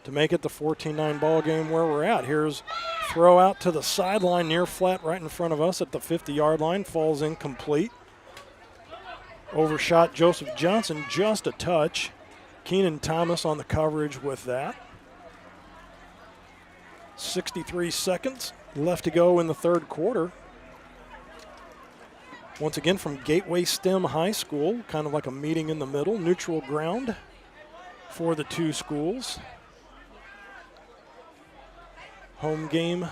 S11: to make it the 14-9 ball game where we're at. Here's throw out to the sideline near flat right in front of us at the 50-yard line, falls incomplete. Overshot Joseph Johnson just a touch. Keenan Thomas on the coverage with that. 63 seconds left to go in the third quarter. Once again from Gateway STEM High School, kind of like a meeting in the middle, neutral ground for the two schools. Home game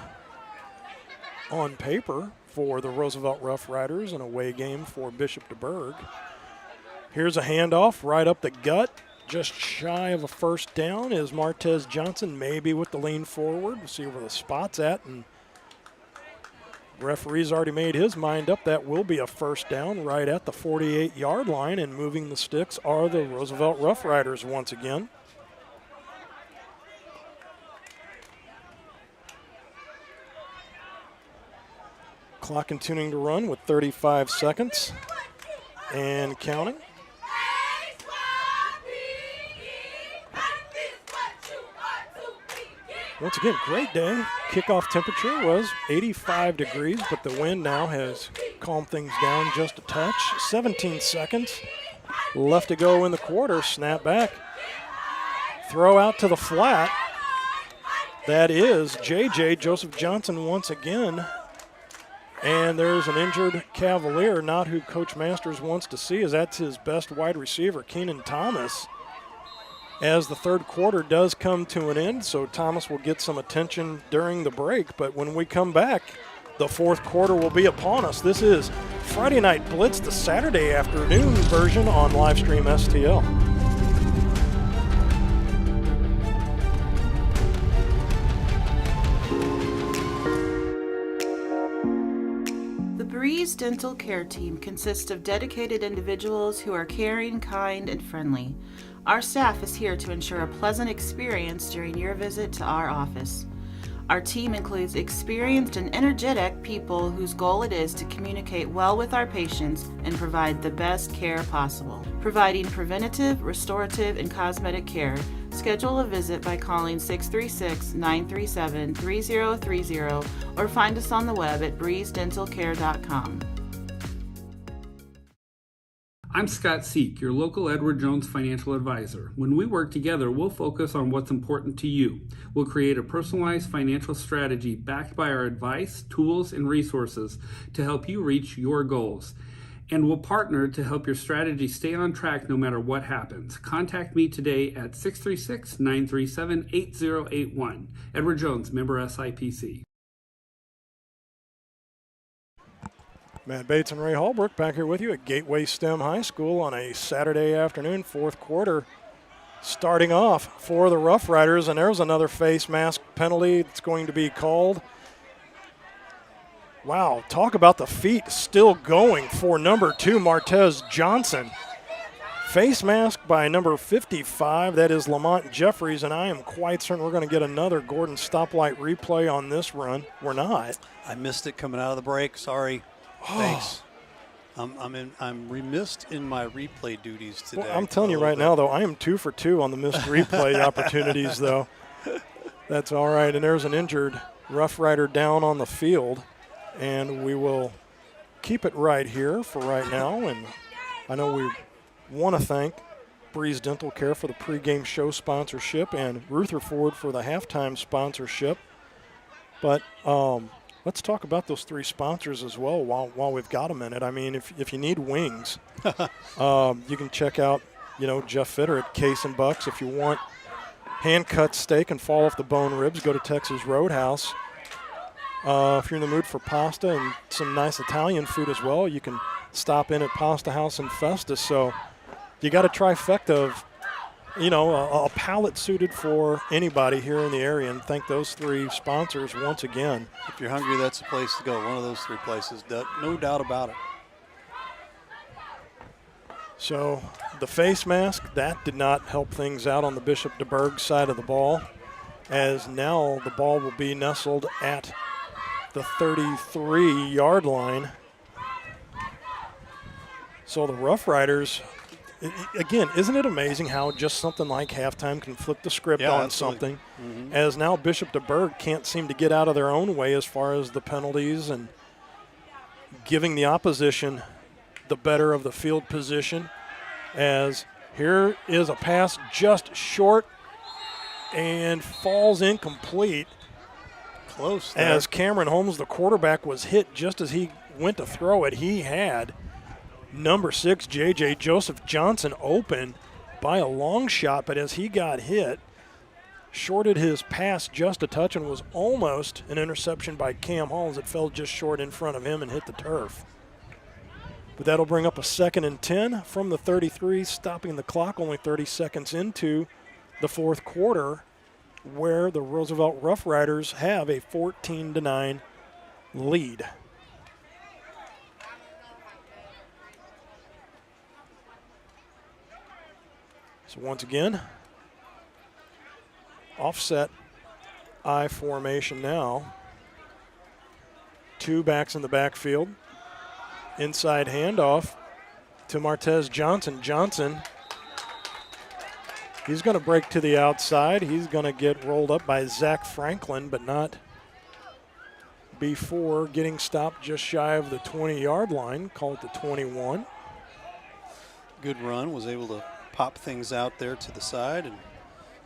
S11: on paper for the Roosevelt Rough Riders, and away game for Bishop DuBourg. Here's a handoff right up the gut. Just shy of a first down is Martez Johnson, maybe with the lean forward. We'll see where the spot's at, and referee's already made his mind up. That will be a first down right at the 48-yard line, and moving the sticks are the Roosevelt Rough Riders once again. Clock continuing to run with 35 seconds and counting. Once again, great day. Kickoff temperature was 85 degrees, but the wind now has calmed things down just a touch. 17 seconds left to go in the quarter. Snap back. Throw out to the flat. That is JJ, Joseph Johnson once again. And there's an injured Cavalier, not who Coach Masters wants to see, as that's his best wide receiver, Keenan Thomas. As the third quarter does come to an end, so Thomas will get some attention during the break. But when we come back, the fourth quarter will be upon us. This is Friday Night Blitz, the Saturday afternoon version on Livestream STL.
S2: The Breeze Dental Care Team consists of dedicated individuals who are caring, kind, and friendly. Our staff is here to ensure a pleasant experience during your visit to our office. Our team includes experienced and energetic people whose goal it is to communicate well with our patients and provide the best care possible. Providing preventative, restorative, and cosmetic care, schedule a visit by calling 636-937-3030 or find us on the web at breezedentalcare.com.
S4: I'm Scott Seek, your local Edward Jones financial advisor. When we work together, we'll focus on what's important to you. We'll create a personalized financial strategy backed by our advice, tools, and resources to help you reach your goals. And we'll partner to help your strategy stay on track no matter what happens. Contact me today at 636-937-8081. Edward Jones, member SIPC.
S11: Matt Bates and Ray Holbrook back here with you at Gateway STEM High School on a Saturday afternoon, fourth quarter. starting off for the Rough Riders, and there's another face mask penalty that's going to be called. Wow, talk about the feet still going for number 2, Martez Johnson. Face mask by number 55, that is Lamont Jeffries, and I am quite certain we're going to get another Gordon stoplight replay on this run. We're not.
S1: I missed it coming out of the break. Sorry. Thanks. I'm remiss in my replay duties today.
S11: Well, I'm telling you right now, though, I am 2 for 2 on the missed replay opportunities, though. That's all right. And there's an injured Rough Rider down on the field, and we will keep it right here for right now. And I know we want to thank Breeze Dental Care for the pregame show sponsorship and Rutherford for the halftime sponsorship. But let's talk about those 3 sponsors as well while we've got a minute. I mean, if you need wings, you can check out, Jeff Fitter at Case and Bucks. If you want hand-cut steak and fall off the bone ribs, go to Texas Roadhouse. If you're in the mood for pasta and some nice Italian food as well, you can stop in at Pasta House in Festus. So you got a trifecta of, a palette suited for anybody here in the area, and thank those 3 sponsors once again.
S1: If you're hungry, that's the place to go. One of those 3 places, no doubt about it.
S11: So the face mask, that did not help things out on the Bishop DuBourg side of the ball, as now the ball will be nestled at the 33-yard line. So the Rough Riders, again, isn't it amazing how just something like halftime can flip the script on
S1: absolutely.
S11: something? As now Bishop DuBourg can't seem to get out of their own way as far as the penalties and giving the opposition the better of the field position, as here is a pass just short and falls incomplete.
S1: Close there.
S11: As Cameron Holmes, the quarterback, was hit just as he went to throw it. He had number 6, J.J. Joseph Johnson, open by a long shot, but as he got hit, shorted his pass just a touch and was almost an interception by Cam Hall as it fell just short in front of him and hit the turf. But that'll bring up a 2nd and 10 from the 33, stopping the clock only 30 seconds into the 4th quarter, where the Roosevelt Rough Riders have a 14-9 lead. So once again, offset I formation now. 2 backs in the backfield. Inside handoff to Martez Johnson. Johnson, he's going to break to the outside. He's going to get rolled up by Zach Franklin, but not before getting stopped just shy of the 20-yard line. Call it the 21.
S1: Good run, was able to pop things out there to the side and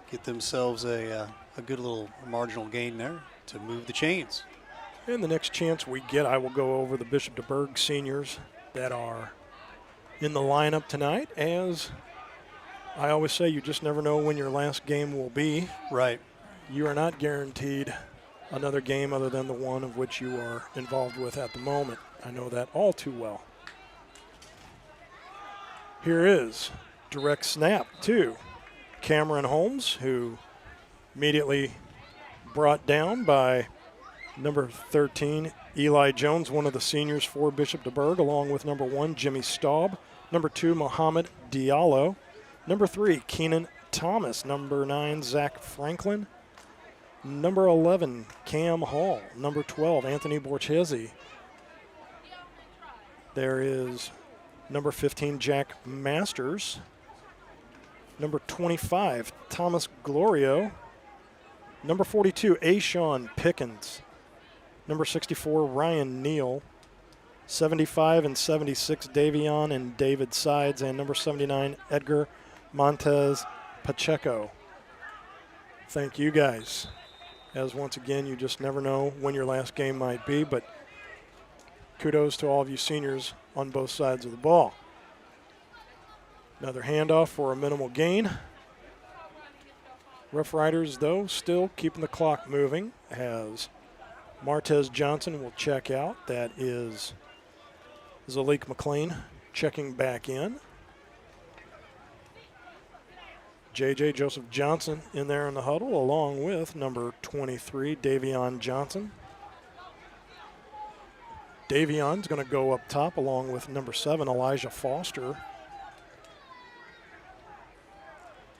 S1: get themselves a good little marginal gain there to move the chains.
S11: And the next chance we get, I will go over the Bishop DuBourg seniors that are in the lineup tonight. As I always say, you just never know when your last game will be.
S1: Right.
S11: You are not guaranteed another game other than the one of which you are involved with at the moment. I know that all too well. Here is direct snap to Cameron Holmes, who immediately brought down by number 13, Eli Jones, one of the seniors for Bishop DuBourg, along with number 1, Jimmy Staub, number 2, Mohamed Diallo, number 3, Keenan Thomas, number 9, Zach Franklin, number 11, Cam Hall, number 12, Anthony Borchese. There is number 15, Jack Masters, number 25, Thomas Glorio, number 42, Ashawn Pickens, number 64, Ryan Neal, 75 and 76, Davion and David Sides, and number 79, Edgar Montez Pacheco. Thank you guys. As once again, you just never know when your last game might be, but kudos to all of you seniors on both sides of the ball. Another handoff for a minimal gain. Rough Riders, though, still keeping the clock moving, as Martez Johnson will check out. That is Zalik McLean checking back in. J.J. Joseph Johnson in there in the huddle, along with number 23, Davion Johnson. Davion's going to go up top along with number 7, Elijah Foster.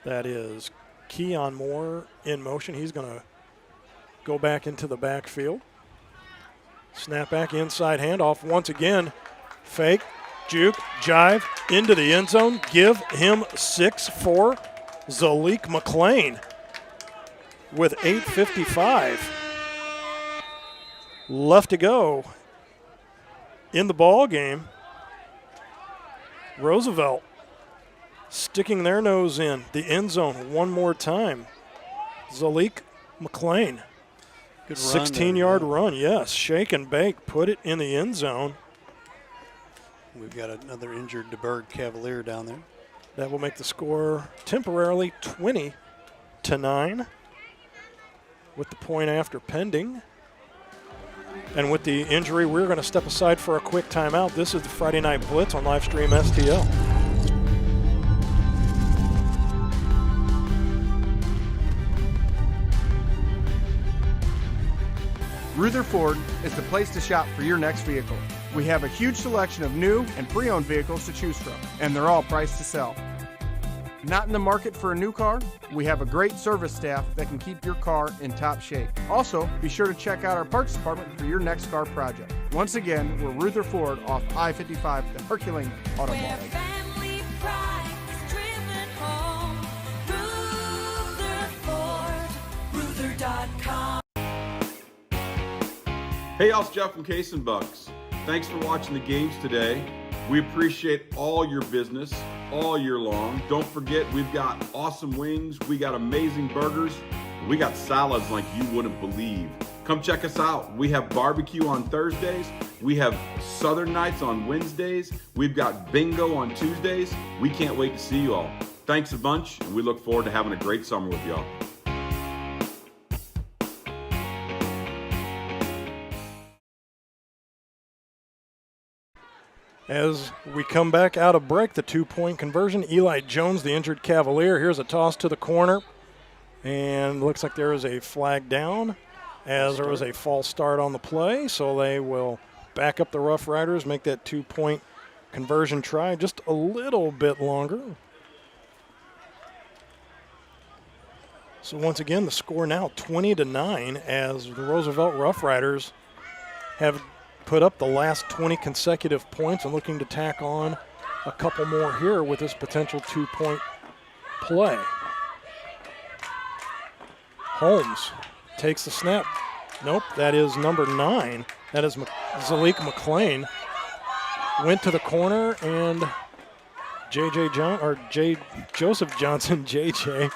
S11: That is Keon Moore in motion. He's going to go back into the backfield. Snap back, inside handoff once again. Fake, juke, jive, into the end zone. Give him 6 for Zalik McLean with 8:55 left to go in the ball game. Roosevelt sticking their nose in the end zone one more time. Zalik McLean.
S1: Good
S11: 16-yard run, yes. Shake and bake, put it in the end zone.
S1: We've got another injured DuBourg Cavalier down there.
S11: That will make the score temporarily 20-9 with the point after pending. And with the injury, we're going to step aside for a quick timeout. This is the Friday Night Blitz on Livestream STL.
S8: Rutherford is the place to shop for your next vehicle. We have a huge selection of new and pre-owned vehicles to choose from, and they're all priced to sell. Not in the market for a new car? We have a great service staff that can keep your car in top shape. Also, be sure to check out our parts department for your next car project. Once again, we're Rutherford off I-55, the Herculean Auto Mall.
S13: Where family pride is driven home. Rutherford, Ruther.com.
S6: Hey, y'all, it's Jeff from Case and Bucks. Thanks for watching the games today. We appreciate all your business all year long. Don't forget, we've got awesome wings, we got amazing burgers, we got salads like you wouldn't believe. Come check us out. We have barbecue on Thursdays, we have Southern Nights on Wednesdays, we've got bingo on Tuesdays. We can't wait to see you all. Thanks a bunch, and we look forward to having a great summer with y'all.
S11: As we come back out of break, the 2-point conversion. Eli Jones, the injured Cavalier. Here's a toss to the corner. And looks like there is a flag down as there was a false start on the play. So they will back up the Rough Riders, make that 2-point conversion try just a little bit longer. So once again, the score now 20-9 as the Roosevelt Rough Riders have put up the last 20 consecutive points and looking to tack on a couple more here with this potential 2-point play. Holmes takes the snap. Nope, that is number 9. That is Zalik McLean. Went to the corner and Joseph Johnson, JJ,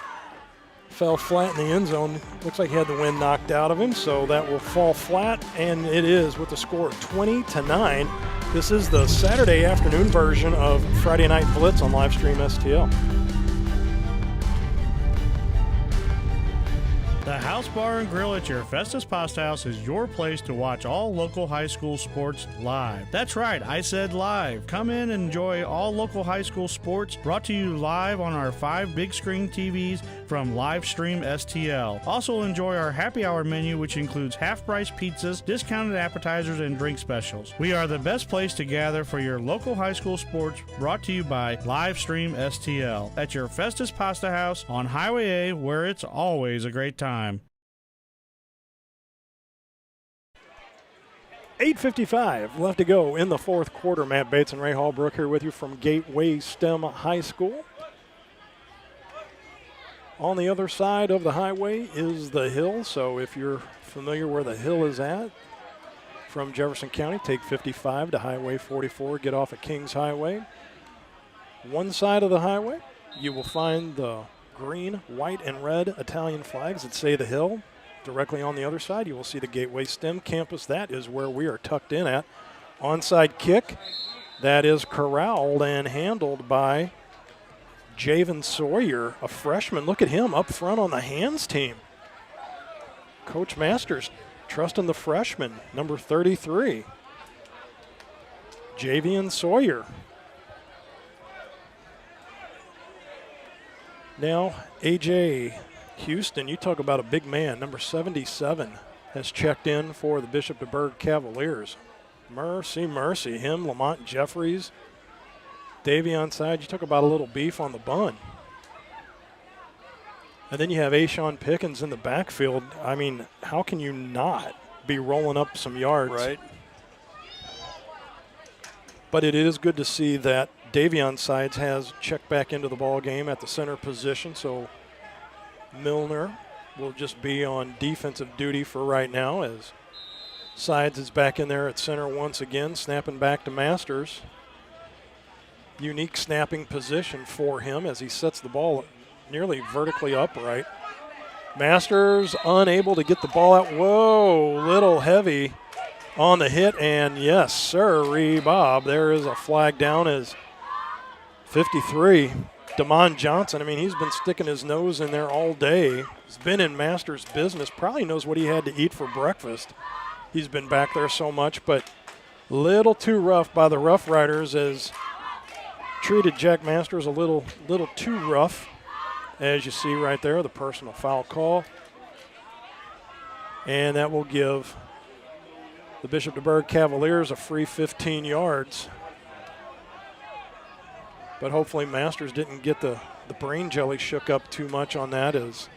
S11: fell flat in the end zone. Looks like he had the wind knocked out of him, so that will fall flat, and it is with the score 20-9. This is the Saturday afternoon version of Friday Night Blitz on Livestream STL.
S7: The House Bar and Grill at your Festus Pasta House is your place to watch all local high school sports live. That's right, I said live. Come in and enjoy all local high school sports brought to you live on our 5 big screen TVs from Livestream STL. Also enjoy our happy hour menu, which includes half-price pizzas, discounted appetizers, and drink specials. We are the best place to gather for your local high school sports brought to you by Livestream STL at your Festus Pasta House on Highway A, where it's always a great time.
S11: 8:55 left to go in the fourth quarter. Matt Bates and Ray Hallbrook here with you from Gateway STEM High School. On the other side of the highway is the hill, so if you're familiar where the hill is at, from Jefferson County, take 55 to Highway 44, get off at Kings Highway. One side of the highway, you will find the green, white, and red Italian flags that say the hill. Directly on the other side, you will see the Gateway STEM campus. That is where we are tucked in at. Onside kick, that is corralled and handled by Javen Sawyer, a freshman. Look at him up front on the hands team. Coach Masters trusting the freshman, number 33. Javian Sawyer. Now, A.J. Houston, you talk about a big man. Number 77 has checked in for the Bishop DuBourg Cavaliers. Mercy, mercy. Him, Lamont Jeffries, Davion side. You talk about a little beef on the bun. And then you have Ashawn Pickens in the backfield. I mean, how can you not be rolling up some yards?
S1: Right.
S11: But it is good to see that Davion Sides has checked back into the ball game at the center position. So Milner will just be on defensive duty for right now as Sides is back in there at center once again, snapping back to Masters. Unique snapping position for him as he sets the ball nearly vertically upright. Masters unable to get the ball out. Whoa, little heavy on the hit, and yes, sir, Bob, there is a flag down as 53. Damon Johnson, I mean, he's been sticking his nose in there all day. He's been in Masters business, probably knows what he had to eat for breakfast. He's been back there so much, but little too rough by the Rough Riders as treated Jack Masters a little too rough. As you see right there, the personal foul call. And that will give the Bishop DuBourg Cavaliers a free 15 yards. But hopefully Masters didn't get the brain jelly shook up too much on that, as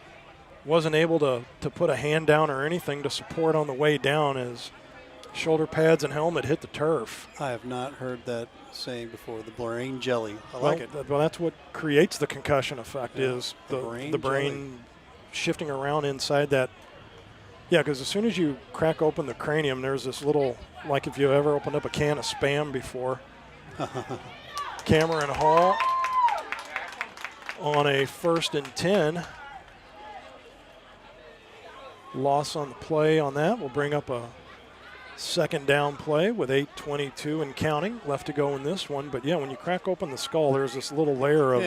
S11: wasn't able to put a hand down or anything to support on the way down as shoulder pads and helmet hit the turf.
S1: I have not heard that saying before, the brain jelly. I like it.
S11: Well, that's what creates the concussion effect,
S1: Yeah,
S11: is
S1: the
S11: the brain shifting around inside that. Yeah, because as soon as you crack open the cranium, there's this little, like if you ever opened up a can of Spam before. Cameron Hall on a 1st and 10. Loss on the play on that will bring up a second down play with 8:22 and counting left to go in this one. But yeah, when you crack open the skull, there's this little layer of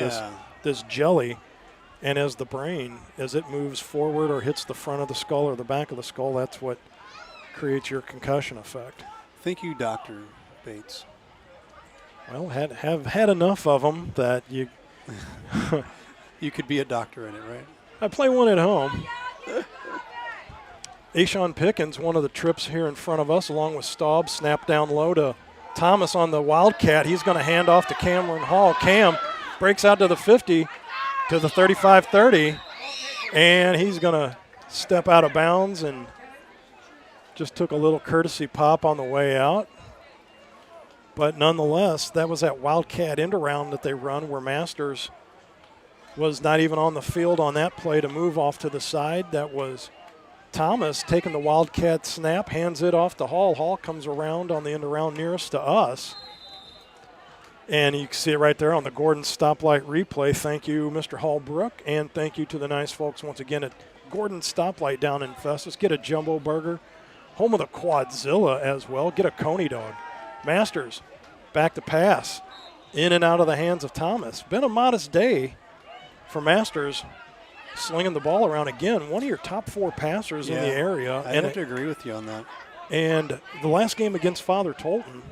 S11: this jelly, and as the brain, as it moves forward or hits the front of the skull or the back of the skull, that's what creates your concussion effect.
S1: Thank you, Dr. Bates.
S11: Well, have had enough of them that you
S1: you could be a doctor in it, right?
S11: I play one at home. Ashawn Pickens, one of the trips here in front of us, along with Staub, snap down low to Thomas on the Wildcat. He's going to hand off to Cameron Hall. Cam breaks out to the 50, to the 35-30, and he's going to step out of bounds and just took a little courtesy pop on the way out. But nonetheless, that was that Wildcat end around that they run where Masters was not even on the field on that play to move off to the side. That was Thomas taking the Wildcat snap, hands it off to Hall. Hall comes around on the end around nearest to us. And you can see it right there on the Gordon stoplight replay. Thank you, Mr. Hallbrook, and thank you to the nice folks once again at Gordon Stoplight down in Festus. Get a jumbo burger, home of the Quadzilla as well. Get a Coney dog. Masters, back to pass, in and out of the hands of Thomas. Been a modest day for Masters, slinging the ball around again. One of your top 4 passers in the area.
S1: I have to agree with you on that.
S11: And the last game against Father Tolton,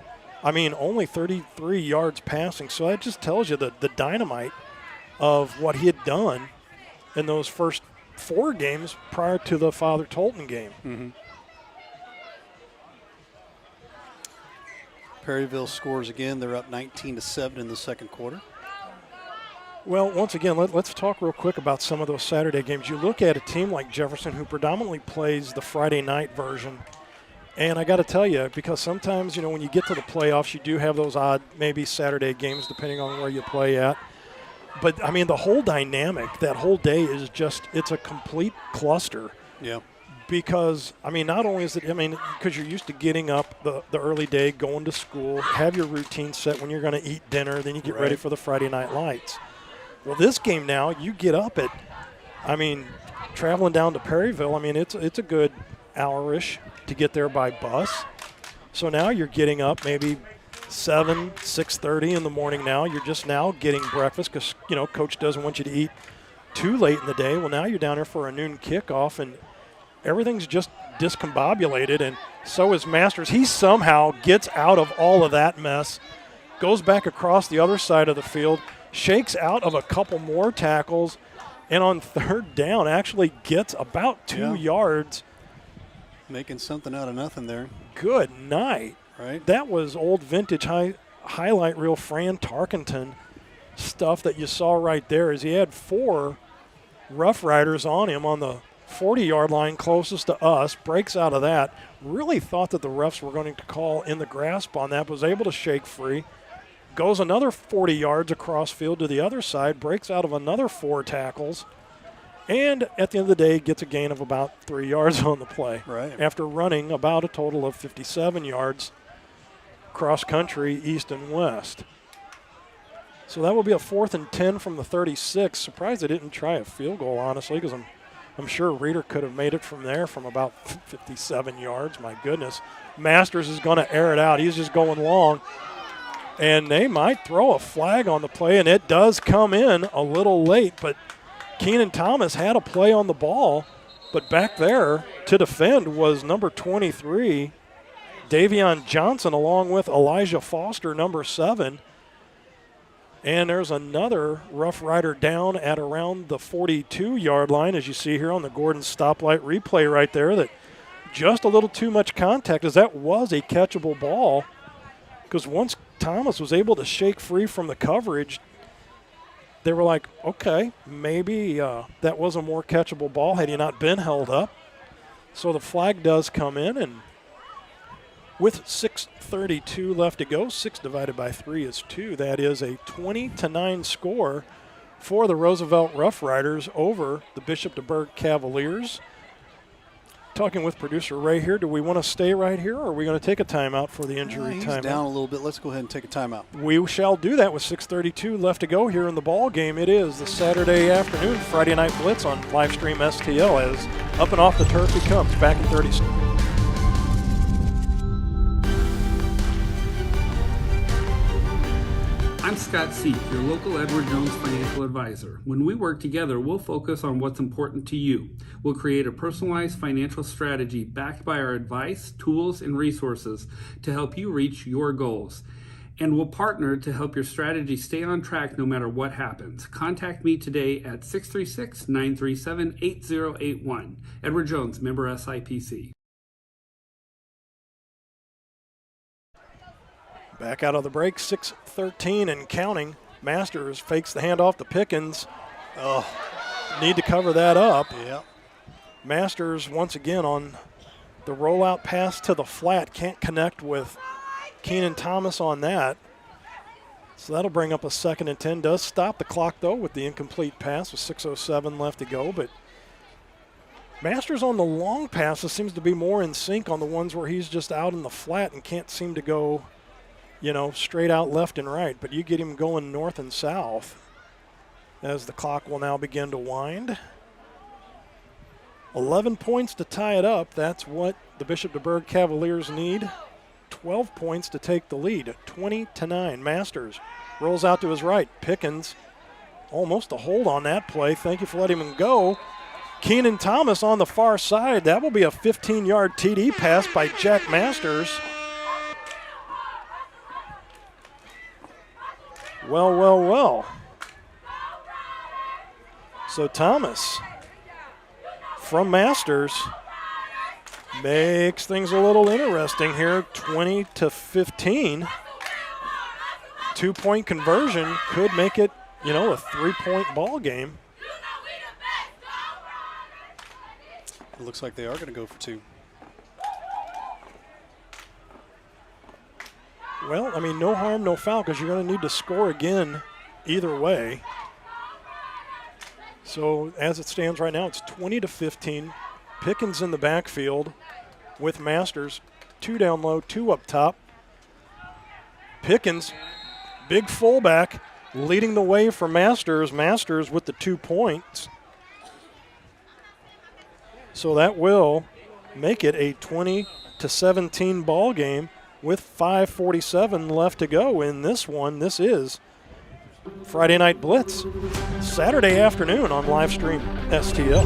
S11: I mean, only 33 yards passing. So that just tells you the dynamite of what he had done in those first 4 games prior to the Father Tolton game.
S1: Mm-hmm. Perryville scores again. They're up 19-7 in the second quarter.
S11: Well, once again, let's talk real quick about some of those Saturday games. You look at a team like Jefferson who predominantly plays the Friday night version. And I got to tell you, because sometimes, when you get to the playoffs, you do have those odd maybe Saturday games depending on where you play at. But, I mean, the whole dynamic, that whole day is just, it's a complete cluster.
S1: Yeah.
S11: Because, I mean, not only is it, because you're used to getting up the early day, going to school, have your routine set when you're going to eat dinner, then you get ready for the Friday night lights. Well, this game now, you get up at, traveling down to Perryville, it's a good hour-ish to get there by bus. So now you're getting up maybe 6:30 in the morning now. You're just now getting breakfast because, Coach doesn't want you to eat too late in the day. Well, now you're down there for a noon kickoff, and everything's just discombobulated, and so is Masters. He somehow gets out of all of that mess, goes back across the other side of the field, shakes out of a couple more tackles, And on third down, actually gets about 2 yards.
S1: Making something out of nothing there.
S11: Good night.
S1: Right.
S11: That was old vintage highlight reel Fran Tarkenton stuff that you saw right there, as he had 4 Rough Riders on him on the 40-yard line closest to us, breaks out of that. Really thought that the refs were going to call in the grasp on that, but was able to shake free. Goes another 40 yards across field to the other side, breaks out of another 4 tackles, and at the end of the day gets a gain of about 3 yards on the play.
S1: Right.
S11: After running about a total of 57 yards cross country east and west. So that will be a 4th and 10 from the 36. Surprised they didn't try a field goal, honestly, because I'm sure Reeder could have made it from there from about 57 yards. My goodness. Masters is going to air it out. He's just going long. And they might throw a flag on the play, and it does come in a little late, but Keenan Thomas had a play on the ball, but back there to defend was number 23, Davion Johnson, along with Elijah Foster, number 7. And there's another Rough Rider down at around the 42-yard line, as you see here on the Gordon stoplight replay right there, that just a little too much contact, as that was a catchable ball, because once Thomas was able to shake free from the coverage, they were like, okay, maybe that was a more catchable ball had he not been held up. So the flag does come in, and with 6:32 left to go, 6 divided by 3 is 2. That is a 20-9 score for the Roosevelt Rough Riders over the Bishop DuBourg Cavaliers. Talking with producer Ray here, do we want to stay right here, or are we going to take a timeout for the injury
S1: He's
S11: timeout?
S1: down a little bit. Let's go ahead and take a timeout.
S11: We shall do that with 6:32 left to go here in the ball game. It is the Saturday afternoon Friday Night Blitz on Livestream STL, as up and off the turf he comes, back in 30 seconds.
S4: I'm Scott Seek, your local Edward Jones financial advisor. When we work together, we'll focus on what's important to you. We'll create a personalized financial strategy backed by our advice, tools, and resources to help you reach your goals. And we'll partner to help your strategy stay on track no matter what happens. Contact me today at 636-937-8081. Edward Jones, member SIPC.
S11: Back out of the break, 6:13 and counting. Masters fakes the handoff to Pickens. Oh, need to cover that up.
S1: Yep.
S11: Masters once again on the rollout pass to the flat. Can't connect with Keenan Thomas on that. So that'll bring up a 2nd and 10. Does stop the clock, though, with the incomplete pass with 6:07 left to go. But Masters on the long passes seems to be more in sync on the ones where he's just out in the flat and can't seem to go, straight out left and right. But you get him going north and south as the clock will now begin to wind. 11 points to tie it up. That's what the Bishop DuBourg Cavaliers need. 12 points to take the lead. 20-9. Masters rolls out to his right. Pickens almost a hold on that play. Thank you for letting him go. Keenan Thomas on the far side. That will be a 15-yard TD pass by Jack Masters. Well. So Thomas from Masters makes things a little interesting here. 20-15. 2-point conversion could make it, a 3-point ball game.
S1: It looks like they are going to go for 2.
S11: Well, no harm, no foul, because you're going to need to score again either way. So as it stands right now, it's 20-15. Pickens in the backfield with Masters. 2 down low, 2 up top. Pickens, big fullback, leading the way for Masters. Masters with the 2 points. So that will make it a 20-17 ball game with 5:47 left to go in this one. This is Friday Night Blitz, Saturday afternoon on Livestream STL.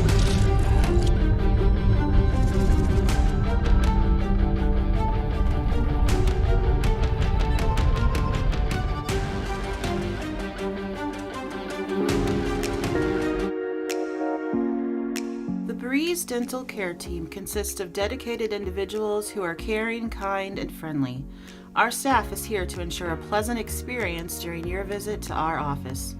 S2: Breeze Dental Care Team consists of dedicated individuals who are caring, kind, and friendly. Our staff is here to ensure a pleasant experience during your visit to our office.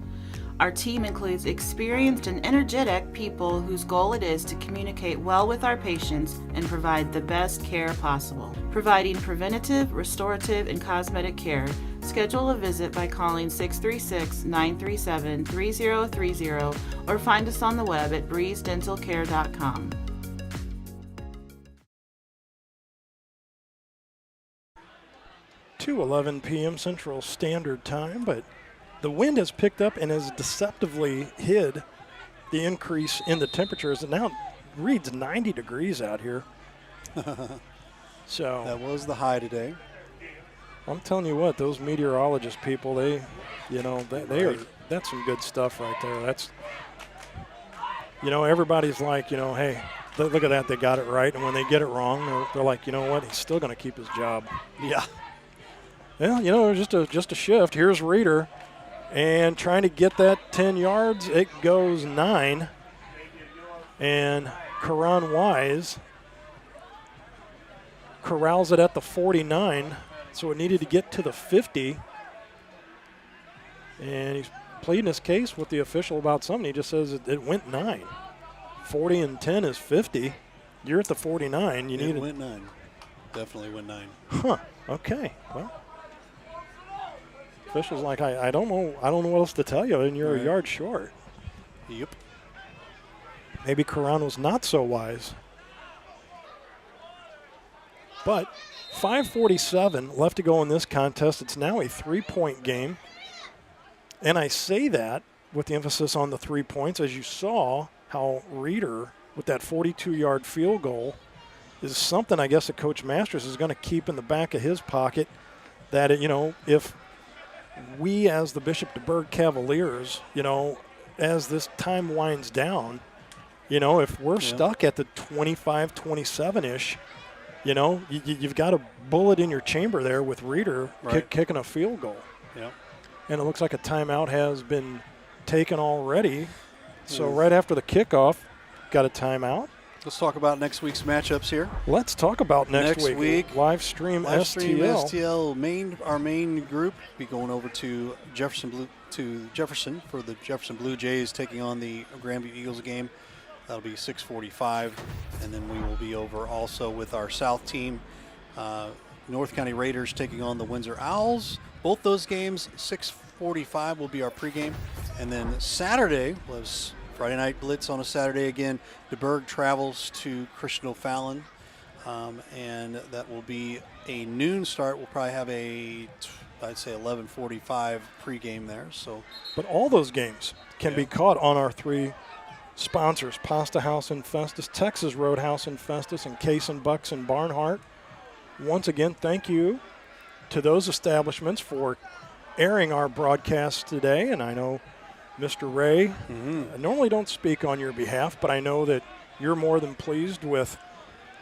S2: Our team includes experienced and energetic people whose goal it is to communicate well with our patients and provide the best care possible. Providing preventative, restorative, and cosmetic care. Schedule a visit by calling 636-937-3030 or find us on the web at breezedentalcare.com.
S11: To 11 p.m. Central Standard Time, but the wind has picked up and has deceptively hid the increase in the temperatures. It now reads 90 degrees out here. So
S16: that was the high today.
S11: I'm telling you what, those meteorologist people, they are, that's some good stuff right there. That's, everybody's like, hey, look at that, they got it right. And when they get it wrong, they're like, you know what, he's still going to keep his job.
S16: Yeah.
S11: Well, just a shift. Here's Reeder. And trying to get that 10 yards, it goes 9. And Karan Wise corrals it at the 49, so it needed to get to the 50. And he's pleading his case with the official about something. He just says it went 9. 40 and 10 is 50. You're at the 49.
S16: It went 9. Definitely went 9.
S11: Huh. Okay. Well, official's like, I don't know what else to tell you, and you're a yard short.
S16: Yep.
S11: Maybe Karan was not so wise. But 5:47 left to go in this contest. It's now a 3-point game. And I say that with the emphasis on the 3 points, as you saw how Reeder, with that 42-yard field goal, is something I guess that Coach Masters is going to keep in the back of his pocket, that, if we as the Bishop DuBourg Cavaliers, as this time winds down, if we're stuck at the 25-27-ish, you've got a bullet in your chamber there with Reeder kicking a field goal.
S16: Yep.
S11: And it looks like a timeout has been taken already. So right after the kickoff, got a timeout.
S16: Let's talk about next week's matchups here.
S11: Let's talk about next week. Live stream STL.
S16: Our main group be going over to Jefferson for the Jefferson Blue Jays taking on the Grandview Eagles game. That'll be 6:45, and then we will be over also with our South team, North County Raiders taking on the Windsor Owls. Both those games, 6:45 will be our pregame, and then Saturday was Friday Night Blitz on a Saturday again. DuBourg travels to Christian O'Fallon, and that will be a noon start. We'll probably have I'd say 11:45 pregame there. So,
S11: but all those games can be caught on our 3 sponsors: Pasta House in Festus, Texas Roadhouse in Festus, and Case and Bucks in Barnhart. Once again, thank you to those establishments for airing our broadcast today. And I know Mr. Ray, I normally don't speak on your behalf, but I know that you're more than pleased with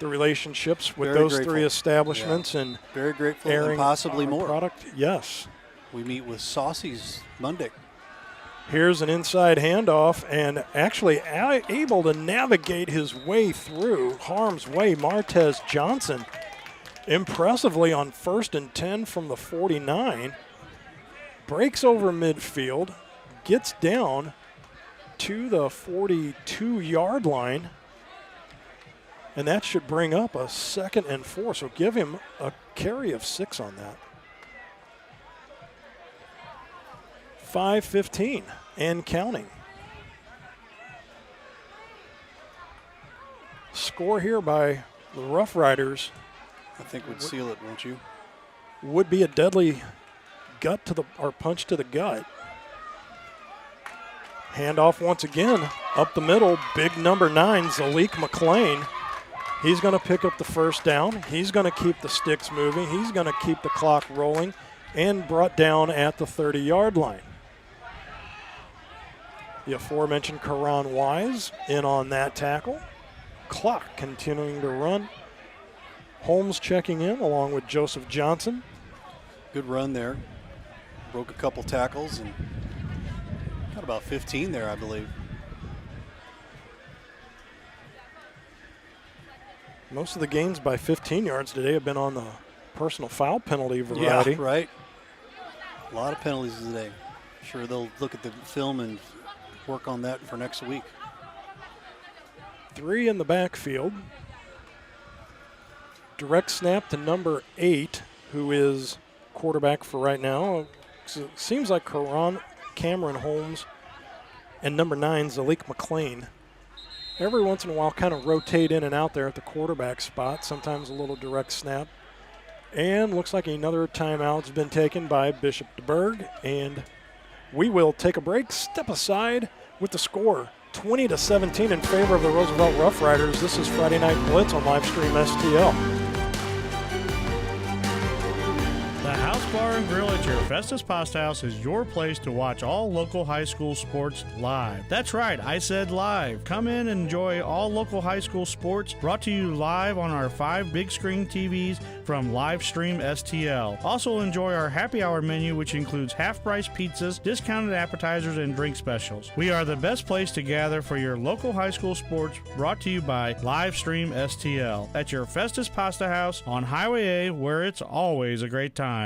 S11: the relationships with
S16: very
S11: those
S16: grateful.
S11: 3 establishments, and
S16: very grateful,
S11: airing
S16: and possibly
S11: our
S16: more
S11: product. Yes.
S16: We meet with Saucy's Monday.
S11: Here's an inside handoff, and actually able to navigate his way through harm's way, Martez Johnson, impressively on 1st and 10 from the 49, breaks over midfield, gets down to the 42-yard line, and that should bring up a 2nd and 4. So give him a carry of 6 on that. 5:15 and counting. Score here by the Rough Riders.
S16: I think would seal it, won't you?
S11: Would be a deadly punch to the gut. Handoff once again up the middle. Big number 9, Zalik McLean. He's going to pick up the first down. He's going to keep the sticks moving. He's going to keep the clock rolling, and brought down at the 30-yard line. The aforementioned Karan Wise in on that tackle. Clock continuing to run. Holmes checking in along with Joseph Johnson.
S16: Good run there. Broke a couple tackles and got about 15 there, I believe.
S11: Most of the gains by 15 yards today have been on the personal foul penalty variety.
S16: Yeah, right. A lot of penalties today. Sure, they'll look at the film and work on that for next week.
S11: 3 in the backfield. Direct snap to number 8, who is quarterback for right now. Seems like Cameron Holmes and number 9, Zalik McLean. Every once in a while kind of rotate in and out there at the quarterback spot, sometimes a little direct snap. And looks like another timeout's been taken by Bishop DuBourg, and we will take a break, step aside with the score 20-17 in favor of the Roosevelt Rough Riders. This is Friday Night Blitz on Livestream STL.
S7: The House Bar and Grill at your Festus Pasta House is your place to watch all local high school sports live. That's right, I said live. Come in and enjoy all local high school sports brought to you live on our 5 big screen TVs from Livestream STL. Also enjoy our happy hour menu, which includes half-price pizzas, discounted appetizers, and drink specials. We are the best place to gather for your local high school sports, brought to you by Livestream STL at your Festus Pasta House on Highway A, where it's always a great time.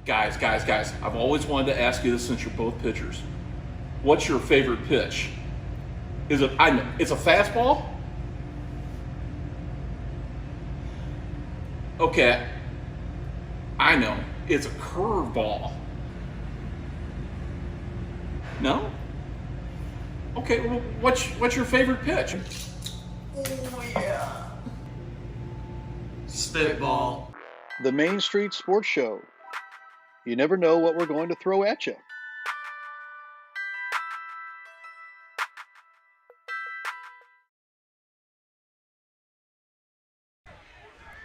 S3: Guys, I've always wanted to ask you this since you're both pitchers. What's your favorite pitch? It's a fastball? Okay, I know. It's a curveball. No? Okay, well, what's your favorite pitch?
S13: Oh, yeah. Spitball.
S17: The Main Street Sports Show. You never know what we're going to throw at you.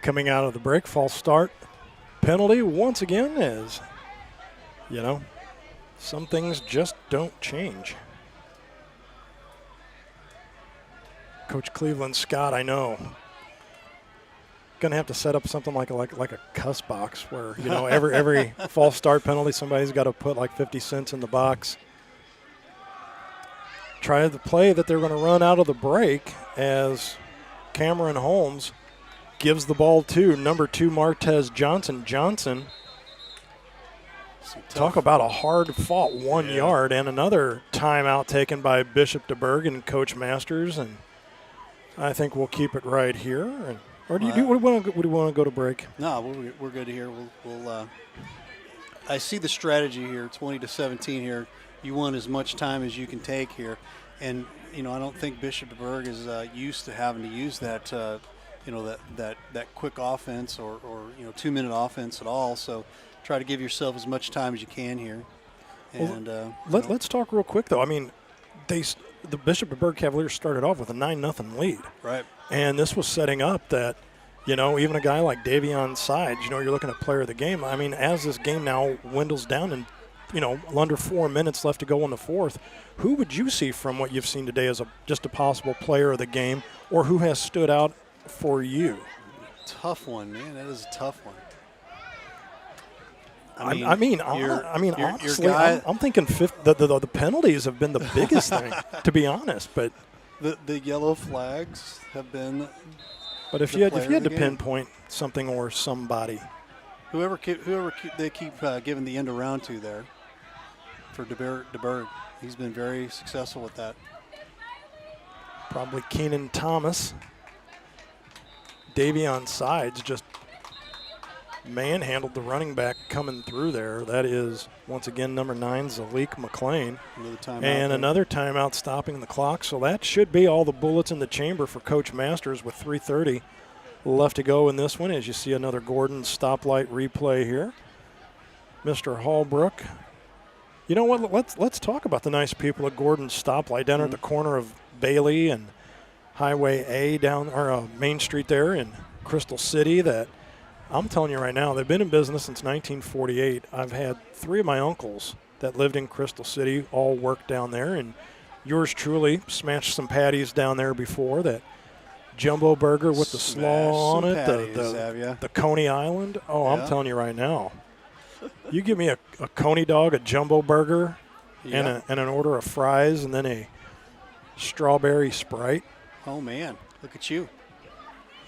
S11: Coming out of the break, false start penalty once again, as you know, some things just don't change. Coach Cleveland Scott, I know, gonna have to set up something like a cuss box where, you know, every false start penalty, somebody's got to put like 50 cents in the box. Try the play that they're going to run out of the break as Cameron Holmes gives the ball to number 2, Martez Johnson. Talk about a hard-fought 1 yard, and another timeout taken by Bishop DuBourg and Coach Masters, and I think we'll keep it right here. Or do you want to go to break?
S16: No, we're good here. We'll I see the strategy here, 20-17 here. You want as much time as you can take here, and you know I don't think Bishop DuBourg is used to having to use that that quick offense or 2-minute offense at all. So try to give yourself as much time as you can here. And
S11: let's talk real quick though. I mean, the Bishop DuBourg Cavaliers started off with a 9-0 lead.
S16: Right. And
S11: this was setting up that, even a guy like Davion Sides, you're looking at player of the game. I mean, as this game now dwindles down and, under 4 minutes left to go in the fourth, who would you see from what you've seen today as just a possible player of the game, or who has stood out for you?
S16: Tough one, man. That is a tough one.
S11: Honestly, I'm thinking the penalties have been the biggest thing, to be honest. But
S16: the yellow flags have been.
S11: But if you had to pinpoint something or somebody,
S16: whoever they keep giving the end around to there for DuBourg, he's been very successful with that.
S11: Probably Keenan Thomas. Davion Sides just manhandled the running back coming through there. That is, once again, number 9, Zalik McLean. Another timeout stopping the clock. So that should be all the bullets in the chamber for Coach Masters with 3:30 left to go in this one. As you see another Gordon stoplight replay here. Mr. Hallbrook. You know what? Let's talk about the nice people at Gordon's stoplight down at the corner of Bailey and Highway A Main Street there in Crystal City. That I'm telling you right now, they've been in business since 1948. I've had 3 of my uncles that lived in Crystal City all work down there, and yours truly smashed some patties down there before. That jumbo burger with the slaw on it, the Coney Island. Oh, yeah. I'm telling you right now, you give me a Coney dog, a jumbo burger, and an order of fries, and then a strawberry Sprite.
S16: Oh, man. Look at you.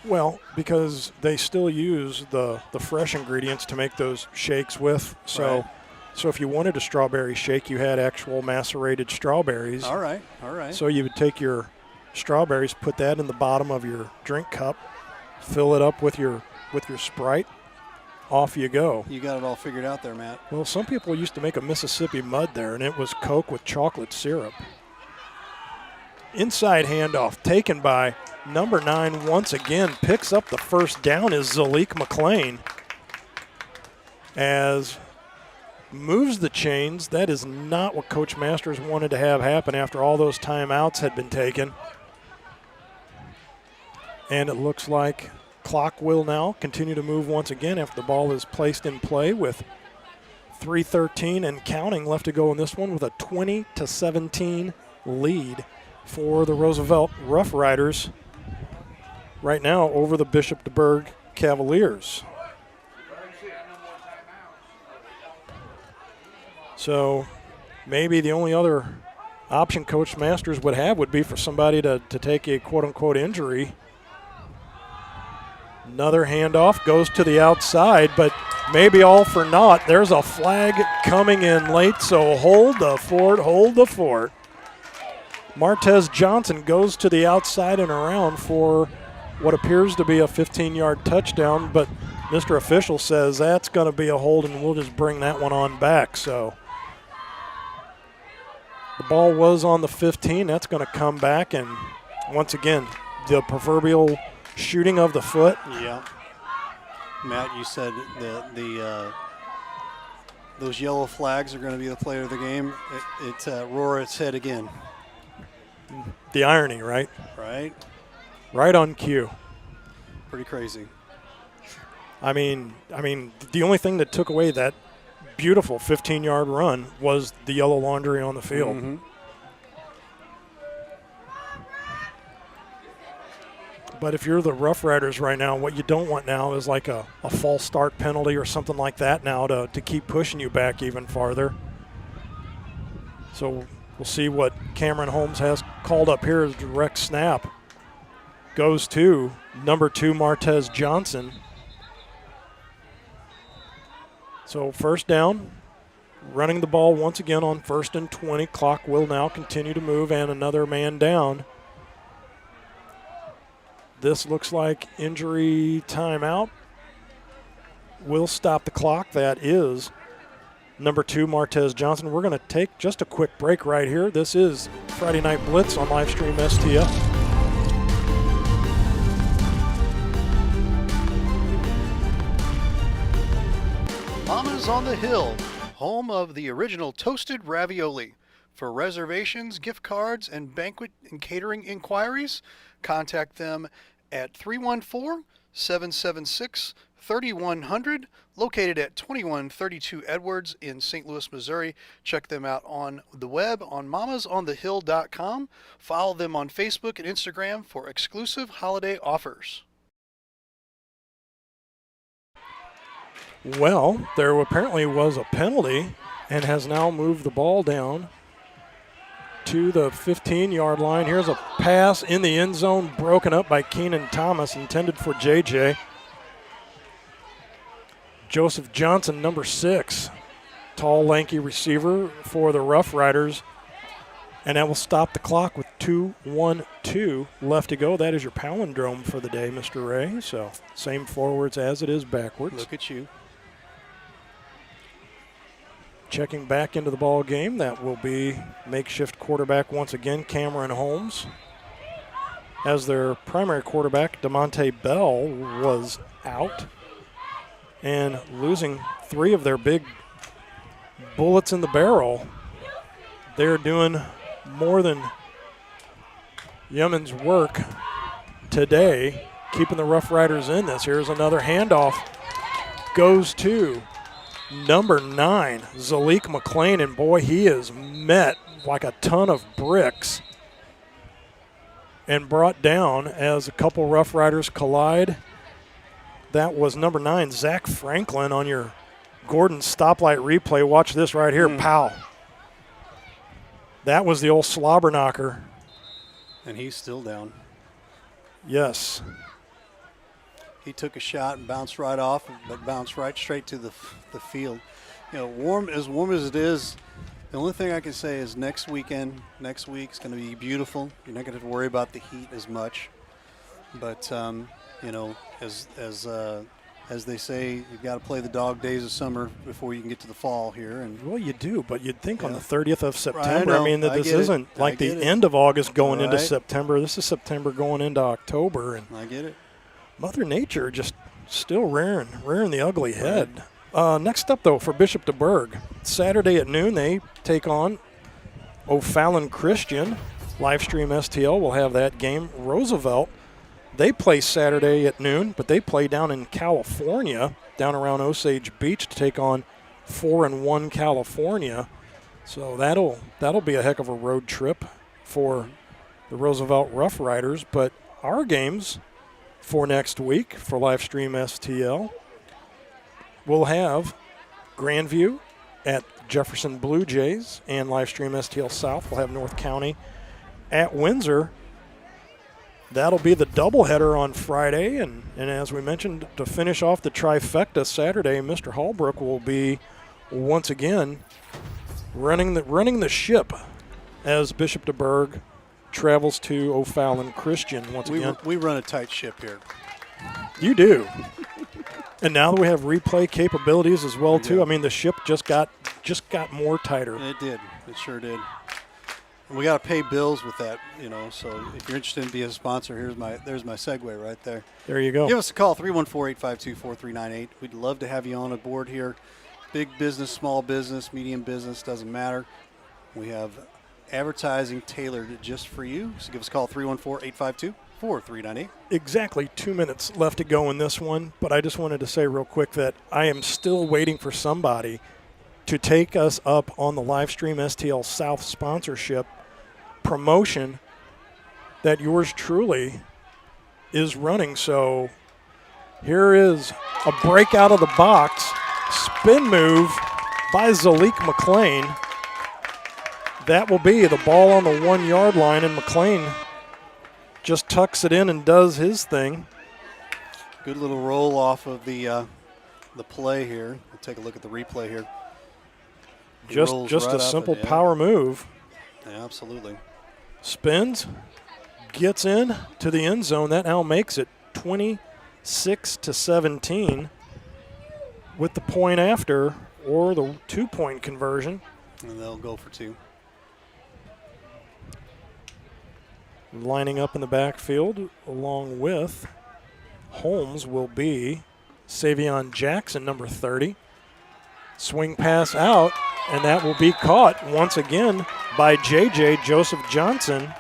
S11: Well, because they still use the fresh ingredients to make those shakes with. So,
S16: Right.
S11: so if you wanted a strawberry shake, you had actual macerated strawberries.
S16: All right. All right.
S11: So you would take your strawberries, put that in the bottom of your drink cup, fill it up with your Sprite, off you go.
S16: You got it all figured out there, Matt.
S11: Well, some people used to make a Mississippi Mud there, and it was Coke with chocolate syrup. Inside handoff taken by number 9 once again. Picks up the first down is Zalik McLean. As moves the chains. That is not what Coach Masters wanted to have happen after all those timeouts had been taken. And it looks like clock will now continue to move once again after the ball is placed in play with 3:13 and counting left to go in this one with a 20-17 lead for the Roosevelt Rough Riders right now over the Bishop DuBourg Cavaliers. So maybe the only other option Coach Masters would have would be for somebody to take a quote-unquote injury. Another handoff goes to the outside, but maybe all for naught. There's a flag coming in late, so hold the fort, hold the fort. Martez Johnson goes to the outside and around for what appears to be a 15-yard touchdown, but Mr. Official says that's going to be a hold, and we'll just bring that one on back. So the ball was on the 15. That's going to come back, and once again, the proverbial shooting of the foot.
S16: Yeah. Matt, you said those yellow flags are going to be the player of the game. It roar its head again.
S11: The irony, right?
S16: Right.
S11: Right on cue.
S16: Pretty crazy.
S11: I mean, the only thing that took away that beautiful 15-yard run was the yellow laundry on the field.
S16: Mm-hmm.
S11: But if you're the Rough Riders right now, what you don't want now is like a false start penalty or something like that now to keep pushing you back even farther. So we'll see what Cameron Holmes has called up here as direct snap. Goes to number 2, Martez Johnson. So first down, running the ball once again on 1st and 20. Clock will now continue to move and another man down. This looks like injury timeout. Will stop the clock. That is number 2, Martez Johnson. We're going to take just a quick break right here. This is Friday Night Blitz on Livestream STL.
S16: Mama's on the Hill, home of the original toasted ravioli. For reservations, gift cards, and banquet and catering inquiries, contact them at 314-776-3100, located at 2132 Edwards in St. Louis, Missouri. Check them out on the web on mamasonthehill.com. Follow them on Facebook and Instagram for exclusive holiday offers.
S11: Well, there apparently was a penalty and has now moved the ball down to the 15-yard line. Here's a pass in the end zone broken up by Keenan Thomas, intended for JJ. Joseph Johnson, number 6, tall, lanky receiver for the Rough Riders. And that will stop the clock with 2:12 left to go. That is your palindrome for the day, Mr. Ray. So same forwards as it is backwards.
S16: Look at you.
S11: Checking back into the ball game, that will be makeshift quarterback once again, Cameron Holmes. As their primary quarterback, DeMonte Bell, was out and losing 3 of their big bullets in the barrel. They're doing more than yeoman's work today, keeping the Rough Riders in this. Here's another handoff. Goes to number 9, Zalik McLean, and boy, he is met like a ton of bricks and brought down as a couple Rough Riders collide. That was number 9, Zach Franklin, on your Gordon stoplight replay. Watch this right here, pow. That was the old slobber knocker
S16: And he's still down.
S7: Yes.
S16: He took a shot and bounced right off, but bounced right straight to the field. You know, warm as it is, the only thing I can say is next week's going to be beautiful. You're not going to have to worry about the heat as much. But, you know, as they say, you've got to play the dog days of summer before you can get to the fall here. And
S7: well, you do, but you'd think on the 30th of September.
S16: Right,
S7: I mean, that this isn't like the end of August going into September. This is September going into October. And
S16: I get it.
S7: Mother Nature just still rearing the ugly head. Next up, though, for Bishop DuBourg, Saturday at noon, they take on O'Fallon Christian. Livestream STL will have that game. Roosevelt, they play Saturday at noon, but they play down in California, down around Osage Beach, to take on 4-1 California. So that'll be a heck of a road trip for the Roosevelt Rough Riders. But our games for next week for Livestream STL, we'll have Grandview at Jefferson Blue Jays, and Livestream STL South will have North County at Windsor. That'll be the doubleheader on Friday, and as we mentioned, to finish off the trifecta Saturday, Mr. Hallbrook will be once again running the ship as Bishop DuBourg travels to O'Fallon Christian once again.
S16: We run a tight ship here.
S7: You do. And now that we have replay capabilities as well, too, I mean, the ship just got more tighter.
S16: It did. It sure did. And we got to pay bills with that, you know. So if you're interested in being a sponsor, there's my segue right there.
S7: There you go.
S16: Give us a call, 314-852-4398. We'd love to have you on board here. Big business, small business, medium business, doesn't matter. We have advertising tailored just for you. So give us a call, 314-852-4398.
S7: Exactly 2 minutes left to go in this one, but I just wanted to say real quick that I am still waiting for somebody to take us up on the Livestream STL South sponsorship promotion that yours truly is running. So here is a break out of the box, spin move by Zalik McLean. That will be the ball on the 1 yard line, and McLean just tucks it in and does his thing.
S16: Good little roll off of the play here. We'll take a look at the replay here.
S7: Just
S16: right
S7: a simple power move.
S16: Yeah, absolutely.
S7: Spins, gets in to the end zone. That now makes it 26-17 with the point after or the 2-point conversion.
S16: And they'll go for 2.
S7: Lining up in the backfield along with Holmes will be Savion Jackson, number 30. Swing pass out, and that will be caught once again by JJ Joseph Johnson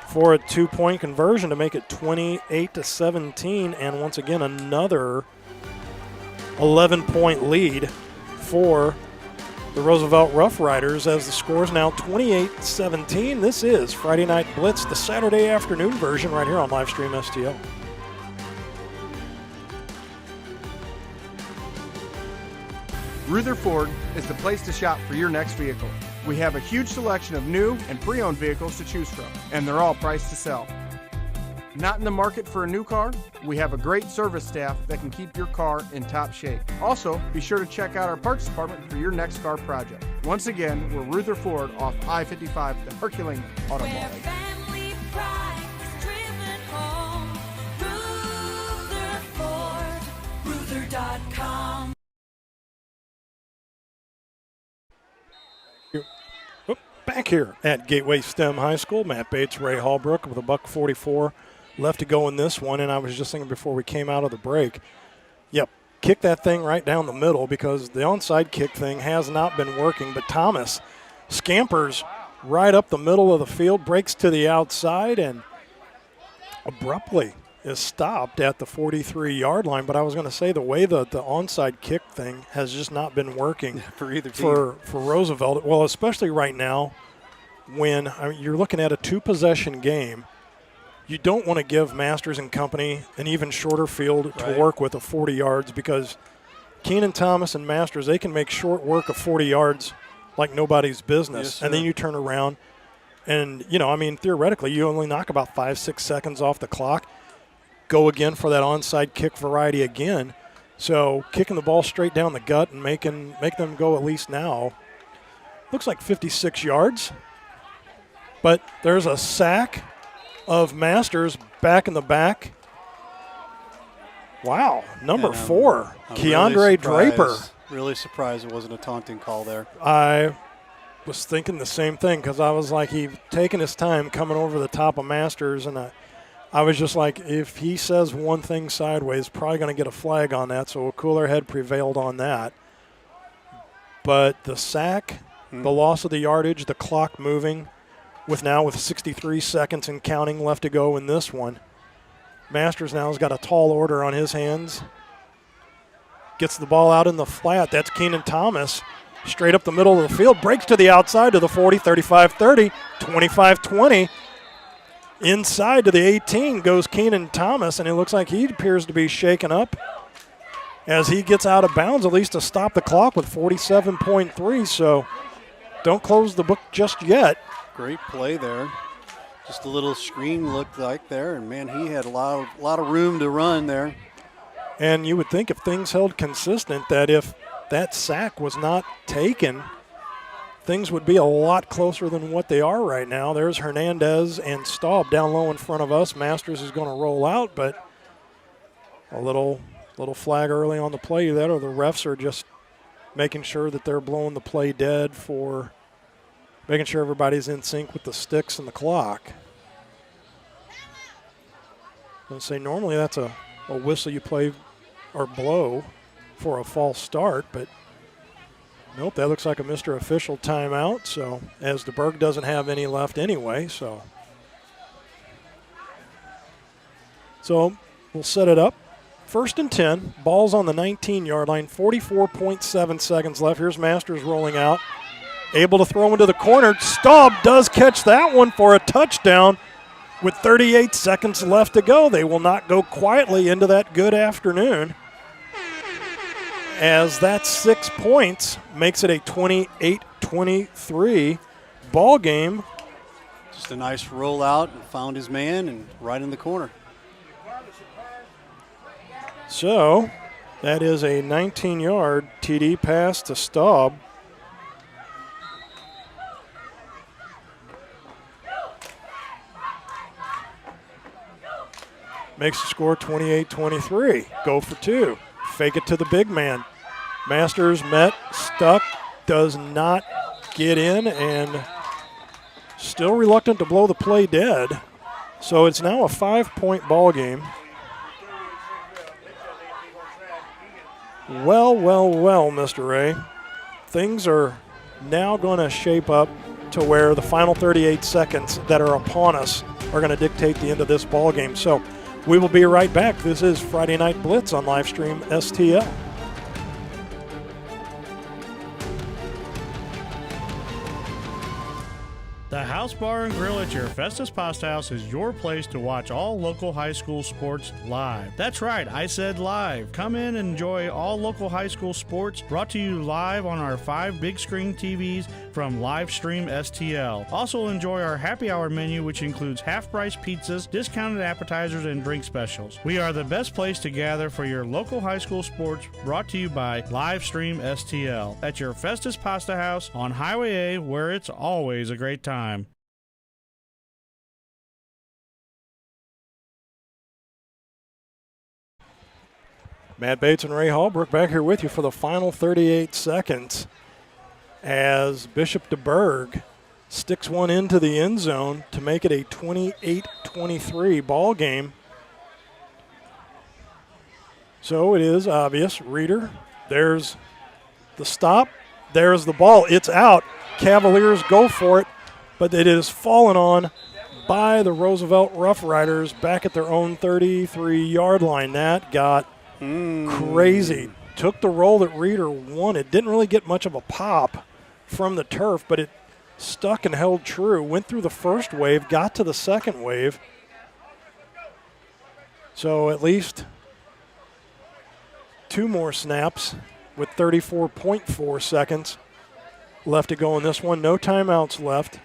S7: for a 2-point conversion to make it 28-17, and once again another 11-point lead for the Roosevelt Rough Riders as the score is now 28-17. This is Friday Night Blitz, the Saturday afternoon version right here on Livestream STL.
S8: Ruther Ford is the place to shop for your next vehicle. We have a huge selection of new and pre-owned vehicles to choose from, and they're all priced to sell. Not in the market for a new car? We have a great service staff that can keep your car in top shape. Also, be sure to check out our parts department for your next car project. Once again, we're Ruther Ford off I-55, the Herculean Auto Mall.
S13: Where family pride is driven home. Ruther Ford, Ruther.com.
S7: Back here at Gateway STEM High School, Matt Bates, Ray Hallbrook with a $1:44 left to go in this one, and I was just thinking before we came out of the break, yep, kick that thing right down the middle because the onside kick thing has not been working, but Thomas scampers right up the middle of the field, breaks to the outside, and abruptly is stopped at the 43-yard line. But I was going to say the way the onside kick thing has just not been working
S16: for either team.
S7: For Roosevelt. Well, especially right now when you're looking at a 2-possession game. You don't want to give Masters and company an even shorter field to work with of 40 yards because Keenan Thomas and Masters, they can make short work of 40 yards like nobody's business.
S16: Yes,
S7: and then you turn around
S11: And, I mean, theoretically, you only knock about 5-6 seconds off the clock. Go again for that onside kick variety again. So kicking the ball straight down the gut and make them go at least now. Looks like 56 yards. But there's a sack of Masters back in the back. Wow, number 4, Keandre Draper.
S16: Really surprised it wasn't a taunting call there.
S11: I was thinking the same thing because I was like, he's taking his time coming over the top of Masters, and I was just like, if he says one thing sideways, probably going to get a flag on that, so a cooler head prevailed on that. But the sack, the loss of the yardage, the clock moving, with 63 seconds and counting left to go in this one. Masters now has got a tall order on his hands. Gets the ball out in the flat. That's Keenan Thomas. Straight up the middle of the field. Breaks to the outside to the 40, 35-30, 25-20. Inside to the 18 goes Keenan Thomas, and it looks like he appears to be shaken up as he gets out of bounds, at least to stop the clock with 47.3. So don't close the book just yet.
S16: Great play there. Just a little screen looked like there, and man, he had a lot of room to run there.
S11: And you would think if things held consistent that if that sack was not taken, things would be a lot closer than what they are right now. There's Hernandez and Staub down low in front of us. Masters is going to roll out, but a little flag early on the play there, or the refs are just making sure that they're blowing the play dead for making sure everybody's in sync with the sticks and the clock. I'll say normally that's a whistle you play or blow for a false start, but nope, that looks like a Mr. Official timeout, so as DuBourg doesn't have any left anyway, so we'll set it up. 1st and 10, ball's on the 19-yard line, 44.7 seconds left. Here's Masters rolling out. Able to throw into the corner. Staub does catch that one for a touchdown with 38 seconds left to go. They will not go quietly into that good afternoon, as that 6 points makes it a 28-23 ball game.
S16: Just a nice rollout and found his man and right in the corner.
S11: So that is a 19-yard TD pass to Staub. Makes the score 28-23. Go for 2. Fake it to the big man. Masters met, stuck, does not get in, and still reluctant to blow the play dead. So it's now a 5-point ball game. Well, Mr. Ray. Things are now going to shape up to where the final 38 seconds that are upon us are going to dictate the end of this ball game. So we will be right back. This is Friday Night Blitz on Livestream STL.
S7: The House Bar and Grill at your Festus Pasta House is your place to watch all local high school sports live. That's right, I said live. Come in and enjoy all local high school sports brought to you live on our 5 big screen TVs from Livestream STL. Also enjoy our happy hour menu, which includes half-price pizzas, discounted appetizers, and drink specials. We are the best place to gather for your local high school sports, brought to you by Livestream STL at your Festus Pasta House on Highway A, where it's always a great time.
S11: Matt Bates and Ray Hallbrook back here with you for the final 38 seconds as Bishop DuBourg sticks one into the end zone to make it a 28-23 ball game. So it is obvious. Reeder, there's the stop, there's the ball, it's out. Cavaliers go for it, but it is fallen on by the Roosevelt Rough Riders back at their own 33-yard line. That got crazy. Took the roll that Reeder wanted. Didn't really get much of a pop from the turf, but it stuck and held true. Went through the first wave, got to the second wave. So at least 2 more snaps with 34.4 seconds left to go in this one. No timeouts left.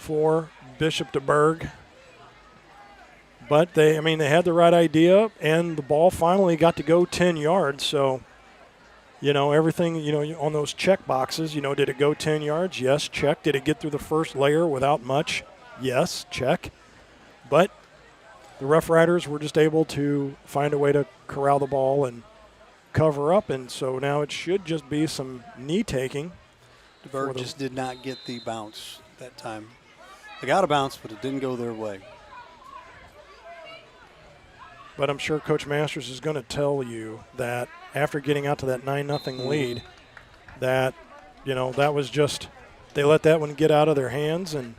S11: for Bishop DuBourg. But they had the right idea, and the ball finally got to go 10 yards. So, everything, on those check boxes, did it go 10 yards? Yes, check. Did it get through the first layer without much? Yes, check. But the Rough Riders were just able to find a way to corral the ball and cover up, and so now it should just be some knee taking.
S16: DuBourg just did not get the bounce that time. They got a bounce, but it didn't go their way.
S11: But I'm sure Coach Masters is going to tell you that after getting out to that 9-0 lead, that, that was just, they let that one get out of their hands, and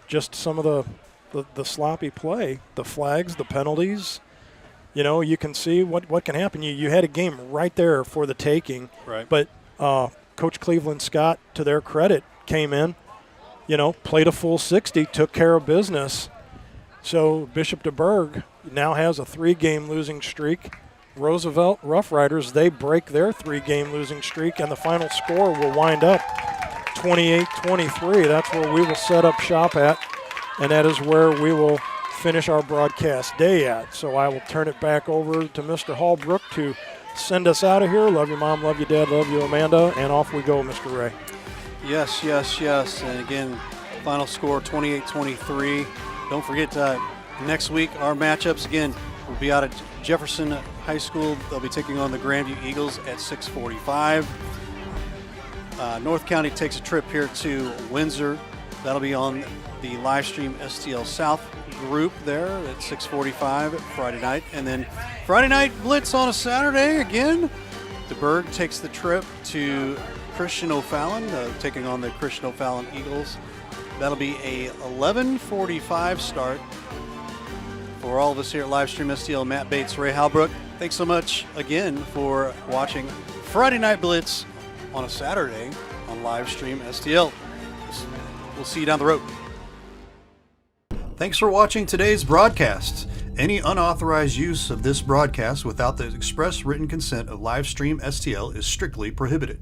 S11: just some of the sloppy play, the flags, the penalties, you can see what can happen. You had a game right there for the taking.
S16: Right.
S11: But Coach Cleveland Scott, to their credit, came in, played a full 60, took care of business. So Bishop DuBourg now has a 3-game losing streak. Roosevelt Rough Riders, they break their 3-game losing streak, and the final score will wind up 28-23. That's where we will set up shop at, and that is where we will finish our broadcast day at. So I will turn it back over to Mr. Hallbrook to send us out of here. Love you, Mom. Love you, Dad. Love you, Amanda. And off we go, Mr. Ray.
S16: Yes. And again, final score 28-23. Don't forget, next week our matchups, again, will be out at Jefferson High School. They'll be taking on the Grandview Eagles at 6:45. North County takes a trip here to Windsor. That'll be on the live stream STL South group there at 6:45 Friday night. And then Friday night blitz on a Saturday again. DuBourg takes the trip to Christian O'Fallon, taking on the Christian O'Fallon Eagles. That'll be a 11:45 start. For all of us here at Livestream STL, Matt Bates, Ray Halbrook, thanks so much again for watching Friday Night Blitz on a Saturday on Livestream STL. We'll see you down the road.
S1: Thanks for watching today's broadcast. Any unauthorized use of this broadcast without the express written consent of Livestream STL is strictly prohibited.